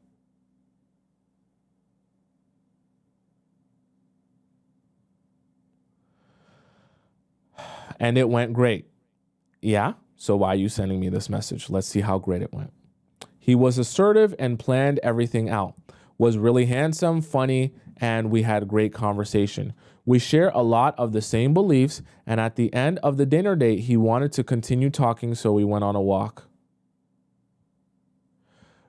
And it went great. Yeah? So why are you sending me this message? Let's see how great it went. He was assertive and planned everything out. Was really handsome, funny, and we had a great conversation. We share a lot of the same beliefs, and at the end of the dinner date, he wanted to continue talking, so we went on a walk.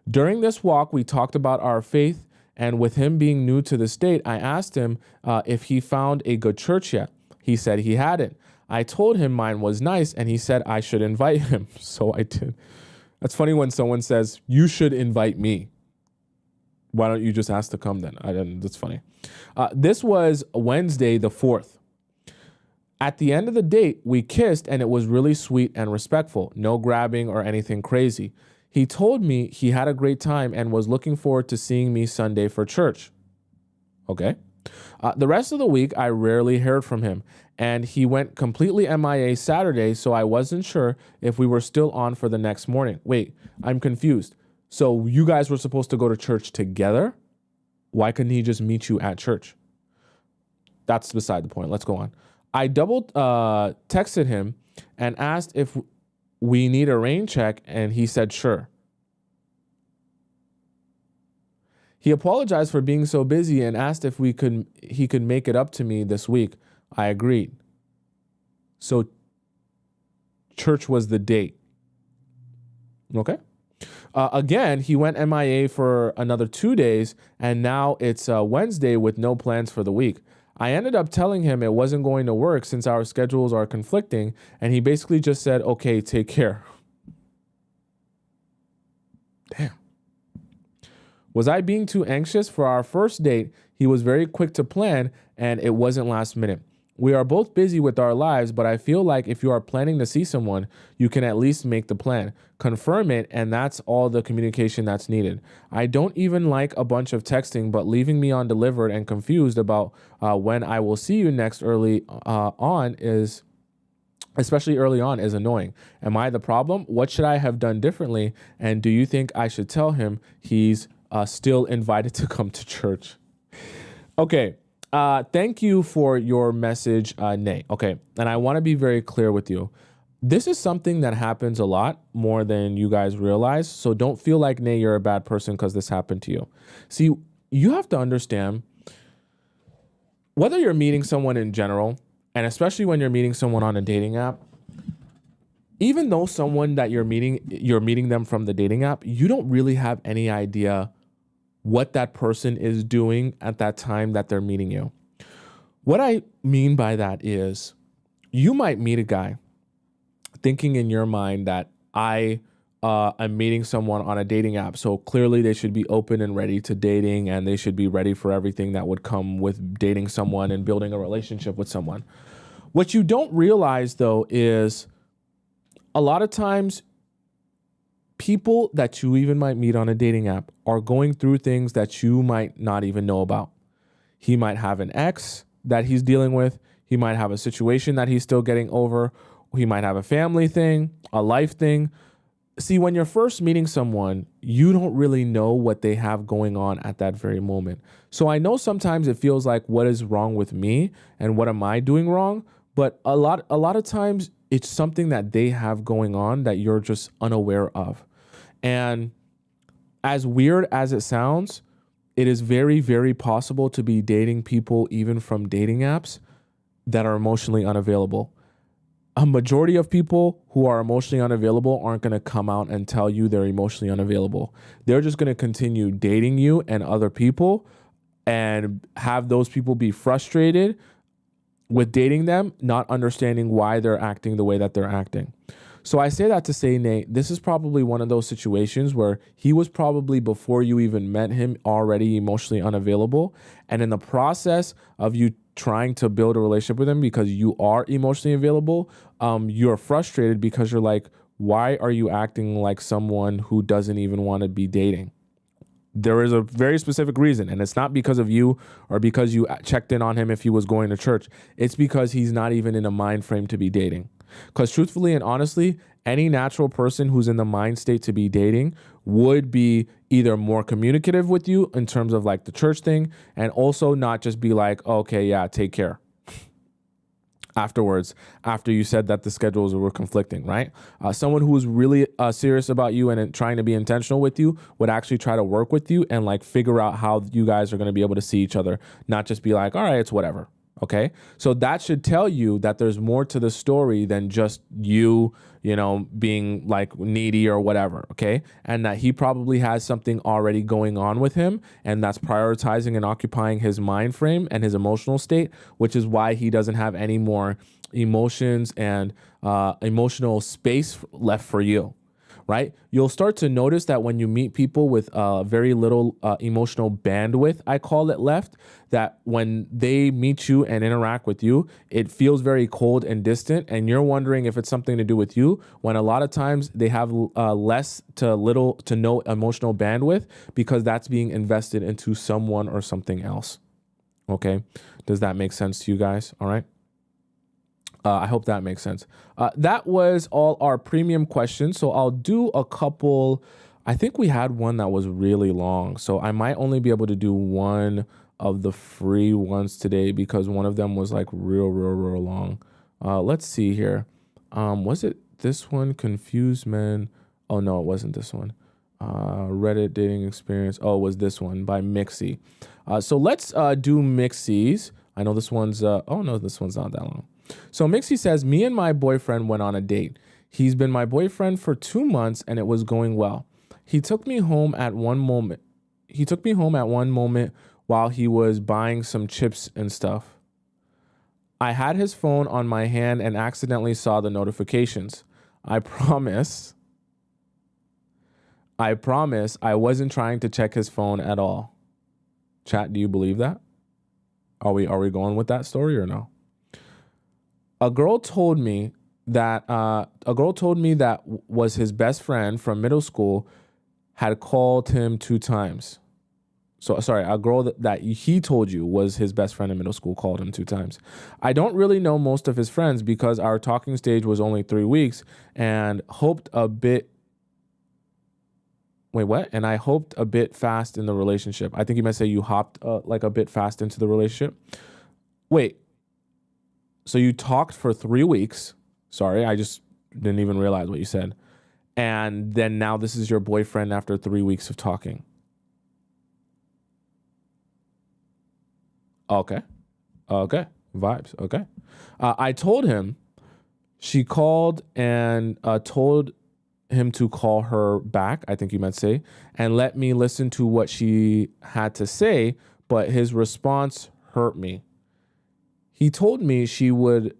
During this walk, we talked about our faith, and with him being new to the state, I asked him if he found a good church yet. He said he hadn't. I told him mine was nice, and he said I should invite him. So I did. That's funny when someone says, you should invite me. Why don't you just ask to come then? That's funny. This was Wednesday the 4th. At the end of the date, we kissed, and it was really sweet and respectful. No grabbing or anything crazy. He told me he had a great time and was looking forward to seeing me Sunday for church. Okay. The rest of the week, I rarely heard from him, and he went completely MIA Saturday, so I wasn't sure if we were still on for the next morning. Wait, I'm confused. So you guys were supposed to go to church together? Why couldn't he just meet you at church? That's beside the point. Let's go on. I texted him and asked if we need a rain check, and he said sure. He apologized for being so busy and asked if he could make it up to me this week. I agreed. So church was the date. Okay. Again, he went MIA for another 2 days, and now it's Wednesday with no plans for the week. I ended up telling him it wasn't going to work since our schedules are conflicting, and he basically just said, okay, take care. Damn. Was I being too anxious? For our first date, he was very quick to plan, and it wasn't last minute. We are both busy with our lives, but I feel like if you are planning to see someone, you can at least make the plan, confirm it, and that's all the communication that's needed. I don't even like a bunch of texting, but leaving me undelivered and confused about when I will see you next especially early on, is annoying. Am I the problem? What should I have done differently? And do you think I should tell him he's still invited to come to church? Okay. Thank you for your message, Nay. Okay. And I want to be very clear with you. This is something that happens a lot more than you guys realize. So don't feel like, Nay, you're a bad person because this happened to you. See, you have to understand, whether you're meeting someone in general, and especially when you're meeting someone on a dating app, even though someone that you're meeting them from the dating app, you don't really have any idea what that person is doing at that time that they're meeting you. What I mean by that is, you might meet a guy thinking in your mind that I am meeting someone on a dating app, so clearly they should be open and ready to dating, and they should be ready for everything that would come with dating someone and building a relationship with someone. What you don't realize, though, is a lot of times people that you even might meet on a dating app are going through things that you might not even know about. He might have an ex that he's dealing with. He might have a situation that he's still getting over. He might have a family thing, a life thing. See, when you're first meeting someone, you don't really know what they have going on at that very moment. So I know sometimes it feels like, what is wrong with me and what am I doing wrong? But a lot of times it's something that they have going on that you're just unaware of. And as weird as it sounds, it is very, very possible to be dating people even from dating apps that are emotionally unavailable. A majority of people who are emotionally unavailable aren't going to come out and tell you they're emotionally unavailable. They're just going to continue dating you and other people and have those people be frustrated with dating them, not understanding why they're acting the way that they're acting. So I say that to say, Nate, this is probably one of those situations where he was probably, before you even met him, already emotionally unavailable. And in the process of you trying to build a relationship with him because you are emotionally available, you're frustrated because you're like, why are you acting like someone who doesn't even want to be dating? There is a very specific reason, and it's not because of you or because you checked in on him if he was going to church. It's because he's not even in a mind frame to be dating. Because truthfully and honestly, any natural person who's in the mind state to be dating would be either more communicative with you in terms of like the church thing, and also not just be like, okay, yeah, take care afterwards, after you said that the schedules were conflicting, right? Someone who was really serious about you and trying to be intentional with you would actually try to work with you and like figure out how you guys are going to be able to see each other, not just be like, all right, it's whatever. Okay. So that should tell you that there's more to the story than just you, being like needy or whatever. Okay. And that he probably has something already going on with him, and that's prioritizing and occupying his mind frame and his emotional state, which is why he doesn't have any more emotions and emotional space left for you. Right? You'll start to notice that when you meet people with very little emotional bandwidth, I call it, left, that when they meet you and interact with you, it feels very cold and distant, and you're wondering if it's something to do with you, when a lot of times they have less to little to no emotional bandwidth because that's being invested into someone or something else. Okay? Does that make sense to you guys? All right? I hope that makes sense. That was all our premium questions. So I'll do a couple. I think we had one that was really long. So I might only be able to do one of the free ones today because one of them was like real long. Let's see here. Was it this one? Confused Men. Oh, no, it wasn't this one. Reddit dating experience. Oh, it was this one by Mixie. So let's do Mixies. I know this one's, oh no, this one's not that long. So Mixie says, me and my boyfriend went on a date. He's been my boyfriend for 2 months and it was going well. He took me home at one moment. While he was buying some chips and stuff. I had his phone on my hand and accidentally saw the notifications. I promise I wasn't trying to check his phone at all. Chat, do you believe that? Are we going with that story or no? A girl told me that was his best friend from middle school had called him 2 times. So sorry, a girl that he told you was his best friend in middle school called him 2 times. I don't really know most of his friends because our talking stage was only 3 weeks and hoped a bit. Wait, what? And I hoped a bit fast in the relationship. I think you might say you hopped like a bit fast into the relationship. Wait. So you talked for 3 weeks. Sorry, I just didn't even realize what you said. And then now this is your boyfriend after 3 weeks of talking. Okay. Vibes. Okay. I told him. She called and told him to call her back, I think you meant say, and let me listen to what she had to say, but his response hurt me. He told me she would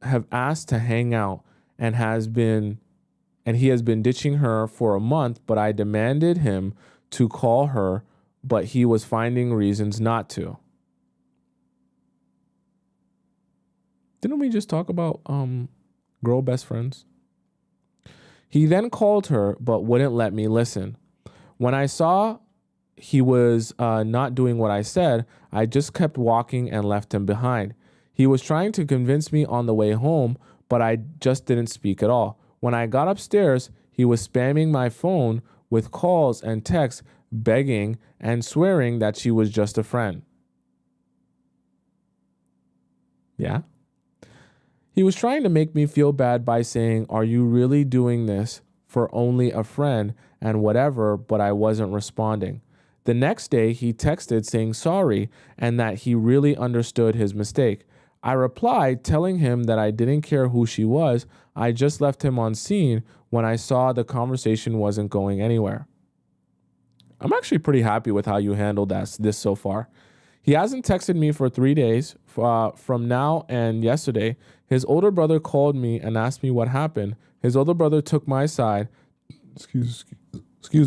have asked to hang out and he has been ditching her for a month, but I demanded him to call her, but he was finding reasons not to. Didn't we just talk about girl best friends? He then called her, but wouldn't let me listen. When I saw he was not doing what I said, I just kept walking and left him behind. He was trying to convince me on the way home, but I just didn't speak at all. When I got upstairs, he was spamming my phone with calls and texts, begging and swearing that she was just a friend. Yeah? He was trying to make me feel bad by saying, "Are you really doing this for only a friend?" and whatever, but I wasn't responding. The next day, he texted saying sorry and that he really understood his mistake. I replied, telling him that I didn't care who she was. I just left him on scene when I saw the conversation wasn't going anywhere. I'm actually pretty happy with how you handled this so far. He hasn't texted me for 3 days from now and yesterday. His older brother called me and asked me what happened. His older brother took my side, excuse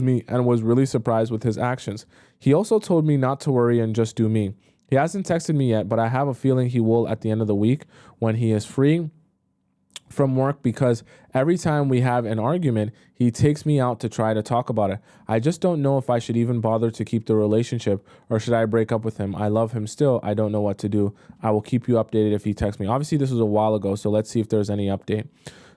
me, and was really surprised with his actions. He also told me not to worry and just do me. He hasn't texted me yet, but I have a feeling he will at the end of the week when he is free from work, because every time we have an argument, he takes me out to try to talk about it. I just don't know if I should even bother to keep the relationship or should I break up with him. I love him still. I don't know what to do. I will keep you updated if he texts me. Obviously, this was a while ago, so let's see if there's any update.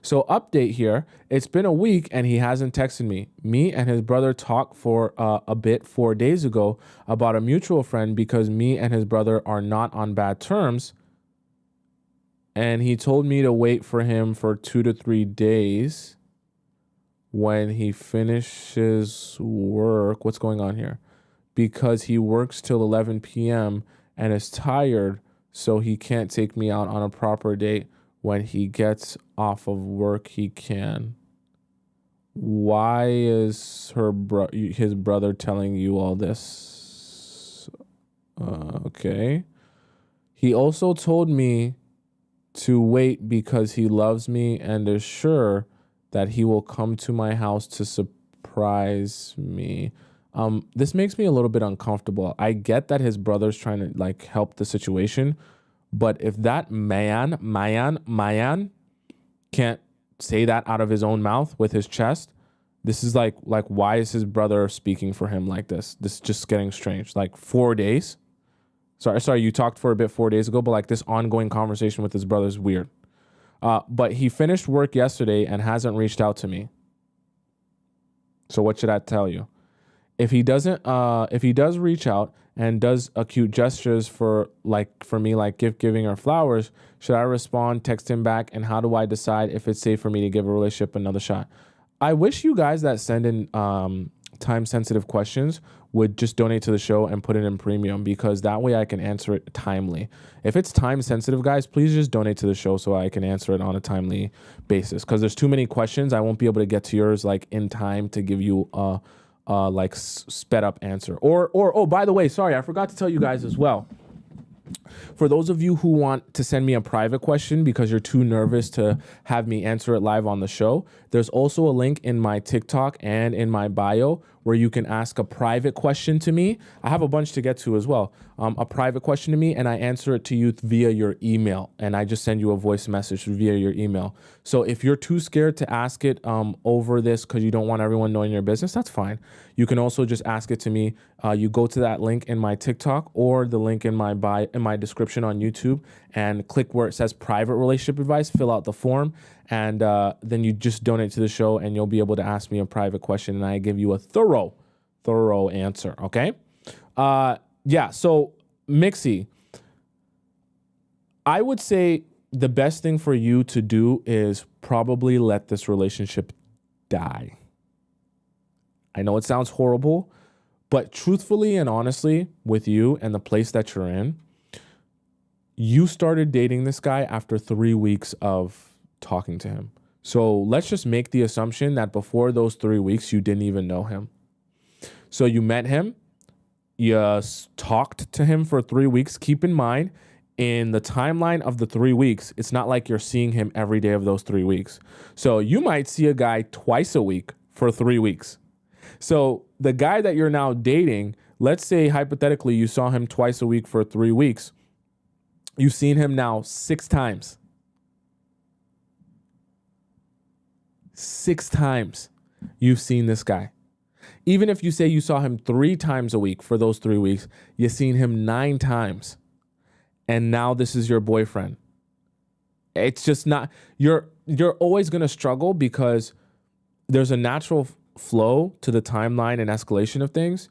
So update here, it's been a week and he hasn't texted me. Me and his brother talked for a bit 4 days ago about a mutual friend because me and his brother are not on bad terms. And he told me to wait for him for 2 to 3 days when he finishes work. What's going on here? Because he works till 11 p.m. and is tired, so he can't take me out on a proper date. When he gets off of work, he can. Why is his brother telling you all this? Okay. He also told me to wait because he loves me and is sure that he will come to my house to surprise me. This makes me a little bit uncomfortable. I get that his brother's trying to like help the situation, but if that man can't say that out of his own mouth with his chest, this is like why is his brother speaking for him like this? This is just getting strange. Like 4 days. Sorry, you talked for a bit 4 days ago, but like this ongoing conversation with his brother is weird. But he finished work yesterday and hasn't reached out to me. So what should I tell you? If he does reach out and does cute gestures for me, like gift giving or flowers, should I respond, text him back? And how do I decide if it's safe for me to give a relationship another shot? I wish you guys that send in time sensitive questions would just donate to the show and put it in premium, because that way I can answer it timely. If it's time sensitive, guys, please just donate to the show so I can answer it on a timely basis, because there's too many questions. I won't be able to get to yours like in time to give you a sped up answer. Or oh, by the way, sorry, I forgot to tell you guys as well. For those of you who want to send me a private question because you're too nervous to have me answer it live on the show, there's also a link in my TikTok and in my bio where you can ask a private question to me. I have a bunch to get to as well. A private question to me, and I answer it to you via your email, and I just send you a voice message via your email. So if you're too scared to ask it over this because you don't want everyone knowing your business, that's fine. You can also just ask it to me. You go to that link in my TikTok or the link in my bio, in my description on YouTube, and click where it says private relationship advice, fill out the form, and then you just donate to the show and you'll be able to ask me a private question and I give you a thorough answer, okay? Yeah, so Mixie, I would say the best thing for you to do is probably let this relationship die. I know it sounds horrible, but truthfully and honestly, with you and the place that you're in, you started dating this guy after 3 weeks of talking to him. So let's just make the assumption that before those 3 weeks, you didn't even know him. So you met him, you talked to him for 3 weeks. Keep in mind, in the timeline of the 3 weeks, it's not like you're seeing him every day of those 3 weeks. So you might see a guy twice a week for 3 weeks. So the guy that you're now dating, let's say hypothetically you saw him twice a week for 3 weeks. You've seen him now 6 times. 6 times you've seen this guy. Even if you say you saw him 3 times a week for those 3 weeks, you've seen him 9 times. And now this is your boyfriend. It's just not, you're always going to struggle because there's a natural flow to the timeline and escalation of things.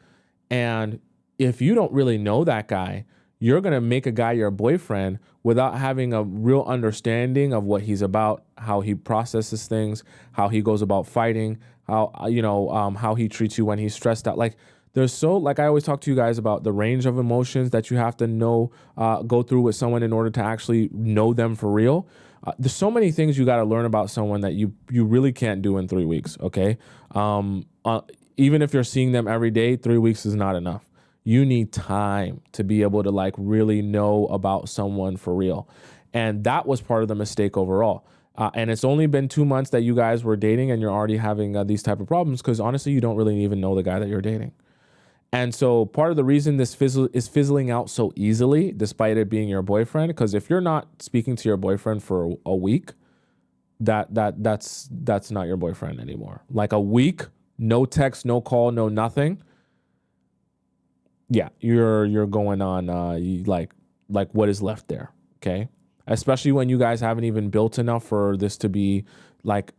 And if you don't really know that guy, you're going to make a guy your boyfriend without having a real understanding of what he's about, how he processes things, how he goes about fighting, how he treats you when he's stressed out. Like I always talk to you guys about the range of emotions that you have to know, go through with someone in order to actually know them for real. There's so many things you got to learn about someone that you really can't do in 3 weeks. Okay. Even if you're seeing them every day, 3 weeks is not enough. You need time to be able to like really know about someone for real. And that was part of the mistake overall. And it's only been 2 months that you guys were dating and you're already having these type of problems because honestly, you don't really even know the guy that you're dating. And so part of the reason this is fizzling out so easily, despite it being your boyfriend, because if you're not speaking to your boyfriend for a week, that's not your boyfriend anymore. Like a week, no text, no call, no nothing. Yeah, you're going on like what is left there, okay? Especially when you guys haven't even built enough for this to be like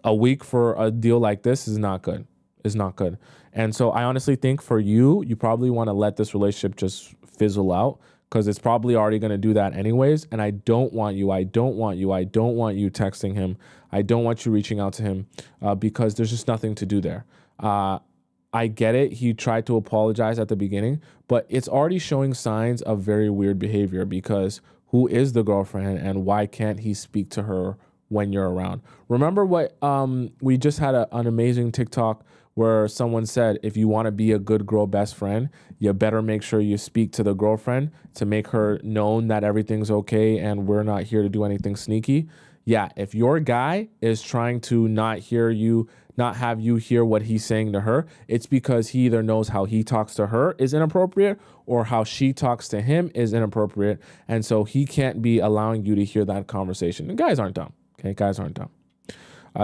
a week for a deal like this is not good. Is not good. And so I honestly think for you probably want to let this relationship just fizzle out because it's probably already going to do that anyways. And I don't want you texting him. I don't want you reaching out to him because there's just nothing to do there. I get it. He tried to apologize at the beginning, but it's already showing signs of very weird behavior because who is the girlfriend and why can't he speak to her when you're around? Remember what we just had an amazing TikTok where someone said, if you want to be a good girl best friend, you better make sure you speak to the girlfriend to make her known that everything's okay and we're not here to do anything sneaky. Yeah, if your guy is trying to not have you hear what he's saying to her, it's because he either knows how he talks to her is inappropriate or how she talks to him is inappropriate. And so he can't be allowing you to hear that conversation. And guys aren't dumb. Okay, guys aren't dumb.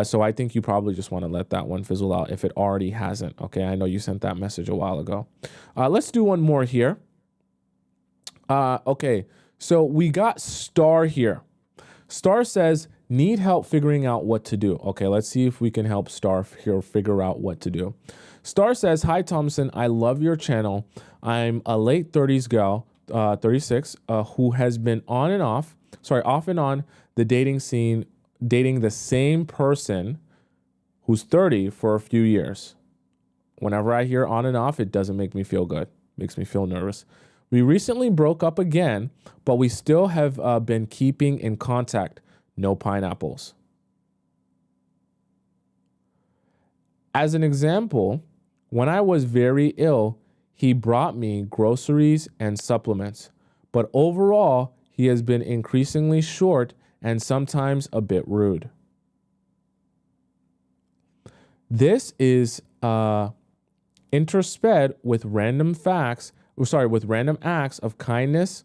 So I think you probably just want to let that one fizzle out if it already hasn't. Okay, I know you sent that message a while ago. Let's do one more here. Okay, so we got Star here. Star says, need help figuring out what to do. Okay, let's see if we can help Star here figure out what to do. Star says, hi, Tomisin. I love your channel. I'm a late 30s gal, 36, who has been off and on the dating scene, dating the same person who's 30 for a few years. Whenever I hear on and off, it doesn't make me feel good. It makes me feel nervous. We recently broke up again, but we still have been keeping in contact. No pineapples. As an example, when I was very ill, he brought me groceries and supplements, but overall, he has been increasingly short and sometimes a bit rude. This is intersped with random acts of kindness.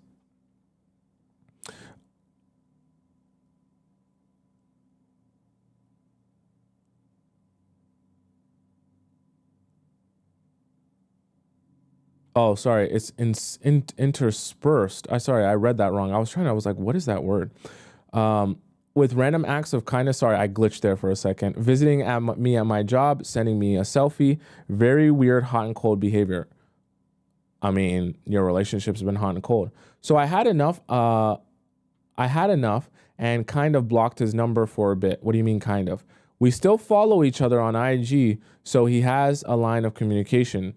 Oh, sorry. It's interspersed. I read that wrong. I was like, what is that word? With random acts of kindness. Sorry, I glitched there for a second. Visiting me at my job, sending me a selfie. Very weird hot and cold behavior. I mean, your relationship's been hot and cold. So I had enough and kind of blocked his number for a bit. What do you mean kind of? We still follow each other on IG, so he has a line of communication.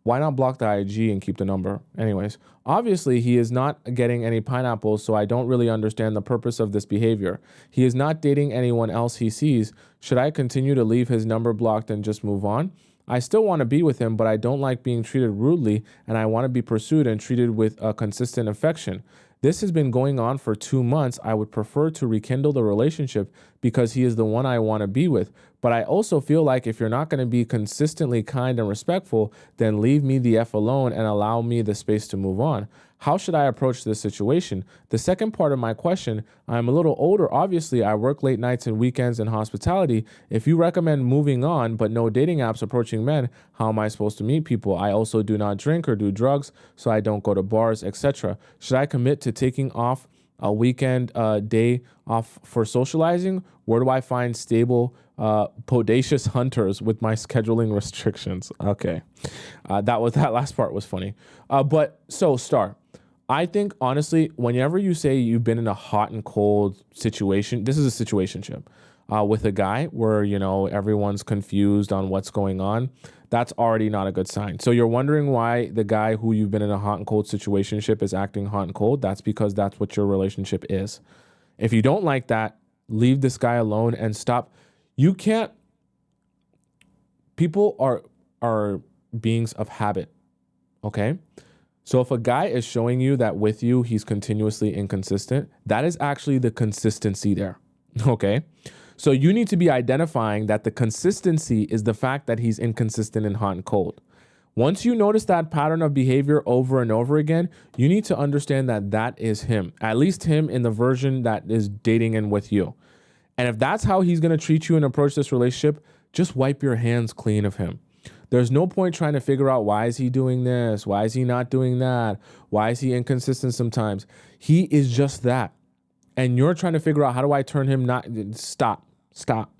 Why not block the IG and keep the number? Anyways, obviously he is not getting any pineapples, so I don't really understand the purpose of this behavior. He is not dating anyone else he sees. Should I continue to leave his number blocked and just move on? I still want to be with him, but I don't like being treated rudely, and I want to be pursued and treated with a consistent affection. This has been going on for 2 months. I would prefer to rekindle the relationship because he is the one I want to be with. But I also feel like if you're not going to be consistently kind and respectful, then leave me the F alone and allow me the space to move on. How should I approach this situation? The second part of my question, I'm a little older. Obviously, I work late nights and weekends in hospitality. If you recommend moving on, but no dating apps approaching men, how am I supposed to meet people? I also do not drink or do drugs, so I don't go to bars, etc. Should I commit to taking off a weekend day off for socializing? Where do I find stable, bodacious hunters with my scheduling restrictions? Okay, that last part was funny. But so Star, I think honestly, whenever you say you've been in a hot and cold situation, this is a situationship with a guy where, you know, everyone's confused on what's going on. That's already not a good sign. So you're wondering why the guy who you've been in a hot and cold situationship is acting hot and cold. That's because that's what your relationship is. If you don't like that, leave this guy alone and stop. You can't. People are beings of habit. Okay. So if a guy is showing you that with you, he's continuously inconsistent, that is actually the consistency there. Okay. So you need to be identifying that the consistency is the fact that he's inconsistent and hot and cold. Once you notice that pattern of behavior over and over again, you need to understand that that is him, at least him in the version that is dating in with you. And if that's how he's going to treat you and approach this relationship, just wipe your hands clean of him. There's no point trying to figure out why is he doing this? Why is he not doing that? Why is he inconsistent sometimes? He is just that. And you're trying to figure out how do I turn him not... Stop.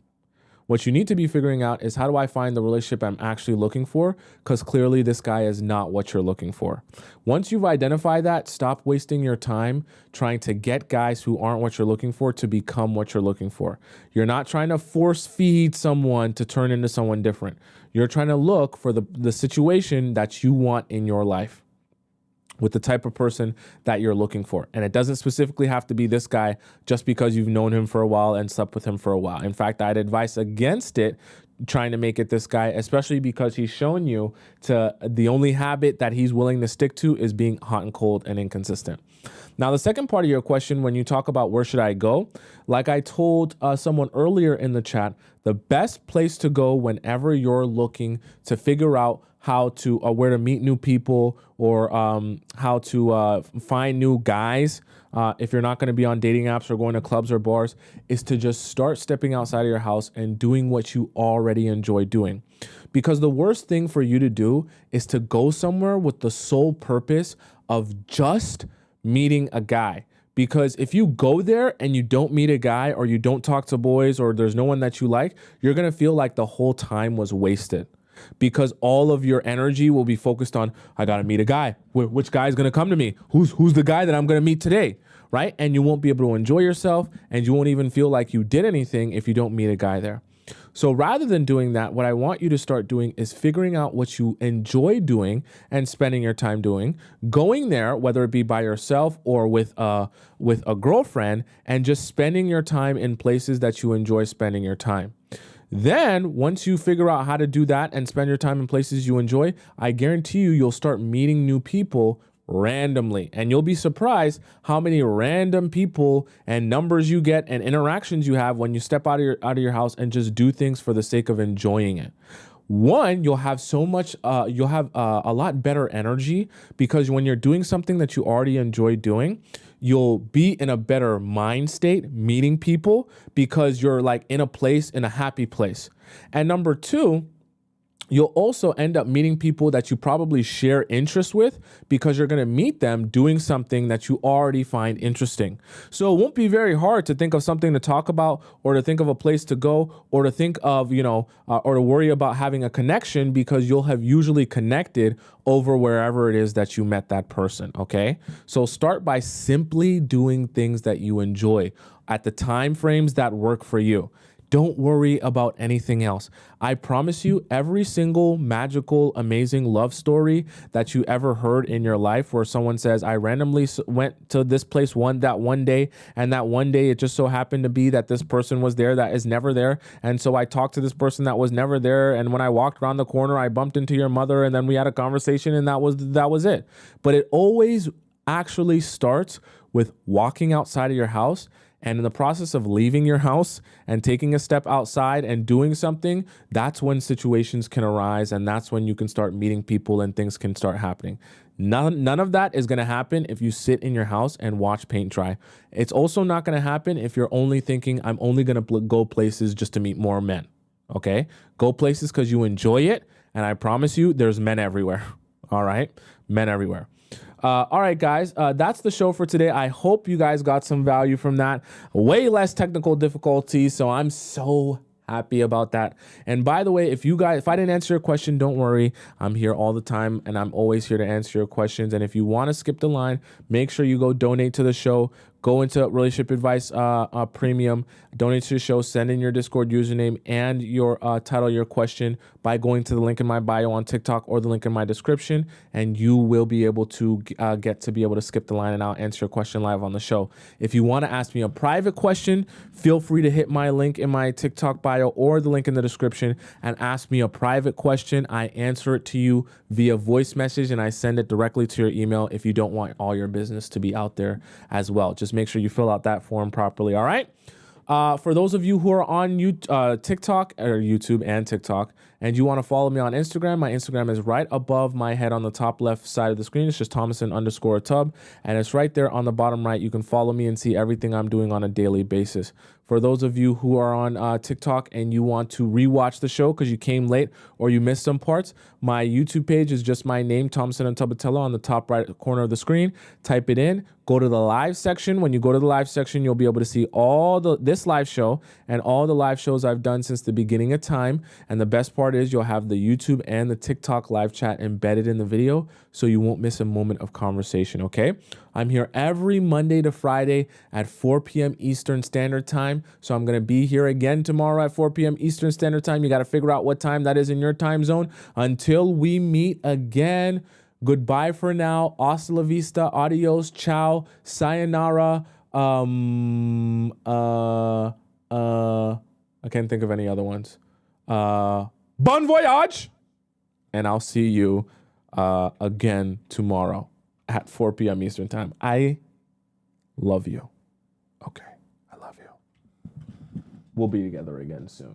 What you need to be figuring out is, how do I find the relationship I'm actually looking for? Because clearly this guy is not what you're looking for. Once you've identified that, stop wasting your time trying to get guys who aren't what you're looking for to become what you're looking for. You're not trying to force feed someone to turn into someone different. You're trying to look for the situation that you want in your life with the type of person that you're looking for. And it doesn't specifically have to be this guy just because you've known him for a while and slept with him for a while. In fact, I'd advise against it, trying to make it this guy, especially because he's shown you to the only habit that he's willing to stick to is being hot and cold and inconsistent. Now, the second part of your question, when you talk about where should I go, like I told someone earlier in the chat, the best place to go whenever you're looking to figure out how to where to meet new people, or how to find new guys, if you're not going to be on dating apps or going to clubs or bars, is to just start stepping outside of your house and doing what you already enjoy doing. Because the worst thing for you to do is to go somewhere with the sole purpose of just meeting a guy. Because if you go there and you don't meet a guy, or you don't talk to boys, or there's no one that you like, you're going to feel like the whole time was wasted. Because all of your energy will be focused on, I got to meet a guy. Which guy is going to come to me? Who's the guy that I'm going to meet today? Right? And you won't be able to enjoy yourself, and you won't even feel like you did anything if you don't meet a guy there. So rather than doing that, what I want you to start doing is figuring out what you enjoy doing and spending your time doing, going there, whether it be by yourself or with a girlfriend, and just spending your time in places that you enjoy spending your time. Then once you figure out how to do that and spend your time in places you enjoy, I guarantee you'll start meeting new people randomly. And you'll be surprised how many random people and numbers you get and interactions you have when you step out of your house and just do things for the sake of enjoying it. One, you'll have a lot better energy, because when you're doing something that you already enjoy doing, you'll be in a better mind state meeting people, because you're like in a happy place. And number two, you'll also end up meeting people that you probably share interests with, because you're going to meet them doing something that you already find interesting. So it won't be very hard to think of something to talk about, or to think of a place to go, or to think of, or to worry about having a connection, because you'll have usually connected over wherever it is that you met that person. Okay. So start by simply doing things that you enjoy at the time frames that work for you. Don't worry about anything else. I promise you, every single magical, amazing love story that you ever heard in your life, where someone says, I randomly went to this place that one day, and that one day it just so happened to be that this person was there that is never there. And so I talked to this person that was never there. And when I walked around the corner, I bumped into your mother, and then we had a conversation, and that was it. But it always actually starts with walking outside of your house. And in the process of leaving your house and taking a step outside and doing something, that's when situations can arise, and that's when you can start meeting people and things can start happening. None of that is going to happen if you sit in your house and watch paint dry. It's also not going to happen if you're only thinking, I'm only going to go places just to meet more men. Okay? Go places because you enjoy it, and I promise you, there's men everywhere. All right? Men everywhere. All right, guys, that's the show for today. I hope you guys got some value from that. Way less technical difficulties, so I'm so happy about that. And by the way, if I didn't answer your question, don't worry. I'm here all the time, and I'm always here to answer your questions. And if you want to skip the line, make sure you go donate to the show. Go into Relationship Advice Premium, donate to the show, send in your Discord username and your title, your question, by going to the link in my bio on TikTok or the link in my description, and you will be able to get to be able to skip the line, and I'll answer your question live on the show. If you want to ask me a private question, feel free to hit my link in my TikTok bio or the link in the description and ask me a private question. I answer it to you via voice message, and I send it directly to your email if you don't want all your business to be out there as well. Just make sure you fill out that form properly. All right. For those of you who are on TikTok or YouTube and TikTok, and you want to follow me on Instagram, my Instagram is right above my head on the top left side of the screen. It's just Tomisin_Tub, and it's right there on the bottom right. You can follow me and see everything I'm doing on a daily basis. For those of you who are on TikTok and you want to rewatch the show because you came late or you missed some parts, my YouTube page is just my name, Tomisin Atobatele, on the top right corner of the screen. Type it in. Go to the live section. When you go to the live section, you'll be able to see all this this live show and all the live shows I've done since the beginning of time. And the best part is you'll have the YouTube and the TikTok live chat embedded in the video, so you won't miss a moment of conversation, okay? I'm here every Monday to Friday at 4 p.m. Eastern Standard Time. So I'm going to be here again tomorrow at 4 p.m. Eastern Standard Time. You got to figure out what time that is in your time zone. Until we meet again, goodbye for now. Hasta la vista. Adios. Ciao. Sayonara. I can't think of any other ones. Bon voyage. And I'll see you again tomorrow at 4 p.m. Eastern Time. I love you. Okay, I love you. We'll be together again soon.